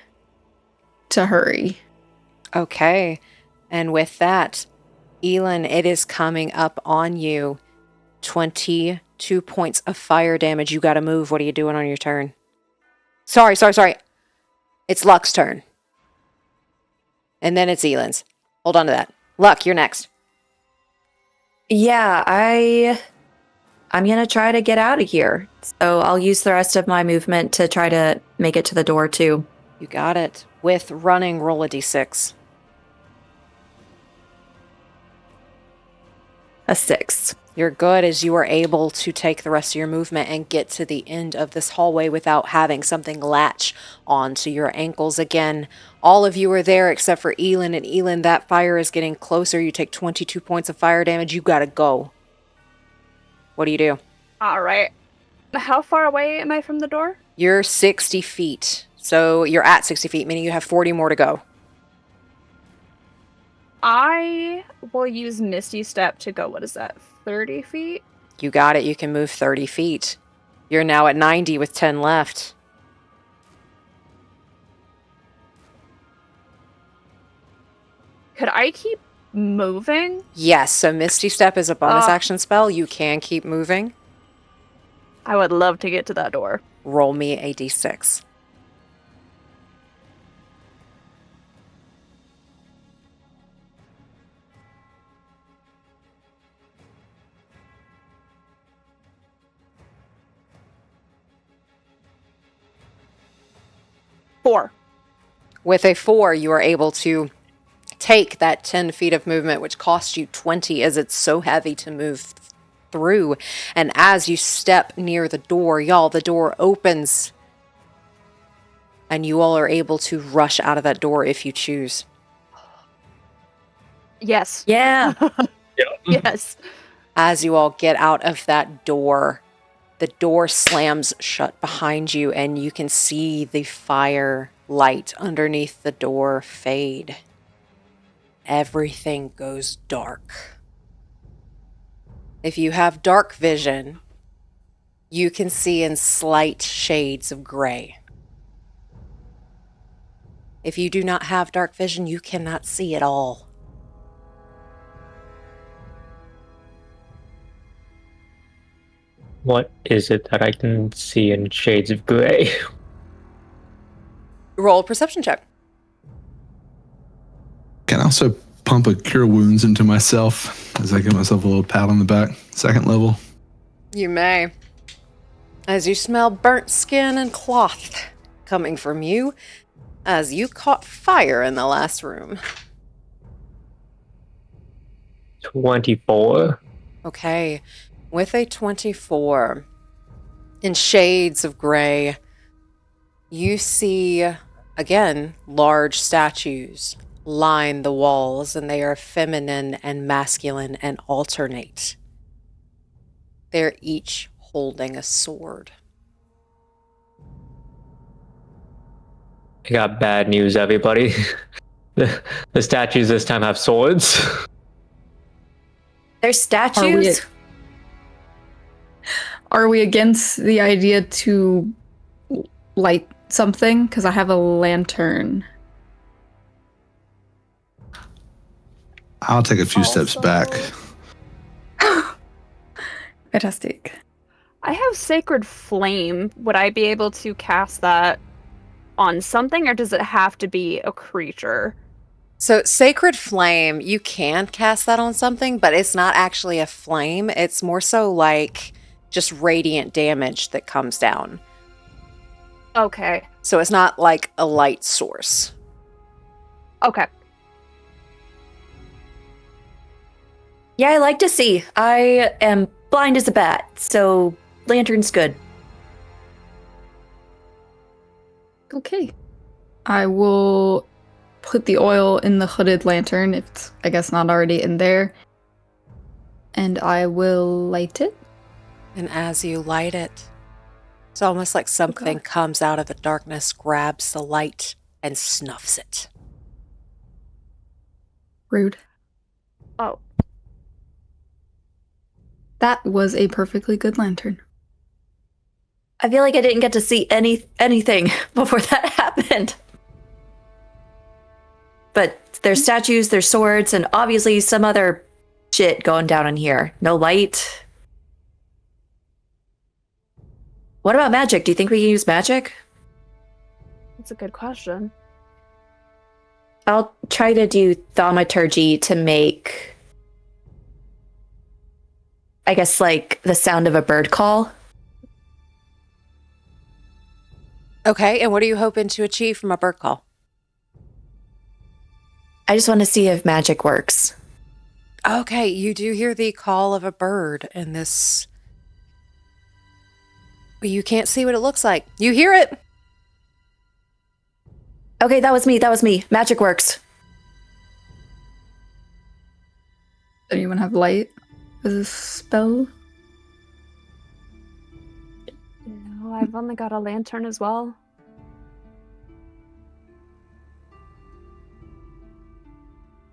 to hurry. Okay, and with that, Elin, it is coming up on you. 22 points of fire damage. You gotta move. What are you doing on your turn? Sorry. It's Luck's turn. And then it's Elin's. Hold on to that. Luck, you're next. Yeah, I'm gonna try to get out of here. So I'll use the rest of my movement to try to make it to the door too. You got it. With running, roll a d6. A 6. You're good, as you are able to take the rest of your movement and get to the end of this hallway without having something latch onto your ankles again. All of you are there except for Elin, and Elin, that fire is getting closer. You take 22 points of fire damage. You gotta go. What do you do? All right. How far away am I from the door? You're 60 feet. So you're at 60 feet, meaning you have 40 more to go. I will use Misty Step to go, what is that, 30 feet? You got it. You can move 30 feet. You're now at 90 with 10 left. Could I keep moving? Yes, so Misty Step is a bonus action spell. You can keep moving. I would love to get to that door. Roll me a d6. Four. With a 4, you are able to take that 10 feet of movement, which costs you 20, as it's so heavy to move through. And as you step near the door, y'all, the door opens, and you all are able to rush out of that door if you choose. Yes. Yeah. Yes. As you all get out of that door, the door slams shut behind you, and you can see the fire light underneath the door fade. Everything goes dark. If you have dark vision, you can see in slight shades of gray. If you do not have dark vision, you cannot see at all. What is it that I can see in shades of gray? Roll a perception check. Can I also pump a cure wounds into myself as I give myself a little pat on the back? Second level. You may. As you smell burnt skin and cloth coming from you, as you caught fire in the last room. 24. Okay, with a 24, in shades of gray, you see, again, large statues line the walls, and they are feminine and masculine and alternate. They're each holding a sword. I got bad news, everybody. The statues this time have swords. They're statues? Are we against the idea to light something? Because I have a lantern. I'll take a few steps back. Fantastic. I have Sacred Flame. Would I be able to cast that on something, or does it have to be a creature? So Sacred Flame, you can cast that on something, but it's not actually a flame. It's more so like just radiant damage that comes down. Okay. So it's not like a light source. Okay. Yeah, I like to see. I am blind as a bat, so lantern's good. Okay. I will put the oil in the hooded lantern, if it's, I guess, not already in there. And I will light it. And as you light it, it's almost like something comes out of the darkness, grabs the light, and snuffs it. Rude. Oh. That was a perfectly good lantern. I feel like I didn't get to see anything before that happened. But there's statues, there's swords, and obviously some other shit going down in here. No light. What about magic? Do you think we can use magic? That's a good question. I'll try to do thaumaturgy to make, I guess, like the sound of a bird call. Okay, and what are you hoping to achieve from a bird call? I just want to see if magic works. Okay, you do hear the call of a bird in this. But you can't see what it looks like. You hear it. Okay, that was me. Magic works. Does anyone have light as a spell? No, I've only got a lantern as well.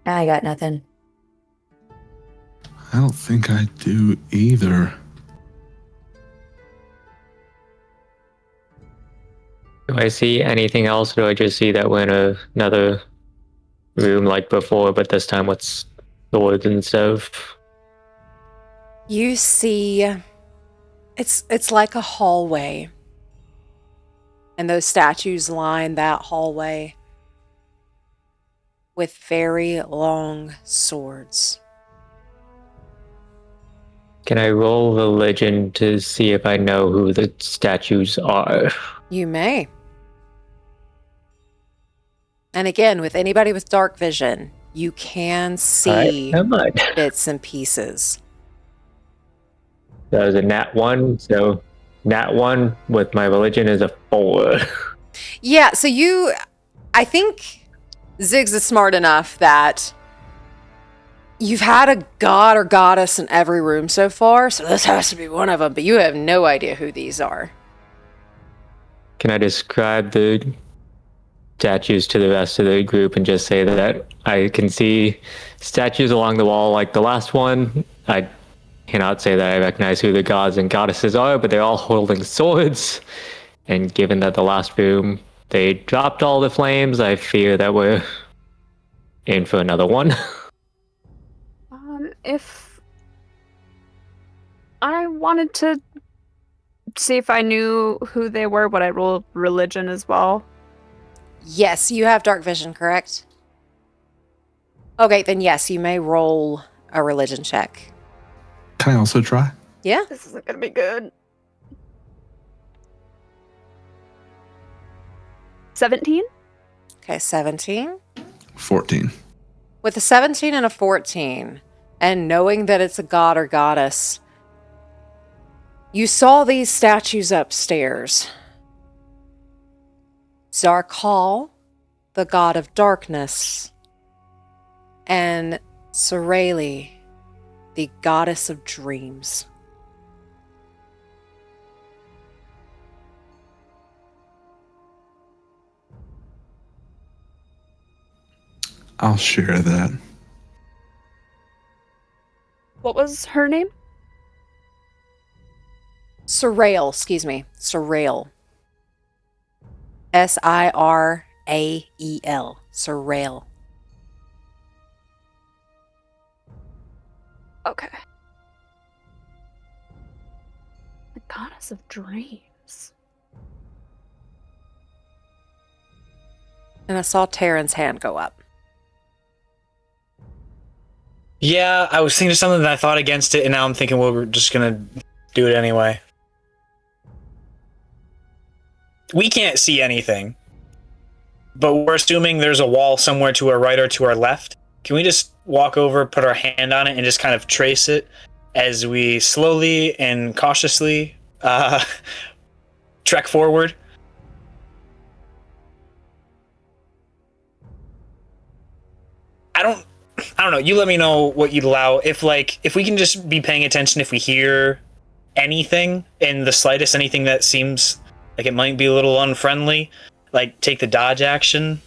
I got nothing. I don't think I do either. Do I see anything else, or do I just see that we're in another room like before, but this time with swords and stuff? You see, it's like a hallway. And those statues line that hallway with very long swords. Can I roll religion to see if I know who the statues are? You may. And again, with anybody with dark vision, you can see bits and pieces. That was a nat 1, so nat 1 with my religion is a 4. Yeah, so I think Ziggs is smart enough that you've had a god or goddess in every room so far, so this has to be one of them, but you have no idea who these are. Can I describe the statues to the rest of the group and just say that I can see statues along the wall like the last one? I cannot say that I recognize who the gods and goddesses are, but they're all holding swords. And given that the last room, they dropped all the flames, I fear that we're in for another one. If I wanted to see if I knew who they were, would I roll religion as well? Yes, you have dark vision, correct? Okay, then yes, you may roll a religion check. Can I also try? Yeah? This isn't gonna be good. 17? Okay, 17. 14. With a 17 and a 14, and knowing that it's a god or goddess, you saw these statues upstairs. Zarkal, the god of darkness, and Sylarae, the goddess of dreams. I'll share that. What was her name? Sylarae, excuse me. Sylarae. Sirael. Sylarae. Okay. The goddess of dreams. And I saw Taryn's hand go up. Yeah, I was thinking of something that I thought against it, and now I'm thinking, well, we're just gonna do it anyway. We can't see anything, but we're assuming there's a wall somewhere to our right or to our left. Can we just walk over, put our hand on it, and just kind of trace it as we slowly and cautiously trek forward? I don't know. You let me know what you'd allow. If we can just be paying attention if we hear anything in the slightest, anything that seems like it might be a little unfriendly, like take the dodge action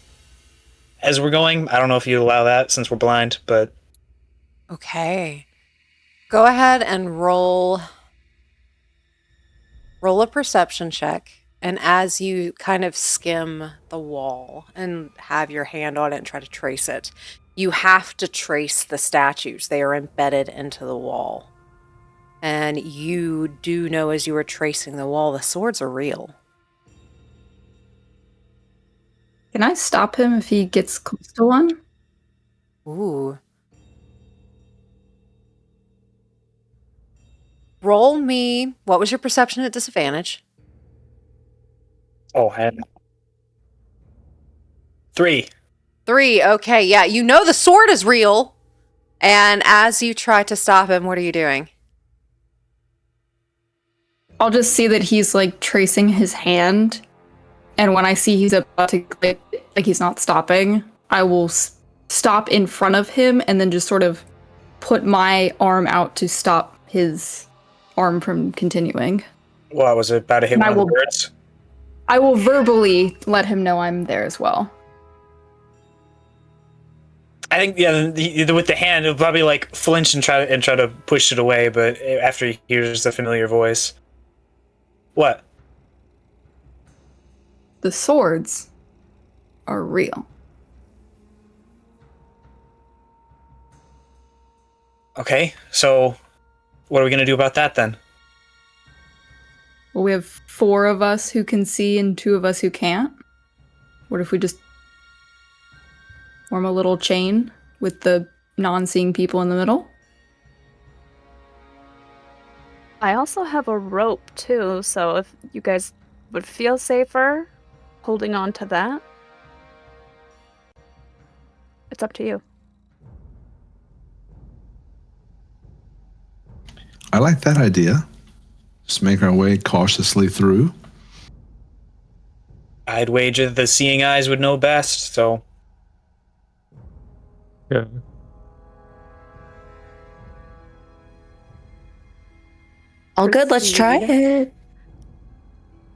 as we're going. I don't know if you'd allow that since we're blind, but Okay. Go ahead and roll a perception check. And as you kind of skim the wall and have your hand on it and try to trace it, you have to trace the statues. They are embedded into the wall. And you do know as you are tracing the wall, the swords are real. Can I stop him if he gets close to one? Ooh. Roll me. What was your perception at disadvantage? oh, heck. 3. 3. Okay, yeah. You know the sword is real. And as you try to stop him, what are you doing? I'll just see that he's like tracing his hand, and when I see he's about to click, like he's not stopping, I will stop in front of him and then just sort of put my arm out to stop his arm from continuing. Well, was it about to hit And one of the birds? I will verbally let him know I'm there as well. I think with the hand, it'll probably like flinch and try to push it away. But after he hears the familiar voice, what? The swords are real. Okay, so what are we gonna do about that then? Well, we have 4 of us who can see and 2 of us who can't. What if we just form a little chain with the non-seeing people in the middle? I also have a rope too, so if you guys would feel safer holding on to that, it's up to you. I like that idea. Just make our way cautiously through. I'd wager the seeing eyes would know best. So Yeah. All good, let's try it.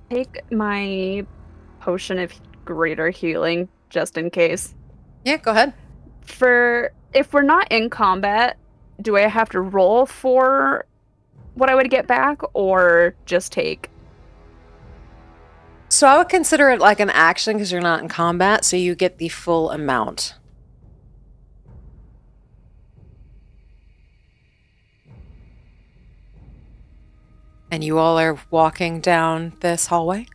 Take my potion of greater healing just in case. Yeah, go ahead. If we're not in combat, do I have to roll for what I would get back or just take? So I would consider it like an action because you're not in combat, so you get the full amount. And you all are walking down this hallway?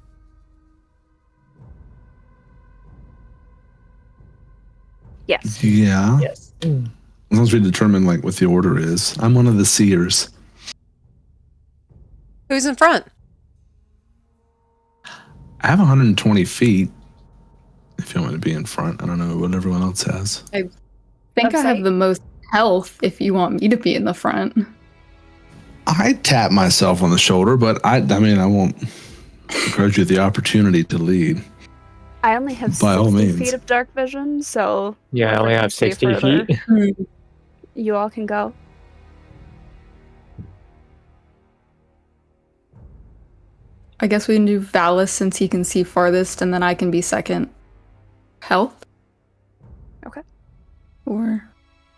Yes. Yeah. yes. As long as we determine like what the order is. I'm one of the seers. Who's in front? I have 120 feet. if you want me to be in front. I don't know what everyone else has. I think I have Website? the most health if you want me to be in the front. I tap myself on the shoulder, but I mean, I won't begrudge you the opportunity to lead. I only have By all 60 means. feet of dark vision, so Yeah, I whoever only can have see 60 further, feet. you all can go. I guess we can do Valas since he can see farthest, and then I can be second. Health? Okay. Or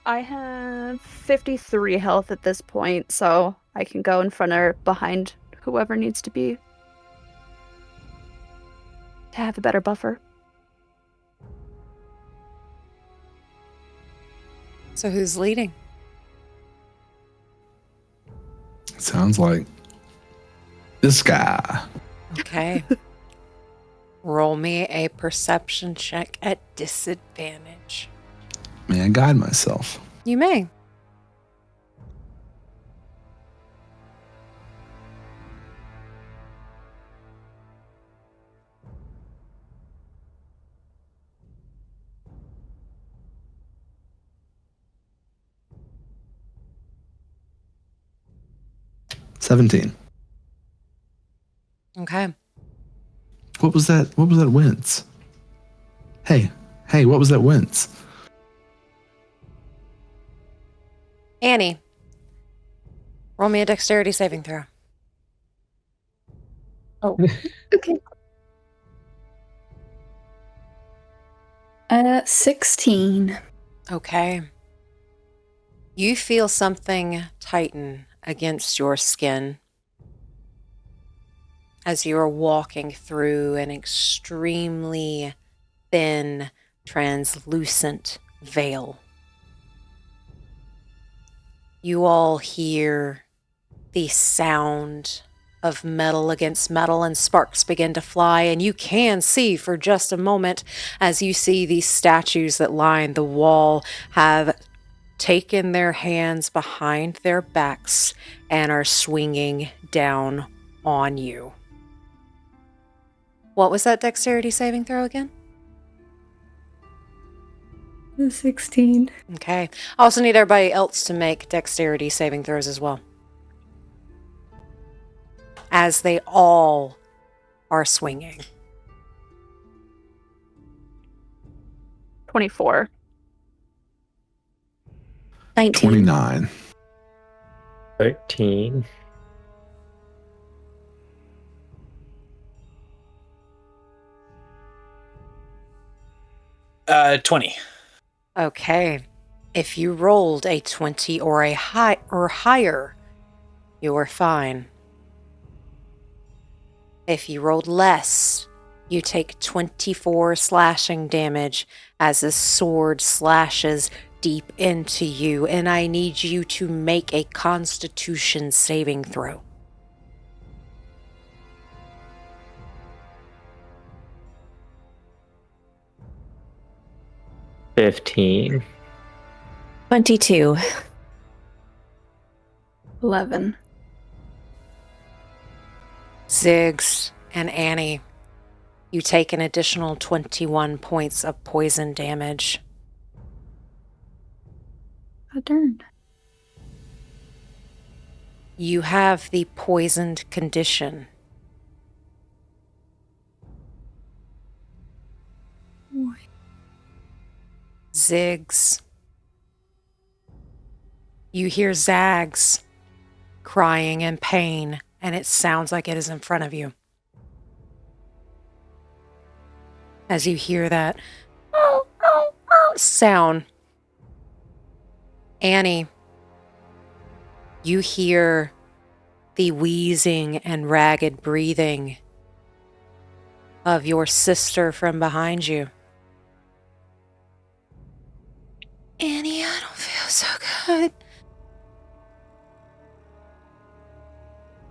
I have 53 health at this point, so I can go in front or behind whoever needs to be to have a better buffer. So who's leading? Sounds like this guy. Okay. Roll me a perception check at disadvantage. May I guide myself? You may. $17. Okay. What was that? What was that wince? Hey, what was that wince? Annie, roll me a dexterity saving throw. okay. 16. Okay. You feel something tighten against your skin as you are walking through an extremely thin, translucent veil. You all hear the sound of metal against metal, and sparks begin to fly, and you can see for just a moment as you see these statues that line the wall have taken their hands behind their backs and are swinging down on you. What was that dexterity saving throw again? 16. Okay. I also need everybody else to make dexterity saving throws as well, as they all are swinging. 24. 19. 29. 13. Uh, 20. Okay. If you rolled a 20 or a high or higher, you're fine. If you rolled less, you take 24 slashing damage as the sword slashes deep into you, and I need you to make a Constitution saving throw. $15. 22. 11. Ziggs and Annie, you take an additional 21 points of poison damage. Darn. You have the poisoned condition. Ziggs, you hear Zags crying in pain, and it sounds like it is in front of you. As you hear that sound, Annie, you hear the wheezing and ragged breathing of your sister from behind you. Annie, I don't feel so good.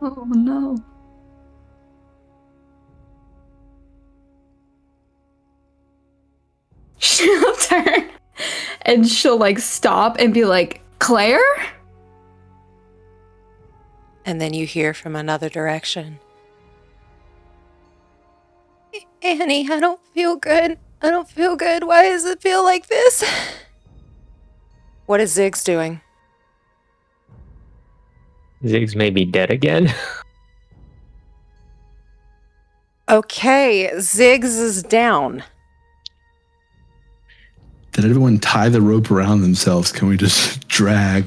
Oh no. She'll turn and she'll like stop and be like, Claire? And then you hear from another direction. Annie, I don't feel good. I don't feel good. Why does it feel like this? What is Ziggs doing? Ziggs may be dead again. Okay, Ziggs is down. Did everyone tie the rope around themselves? Can we just drag?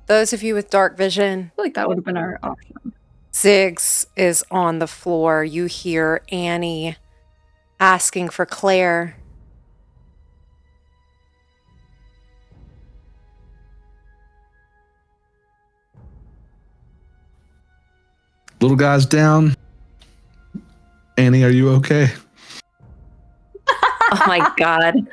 Those of you with dark vision, I feel like that would have been our option. Ziggs is on the floor. You hear Annie asking for Claire. Little guy's down. Annie, are you okay? Oh my god.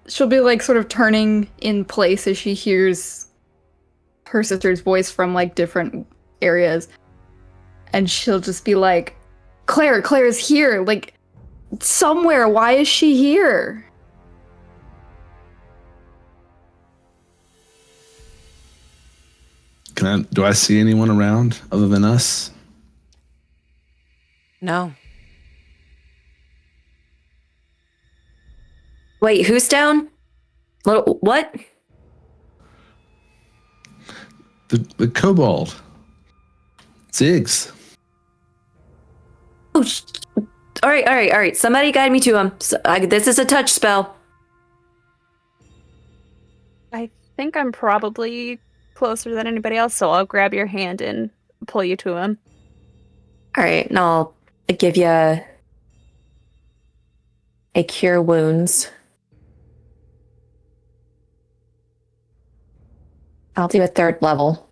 She'll be like sort of turning in place as she hears her sister's voice from like different areas. And she'll just be like, Claire's here, like somewhere. Why is she here? Do I see anyone around other than us? No. Wait, who's down? What? The kobold. Ziggs. Oh, all right. Somebody guide me to him. This is a touch spell. I think I'm probably closer than anybody else, so I'll grab your hand and pull you to him. All right, and I'll give you a cure wounds. I'll do a 3rd level.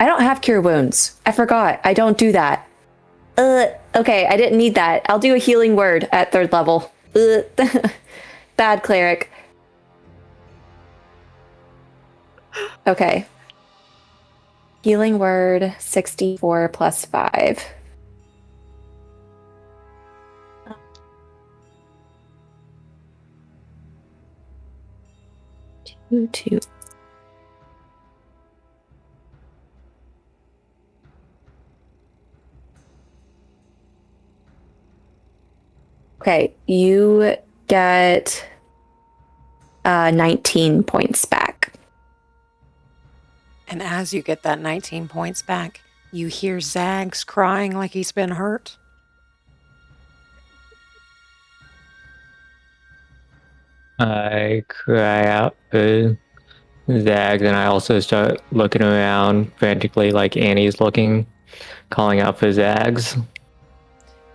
I don't have cure wounds. I forgot. I don't do that. Okay, I didn't need that. I'll do a healing word at 3rd level. Bad cleric. Okay. Healing word 64 plus 5. Two. Okay, you get 19 points back. And as you get that 19 points back, you hear Zags crying like he's been hurt. I cry out for Zags, and I also start looking around frantically like Annie's looking, calling out for Zags.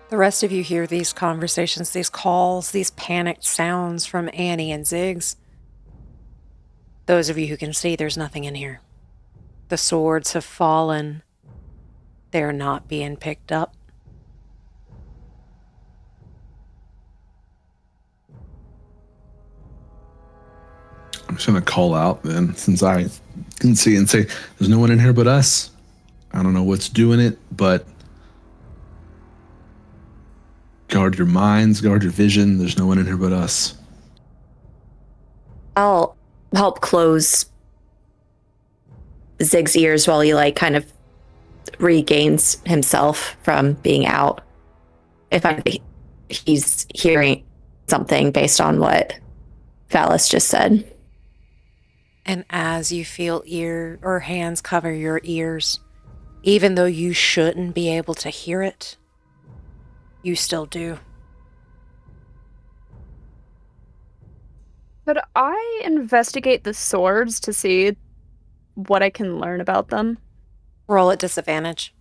The rest of you hear these conversations, these calls, these panicked sounds from Annie and Ziggs. Those of you who can see, there's nothing in here. The swords have fallen. They're not being picked up. I'm just going to call out then, since I can see, and say, there's no one in here but us. I don't know what's doing it, but guard your minds, guard your vision. There's no one in here but us. I'll help close Zig's ears while he like kind of regains himself from being out. If he's hearing something based on what Valas just said. And as you feel ear or hands cover your ears, even though you shouldn't be able to hear it, you still do. Could I investigate the swords to see what I can learn about them? Roll at disadvantage.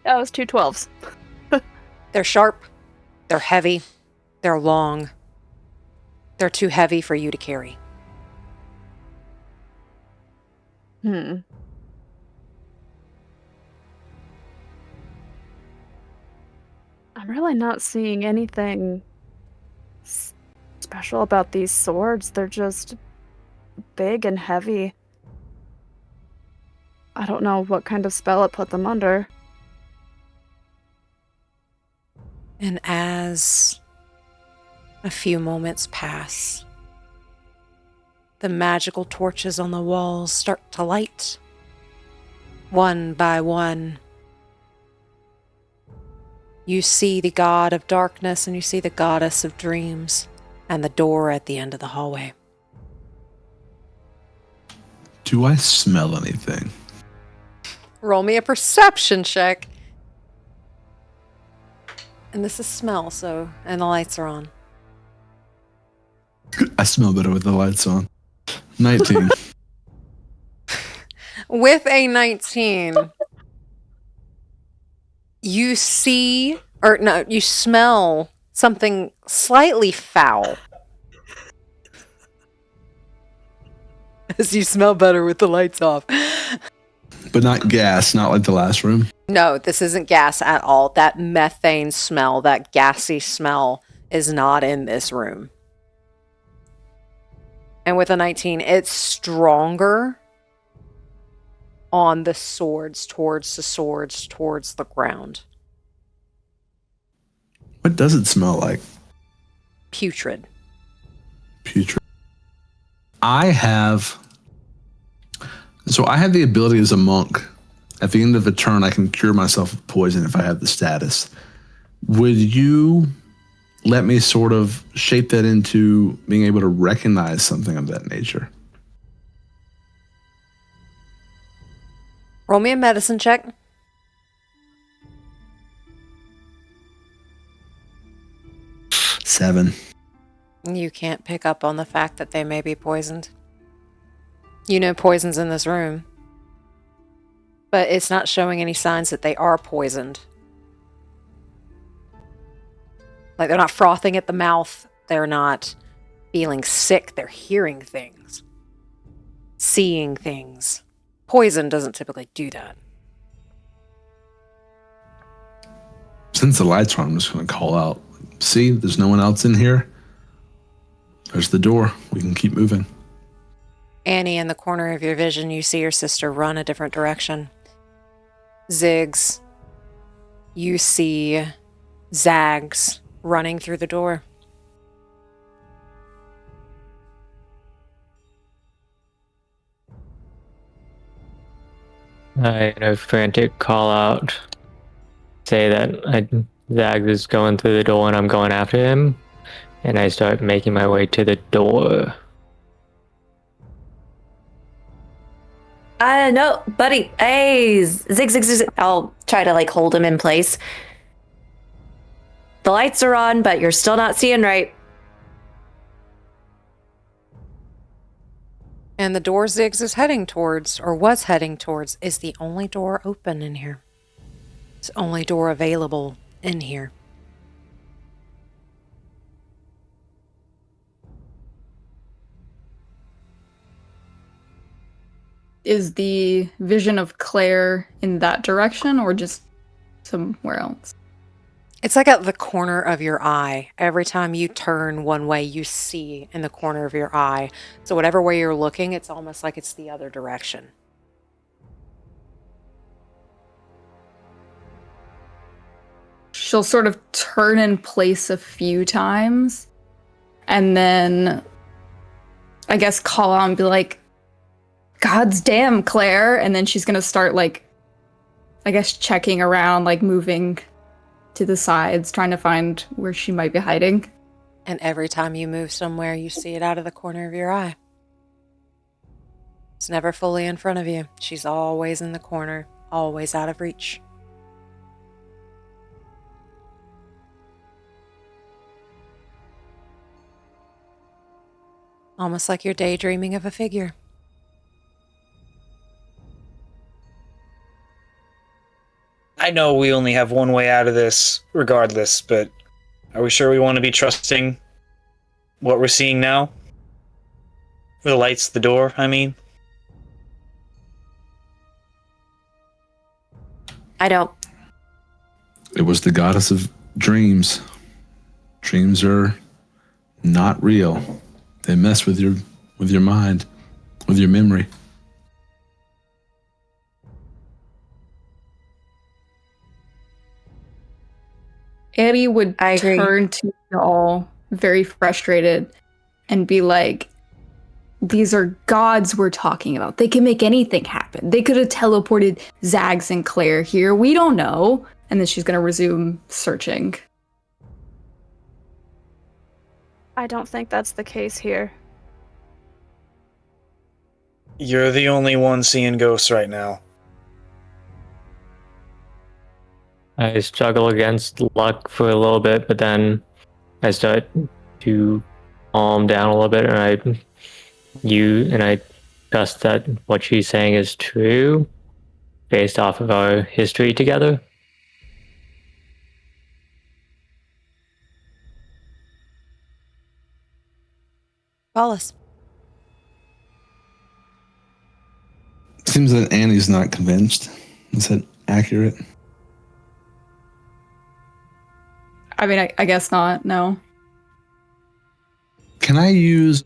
That was 2 12s. They're sharp, they're heavy, they're long. They're too heavy for you to carry. I'm really not seeing anything special about these swords. They're just big and heavy. I don't know what kind of spell it put them under. And as a few moments pass, the magical torches on the walls start to light, one by one. You see the god of darkness and you see the goddess of dreams and the door at the end of the hallway. Do I smell anything? Roll me a perception check. And this is smell, and the lights are on. I smell better with the lights on. 19. With a 19, you smell something slightly foul. As you smell better with the lights off. But not gas, not like the last room. No, this isn't gas at all. That methane smell, that gassy smell is not in this room. And with a 19, it's stronger on the swords, towards the ground. What does it smell like? Putrid. Putrid. I have the ability as a monk. At the end of a turn, I can cure myself of poison if I have the status. Would you let me sort of shape that into being able to recognize something of that nature? Roll me a medicine check. Seven. You can't pick up on the fact that they may be poisoned. You know poison's in this room. But it's not showing any signs that they are poisoned. Like, they're not frothing at the mouth. They're not feeling sick. They're hearing things. Seeing things. Poison doesn't typically do that. Since the lights are on, I'm just going to call out. See, there's no one else in here. There's the door. We can keep moving. Annie, in the corner of your vision, you see your sister run a different direction. Ziggs, you see Zags running through the door. I, in a frantic call out, say that Zags is going through the door and I'm going after him, and I start making my way to the door. No, buddy. Hey, zig. I'll try to hold him in place. The lights are on, but you're still not seeing right. And the door Ziggs is heading towards, or was heading towards, is the only door open in here. It's the only door available in here. Is the vision of Claire in that direction or just somewhere else? It's like at the corner of your eye. Every time you turn one way, you see in the corner of your eye. So whatever way you're looking, it's almost like it's the other direction. She'll sort of turn in place a few times and then I guess call out and be like, "God's damn, Claire." And then she's gonna start I guess checking around, moving to the sides, trying to find where she might be hiding. And every time you move somewhere, you see it out of the corner of your eye. It's never fully in front of you. She's always in the corner, always out of reach. Almost like you're daydreaming of a figure. I know we only have one way out of this regardless, but are we sure we want to be trusting what we're seeing now? The lights, the door, I mean? I don't. It was the goddess of dreams. Dreams are not real. They mess with your mind. with your memory. Annie would I agree. turn to y'all very frustrated and be like, these are gods we're talking about. They can make anything happen. They could have teleported Zags and Claire here. We don't know. And then she's going to resume searching. I don't think that's the case here. You're the only one seeing ghosts right now. I struggle against luck for a little bit, but then I start to calm down a little bit, and I trust that what she's saying is true based off of our history together. Valas. Seems that Annie's not convinced. Is that accurate? I mean, I guess not. No. Can I use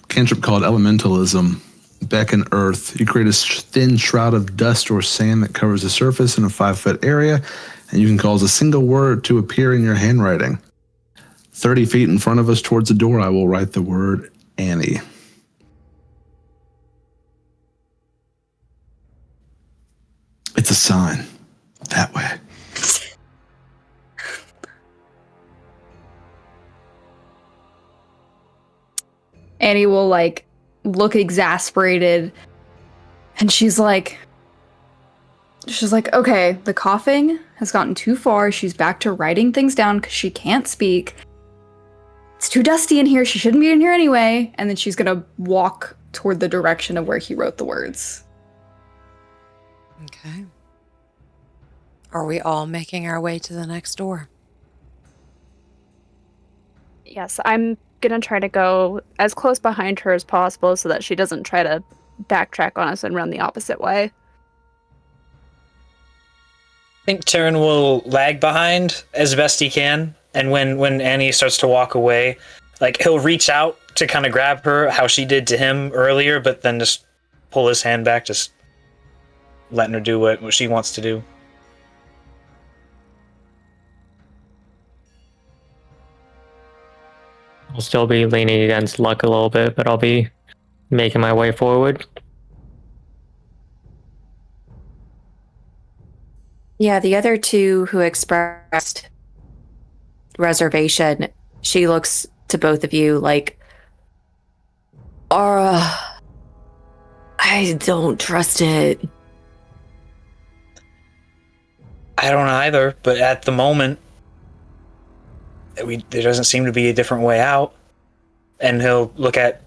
cantrip called Elementalism? Beckon Earth. You create a thin shroud of dust or sand that covers the surface in a 5-foot area, and you can cause a single word to appear in your handwriting. 30 feet in front of us towards the door, I will write the word Annie. It's a sign. That way. Annie will like look exasperated, and she's like, okay, the coughing has gotten too far. She's back to writing things down because she can't speak. It's too dusty in here. She shouldn't be in here anyway. And then she's gonna walk toward the direction of where he wrote the words. Okay. Are we all making our way to the next door? Yes, I'm gonna try to go as close behind her as possible so that she doesn't try to backtrack on us and run the opposite way. I think Taryn will lag behind as best he can, and when Annie starts to walk away, like he'll reach out to kind of grab her how she did to him earlier, but then just pull his hand back, just letting her do what she wants to do. I'll still be leaning against luck a little bit, but I'll be making my way forward. Yeah, the other two who expressed reservation, she looks to both of you like, I don't trust it. I don't either, but at the moment, there doesn't seem to be a different way out. And he'll look at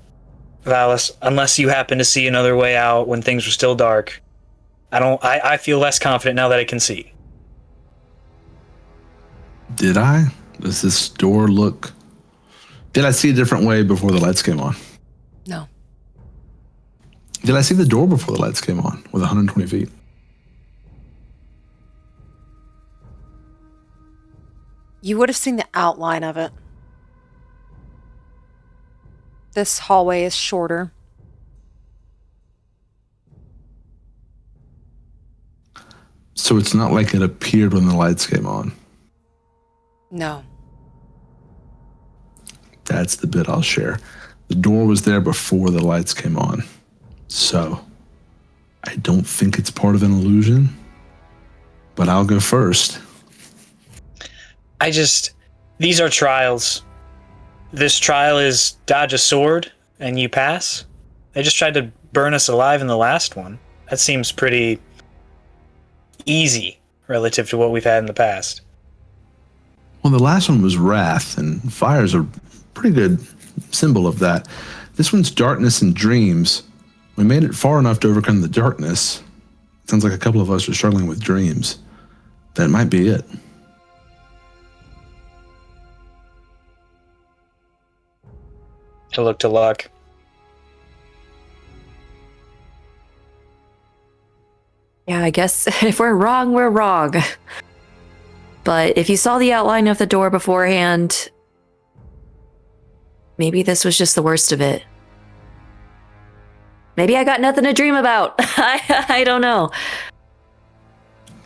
Valas, unless you happen to see another way out when things are still dark. I feel less confident now that I can see. Did I? Does this door look... Did I see a different way before the lights came on? No. Did I see the door before the lights came on with 120 feet? You would have seen the outline of it. This hallway is shorter. So it's not like it appeared when the lights came on. No. That's the bit I'll share. The door was there before the lights came on. So I don't think it's part of an illusion, but I'll go first. These are trials. This trial is dodge a sword and you pass. They just tried to burn us alive in the last one. That seems pretty easy relative to what we've had in the past. Well, the last one was wrath, and fire's a pretty good symbol of that. This one's darkness and dreams. We made it far enough to overcome the darkness. Sounds like a couple of us are struggling with dreams. That might be it. To look to luck. Yeah, I guess if we're wrong, we're wrong. But if you saw the outline of the door beforehand, maybe this was just the worst of it. Maybe I got nothing to dream about. I don't know.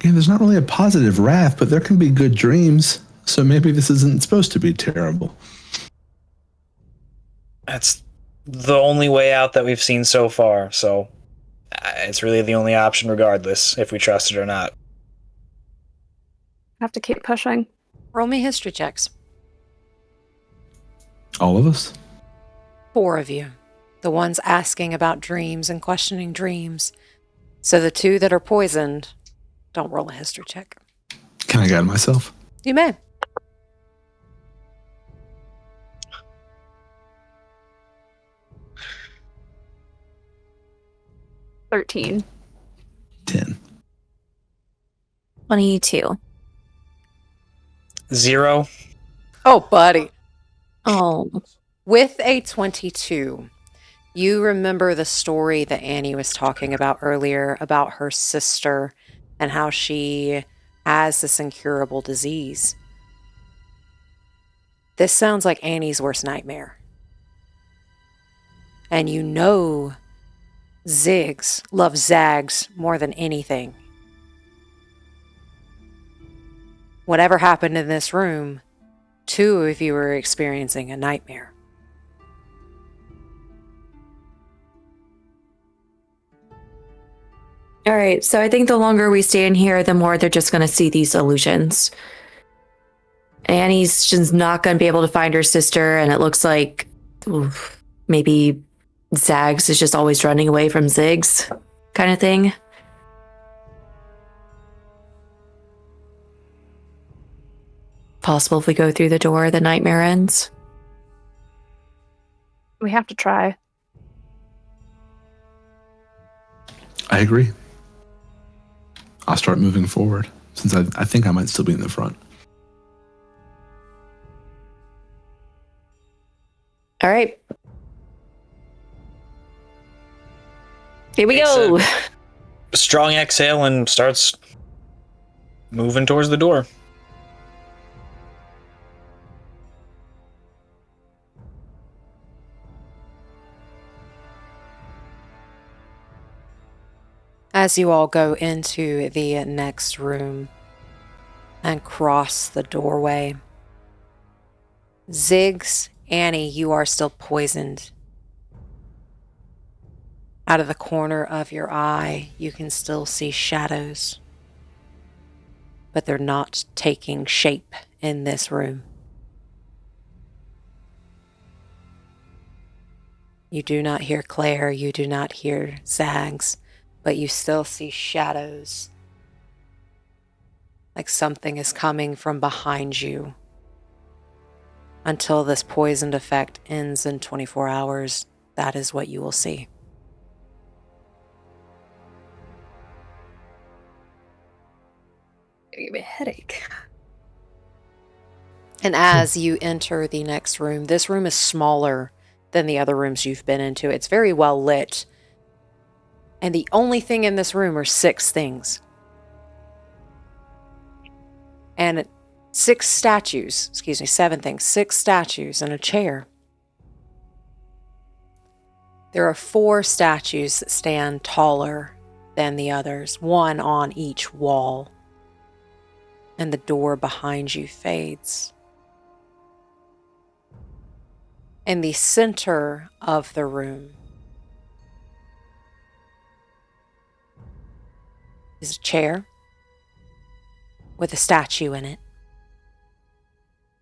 Yeah, there's not really a positive wrath, but there can be good dreams. So maybe this isn't supposed to be terrible. That's the only way out that we've seen so far, so it's really the only option regardless, if we trust it or not. Have to keep pushing. Roll me history checks. All of us? 4 of you. The ones asking about dreams and questioning dreams. So the 2 that are poisoned, don't roll a history check. Can I guide myself? You may. $13. 10. 22. 0. Oh, buddy. Oh. With a 22, you remember the story that Annie was talking about earlier about her sister and how she has this incurable disease. This sounds like Annie's worst nightmare. And you know Ziggs loves Zags more than anything. Whatever happened in this room, 2 of you were experiencing a nightmare. All right, so I think the longer we stay in here, the more they're just going to see these illusions. Annie's just not going to be able to find her sister, and it looks like maybe Zags is just always running away from Ziggs, kind of thing. Possible if we go through the door, the nightmare ends. We have to try. I agree. I'll start moving forward, since I think I might still be in the front. All right. Here we Takes go. a strong exhale and starts moving towards the door. As you all go into the next room and cross the doorway, Ziggs, Annie, you are still poisoned. Out of the corner of your eye, you can still see shadows, but they're not taking shape in this room. You do not hear Claire, you do not hear Zags, but you still see shadows, like something is coming from behind you. Until this poisoned effect ends in 24 hours, that is what you will see. Give me a headache. And as you enter the next room, this room is smaller than the other rooms you've been into. It's very well lit. And the only thing in this room are 6 things. And 7 things. 6 statues and a chair. There are 4 statues that stand taller than the others, 1 on each wall. And the door behind you fades. In the center of the room is a chair with a statue in it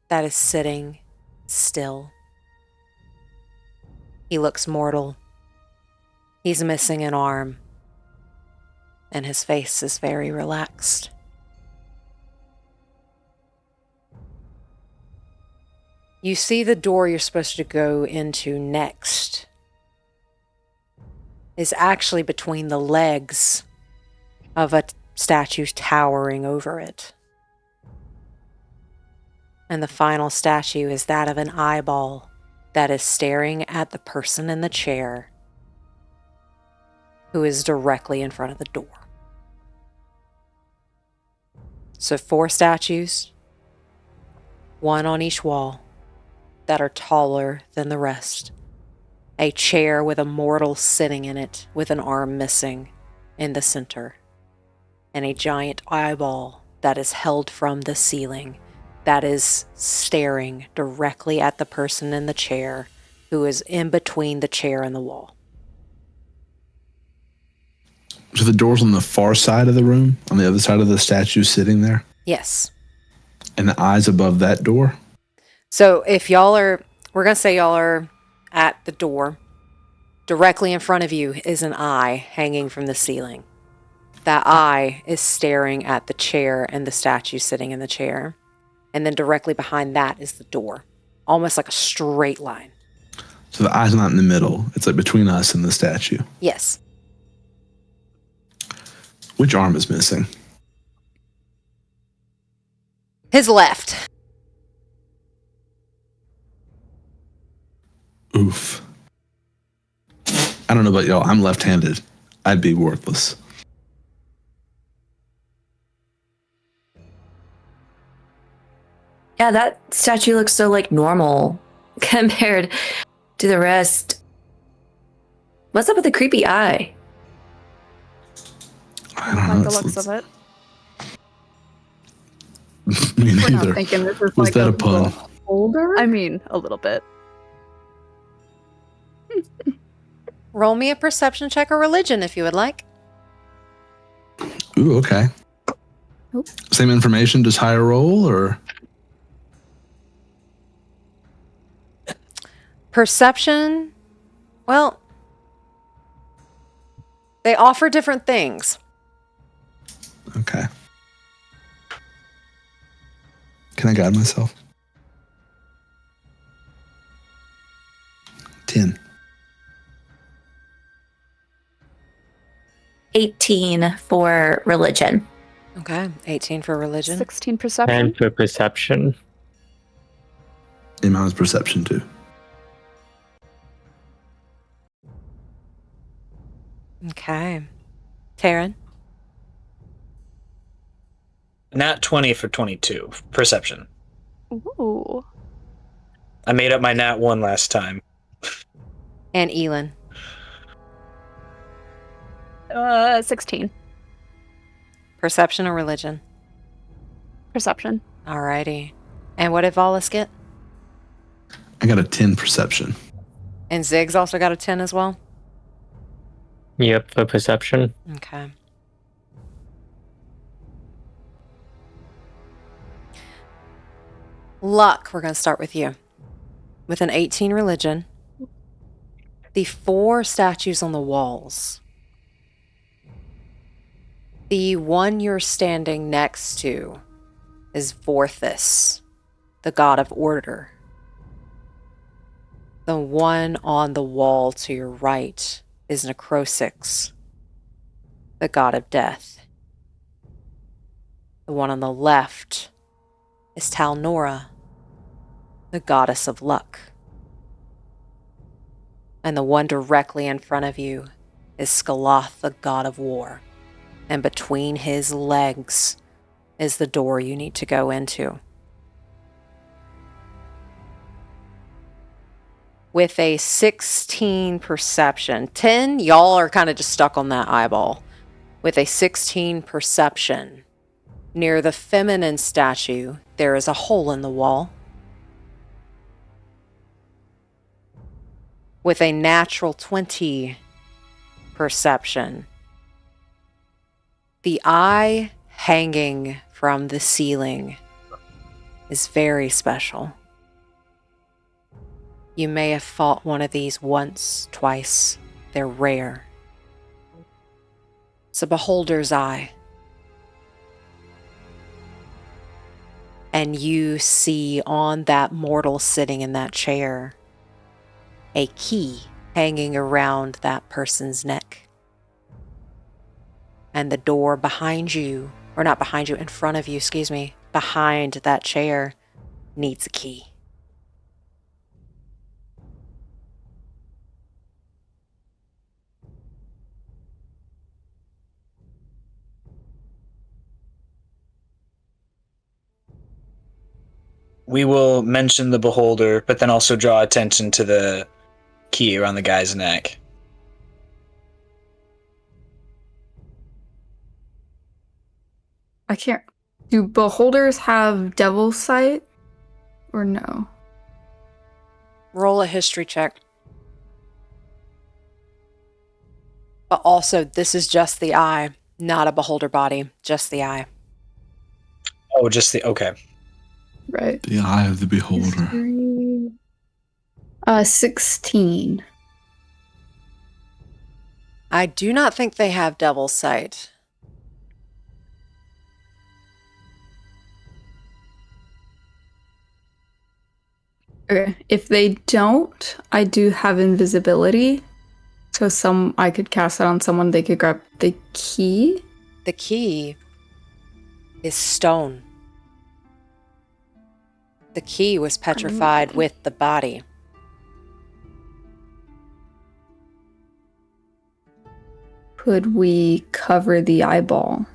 that is sitting still. He looks mortal. He's missing an arm, and his face is very relaxed. You see the door you're supposed to go into next is actually between the legs of a statue towering over it. And the final statue is that of an eyeball that is staring at the person in the chair who is directly in front of the door. So 4 statues, 1 on each wall, that are taller than the rest. A chair with a mortal sitting in it with an arm missing in the center. And a giant eyeball that is held from the ceiling that is staring directly at the person in the chair who is in between the chair and the wall. So the door's on the far side of the room, on the other side of the statue sitting there? Yes. And the eye's above that door? So if y'all are, we're going to say y'all are at the door. Directly in front of you is an eye hanging from the ceiling. That eye is staring at the chair and the statue sitting in the chair. And then directly behind that is the door. Almost like a straight line. So the eye's not in the middle. It's like between us and the statue. Yes. Which arm is missing? His left. Oof. I don't know about y'all. I'm left-handed. I'd be worthless. Yeah, that statue looks so like normal compared to the rest. What's up with the creepy eye? I don't Like know. the looks of it. Me We're not neither. thinking this is Was like that a pun? little- Older? I mean, a little bit. Roll me a perception check or religion if you would like. Ooh, okay. Oop. Same information, just higher roll, or? Perception, well, they offer different things. Okay. Can I guide myself? 10. 18 for religion. Okay, 18 for religion. 16 perception. And for perception. And mine was perception too. Okay. Taryn? Nat 20 for 22. Perception. Ooh. I made up my nat 1 last time. And Elin? 16. Perception or religion? Perception. Alrighty. And what did Valas get? I got a 10 perception. And Ziggs also got a 10 as well? Yep, for perception. Okay. Luck, we're going to start with you. With an 18 religion, the 4 statues on the walls. The one you're standing next to is Vorthis, the god of order. The one on the wall to your right is Necrosix, the god of death. The one on the left is Talnora, the goddess of luck. And the one directly in front of you is Skaloth, the god of war. And between his legs is the door you need to go into. With a 16 perception, 10, y'all are kind of just stuck on that eyeball. With a 16 perception, near the feminine statue, there is a hole in the wall. With a natural 20 perception, the eye hanging from the ceiling is very special. You may have fought one of these once, twice. They're rare. It's a beholder's eye. And you see on that mortal sitting in that chair a key hanging around that person's neck. And the door behind you, or not behind you, in front of you, behind that chair needs a key. we will mention the beholder, but then also draw attention to the key around the guy's neck. I can't. Do beholders have devil sight? Or no? Roll a history check. But also, this is just the eye, not a beholder body, just the eye. Oh, just the... Okay. Right. The eye of the beholder. 16. I do not think they have devil sight. Okay. If they don't, I do have invisibility. So I could cast it on someone, they could grab the key. The key is stone. The key was petrified with the body. Could we cover the eyeball?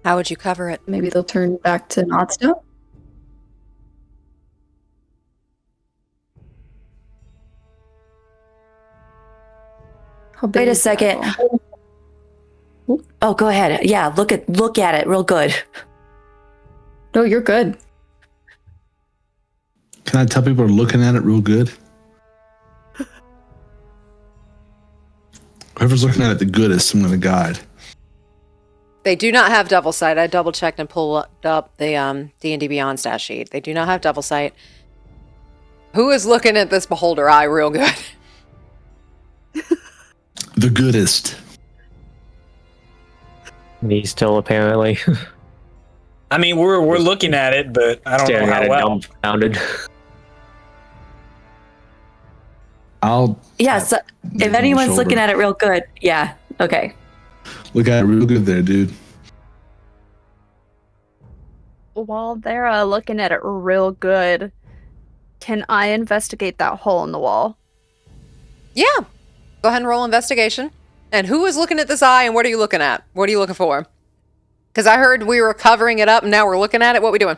How would you cover it? Maybe they'll turn back to not stone? How big Wait a is the second. eyeball? Oh, go ahead. Yeah, look at it real good. No, you're good. Can I tell people are looking at it real good? Whoever's looking at it the goodest, I'm going to guide. They do not have double sight. I double checked and pulled up the D&D Beyond stat sheet. They do not have double sight. Who is looking at this beholder eye real good? The goodest. Me still, apparently. I mean, we're looking at it, but I don't Staring know at how it, well. dumbfounded. Yeah, so if anyone's looking at it real good, yeah, okay. Look at it real good there, dude. While they're looking at it real good, can I investigate that hole in the wall? Yeah. Go ahead and roll investigation. And who is looking at this eye and what are you looking at? What are you looking for? Because I heard we were covering it up and now we're looking at it. What are we doing?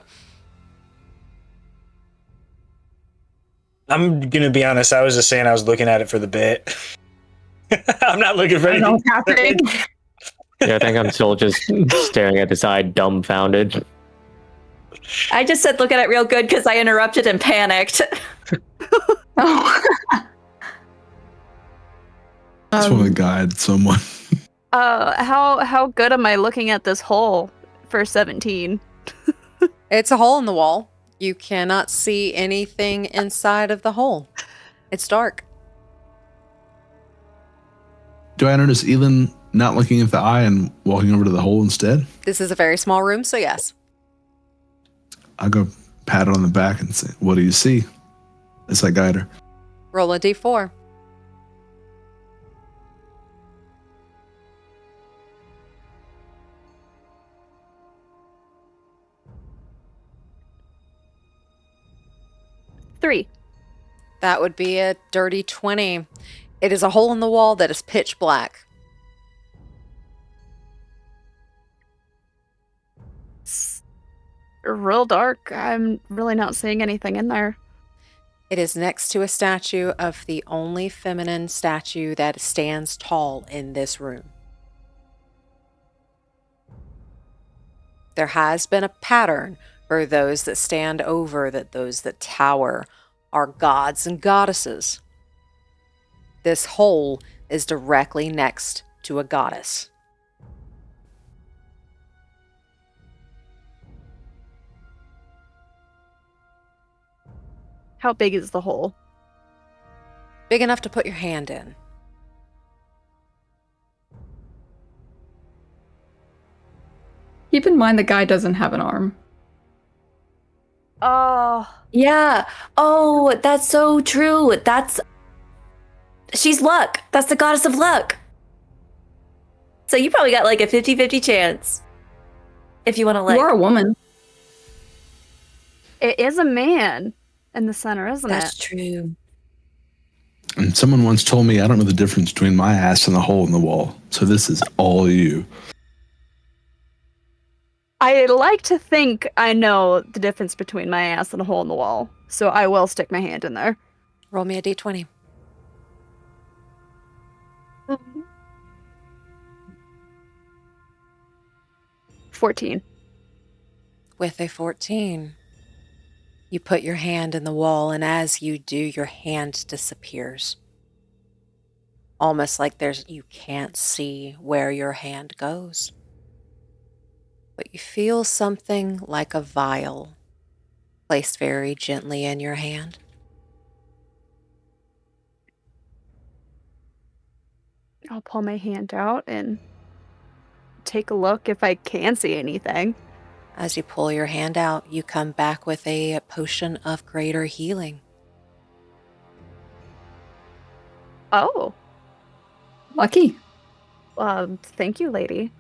I'm going to be honest. I was just saying I was looking at it for the bit. I'm not looking for anything. happening. Yeah, I think I'm still just staring at this eye, dumbfounded. I just said look at it real good because I interrupted and panicked. Oh. I just want to guide someone. How good am I looking at this hole for 17? It's a hole in the wall. You cannot see anything inside of the hole. It's dark. Do I notice Elin not looking at the eye and walking over to the hole instead? This is a very small room, so yes. I go pat her on the back and say, "What do you see?" As I guide her. Roll a d4. Three. That would be a dirty 20. It is a hole in the wall that is pitch black. It's real dark. I'm really not seeing anything in there. It is next to a statue of the only feminine statue that stands tall in this room. There has been a pattern for those that stand over, that those that tower are gods and goddesses. This hole is directly next to a goddess. How big is the hole? Big enough to put your hand in. Keep in mind the guy doesn't have an arm. Oh, Yeah. Oh, that's so true. She's luck. That's the goddess of luck. So you probably got like a 50-50 chance. If you want to like. You are a woman. it is a man in the center, isn't That's it? true. And someone once told me I don't know the difference between my ass and the hole in the wall. So this is all you. I like to think I know the difference between my ass and a hole in the wall, so I will stick my hand in there. Roll me a d20. 14. With a 14, you put your hand in the wall, and as you do, your hand disappears. Almost like you can't see where your hand goes. But you feel something like a vial placed very gently in your hand. I'll pull my hand out and take a look if I can see anything. As you pull your hand out, you come back with a potion of greater healing. Oh. Lucky. Thank you, lady.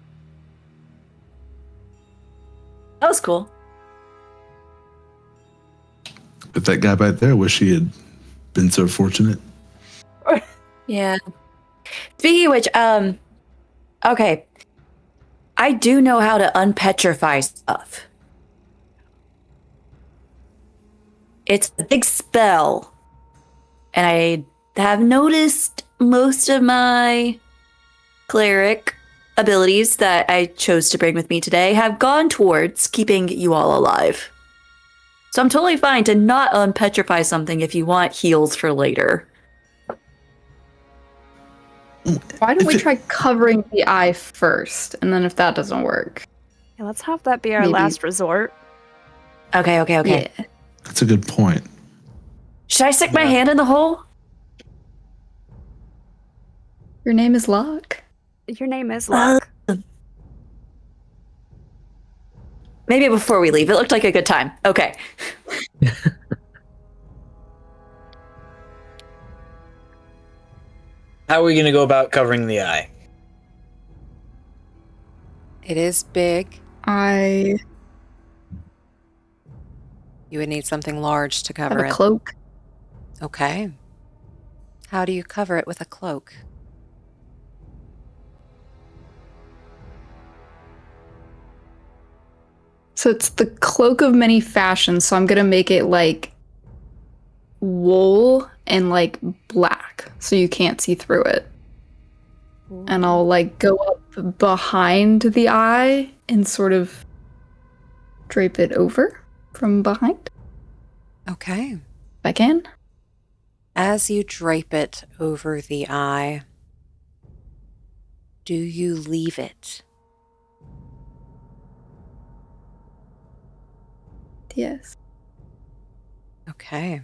That was cool. But that guy back there, wish he had been so fortunate. Yeah. Speaking of which, okay. I do know how to unpetrify stuff. It's a big spell. And I have noticed most of my cleric abilities that I chose to bring with me today have gone towards keeping you all alive. So I'm totally fine to not unpetrify something if you want heals for later. Why don't we try covering the eye first, and then if that doesn't work, Yeah, let's have that be our Maybe. last resort. Okay. yeah. That's a good point. Should I stick my hand in the hole? Your name is Locke. Your name is Locke. Maybe before we leave. It looked like a good time. Okay. How are we going to go about covering the eye? It is big. I You would need something large to have cover a it. cloak. Okay. How do you cover it with a cloak? So it's the cloak of many fashions, so I'm gonna make it like wool and like black, so you can't see through it. And I'll like go up behind the eye and sort of drape it over from behind, Okay. if I can. As you drape it over the eye, do you leave it? Yes. Okay.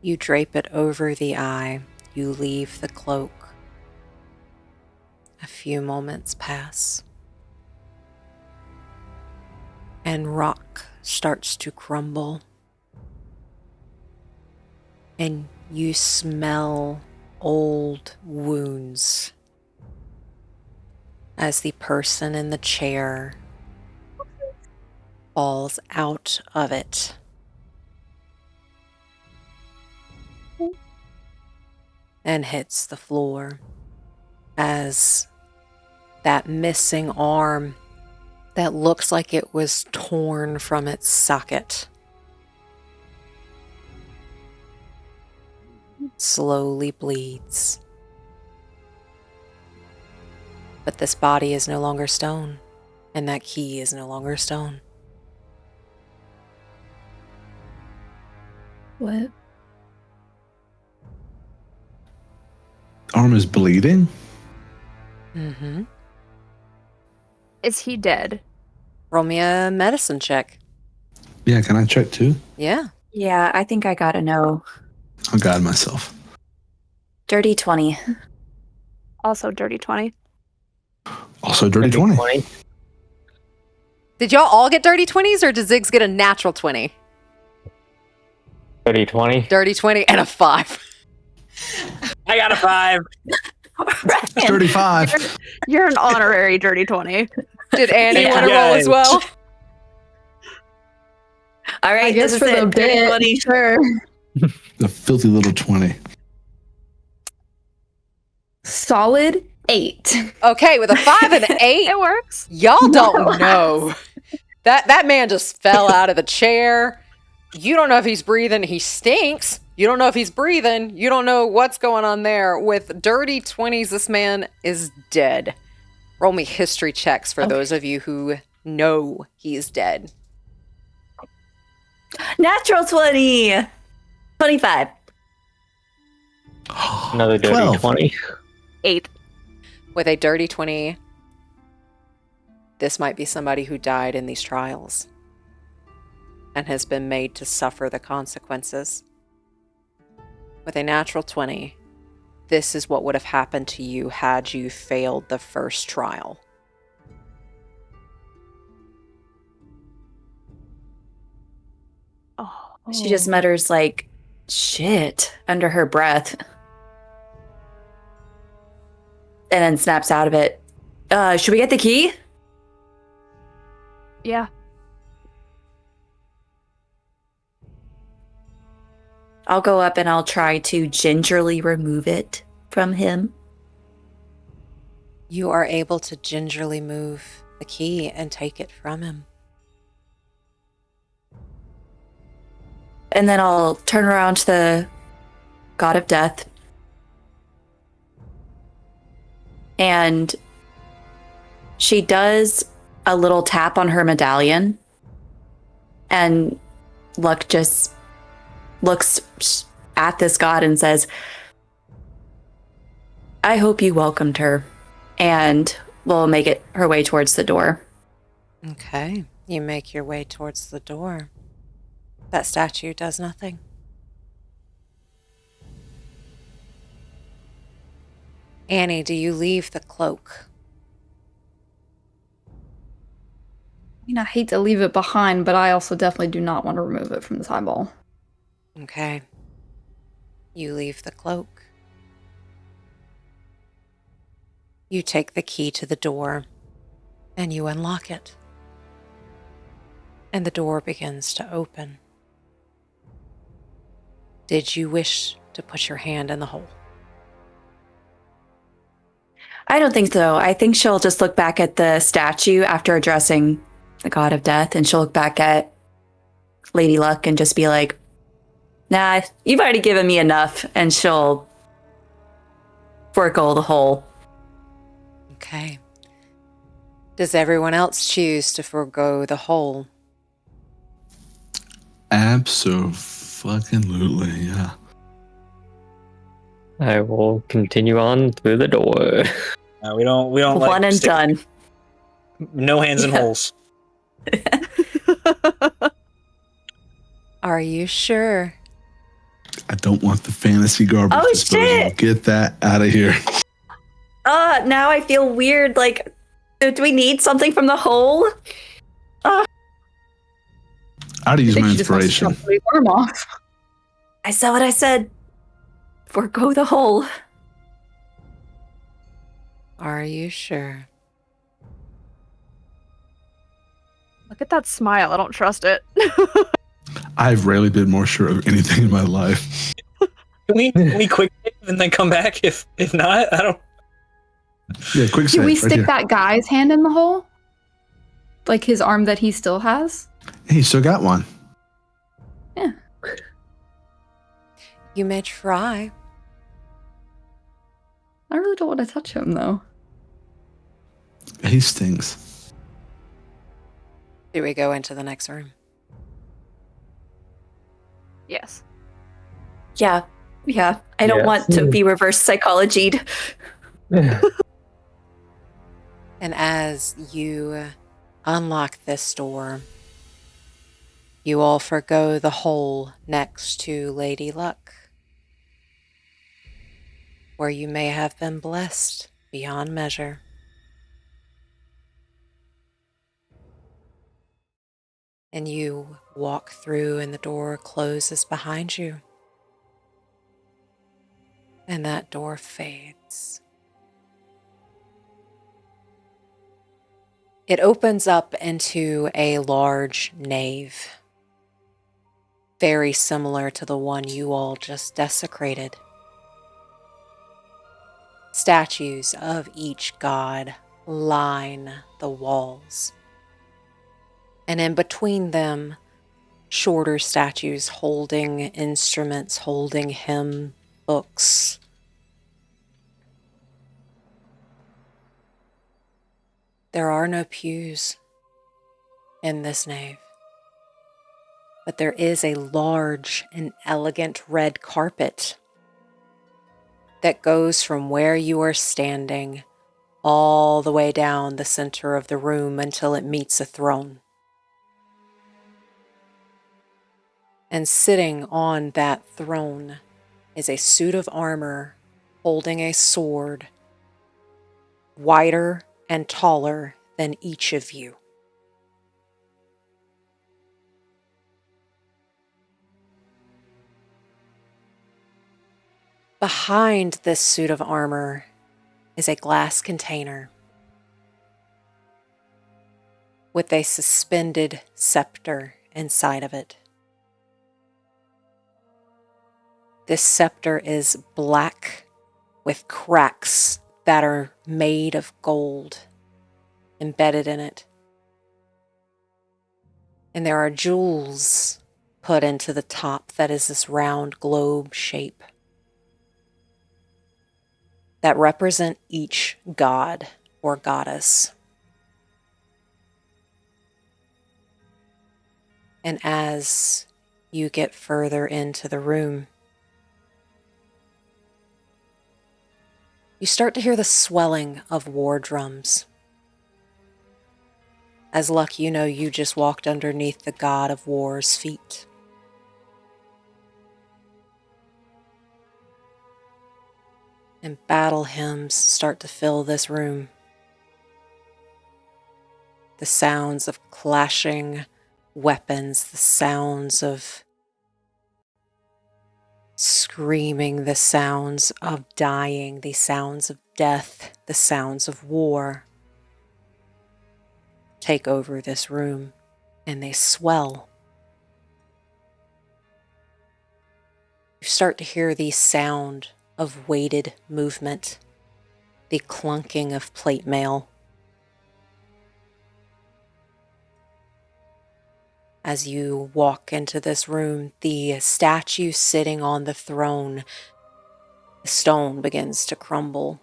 You drape it over the eye. You leave the cloak. A few moments pass. And rock starts to crumble. And you smell old wounds as the person in the chair falls out of it. And hits the floor as that missing arm that looks like it was torn from its socket slowly bleeds. But this body is no longer stone, and that key is no longer stone. What? Arm is bleeding? Mm-hmm. Is he dead? Roll me a medicine check. Yeah, can I check too? Yeah. Yeah, I think I gotta know. I'll guide myself. Dirty 20. Also dirty 20. Also, dirty 20. Did y'all all get dirty 20s, or did Ziggs get a natural 20? 30-20. Dirty 20 and a 5. I got a 5. It's 35. You're an honorary dirty 20. Did Annie Yeah. want to roll as well? All right, I guess this for is the it. Dirty bit, 20. sure. The filthy little 20. Solid 8. Okay, with a 5 and an 8, It works. y'all don't know. That man just fell out of the chair. You don't know if he's breathing. He stinks. You don't know if he's breathing. You don't know what's going on there. With dirty 20s, this man is dead. Roll me history checks for those of you who know he's dead. Natural 20! 25. Another dirty 12. 20. 8. With a dirty 20, this might be somebody who died in these trials and has been made to suffer the consequences. With a natural 20, this is what would have happened to you had you failed the first trial. Oh. She just mutters like, shit, under her breath. And then snaps out of it. Should we get the key? Yeah. I'll go up and I'll try to gingerly remove it from him. You are able to gingerly move the key and take it from him. And then I'll turn around to the god of death. And she does a little tap on her medallion. And Luck just looks at this god and says, I hope you welcomed her. And will make it her way towards the door. Okay, you make your way towards the door. That statue does nothing. Annie, do you leave the cloak? I mean, I hate to leave it behind, but I also definitely do not want to remove it from this eyeball. Okay. You leave the cloak. You take the key to the door and you unlock it. And the door begins to open. Did you wish to put your hand in the hole? I don't think so. I think she'll just look back at the statue after addressing the god of death, and she'll look back at Lady Luck and just be like, nah, you've already given me enough, and she'll forego the hole. Okay. Does everyone else choose to forego the hole? Absolutely, yeah. I will continue on through the door. We don't like One and done. No hands in Yeah. holes. Are you sure? I don't want the fantasy garbage Oh, disposal. shit! Get that out of here. Now I feel weird. Like, do we need something from the hole? I'd use I my think she just wants to inspiration. chop somebody's arm off. I said what I said. Forgo the hole. Are you sure? Look at that smile. I don't trust it. I've rarely been more sure of anything in my life. Can we quick save and then come back if not? I don't. Yeah, quick Do save. we right stick here. that guy's hand in the hole? Like his arm that he still has? Hey, still got one. Yeah. You may try. I really don't want to touch him, though. He stings. Do we go into the next room? Yes. Yeah. I don't Yes. want to be reverse psychologied. And as you unlock this door, you all forgo the hole next to Lady Luck, where you may have been blessed beyond measure. And you walk through and the door closes behind you. And that door fades. It opens up into a large nave, very similar to the one you all just desecrated. Statues of each god line the walls. And in between them, shorter statues holding instruments, holding hymn books. There are no pews in this nave, but there is a large and elegant red carpet that goes from where you are standing all the way down the center of the room until it meets a throne. And sitting on that throne is a suit of armor holding a sword, wider and taller than each of you. Behind this suit of armor is a glass container with a suspended scepter inside of it. This scepter is black with cracks that are made of gold embedded in it. And there are jewels put into the top that is this round globe shape that represent each god or goddess. And as you get further into the room, you start to hear the swelling of war drums. As luck, you know you just walked underneath the god of war's feet. And battle hymns start to fill this room. The sounds of clashing weapons, the sounds of screaming, the sounds of dying, the sounds of death, the sounds of war take over this room, and they swell. You start to hear the sound of weighted movement, the clunking of plate mail. As you walk into this room, the statue sitting on the throne, the stone begins to crumble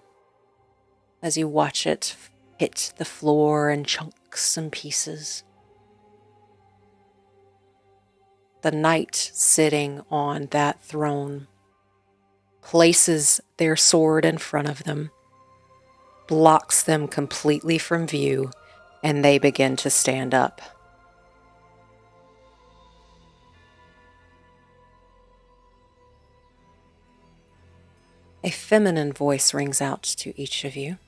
as you watch it hit the floor in chunks and pieces. The knight sitting on that throne places their sword in front of them, blocks them completely from view, and they begin to stand up. A feminine voice rings out to each of you,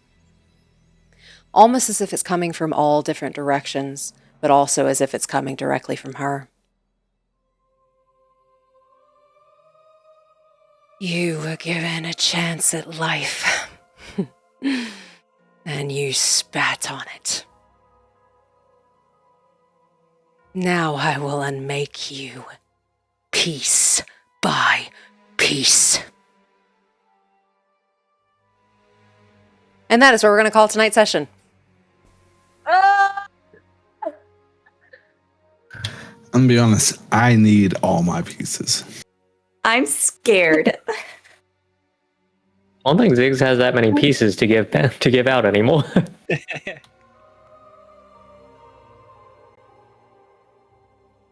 almost as if it's coming from all different directions, but also as if it's coming directly from her. You were given a chance at life, and you spat on it. Now I will unmake you, piece by piece. And that is what we're going to call tonight's session. I'm gonna be honest, I need all my pieces. I'm scared. I don't think Ziggs has that many pieces to give out anymore.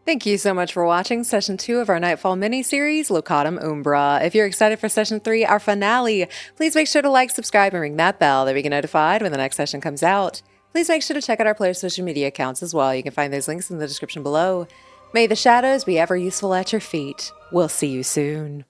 Thank you so much for watching Session 2 of our Nightfall mini-series, Locatum Umbra. If you're excited for Session 3, our finale, please make sure to like, subscribe, and ring that bell that we get notified when the next session comes out. Please make sure to check out our players' social media accounts as well. You can find those links in the description below. May the shadows be ever useful at your feet. We'll see you soon.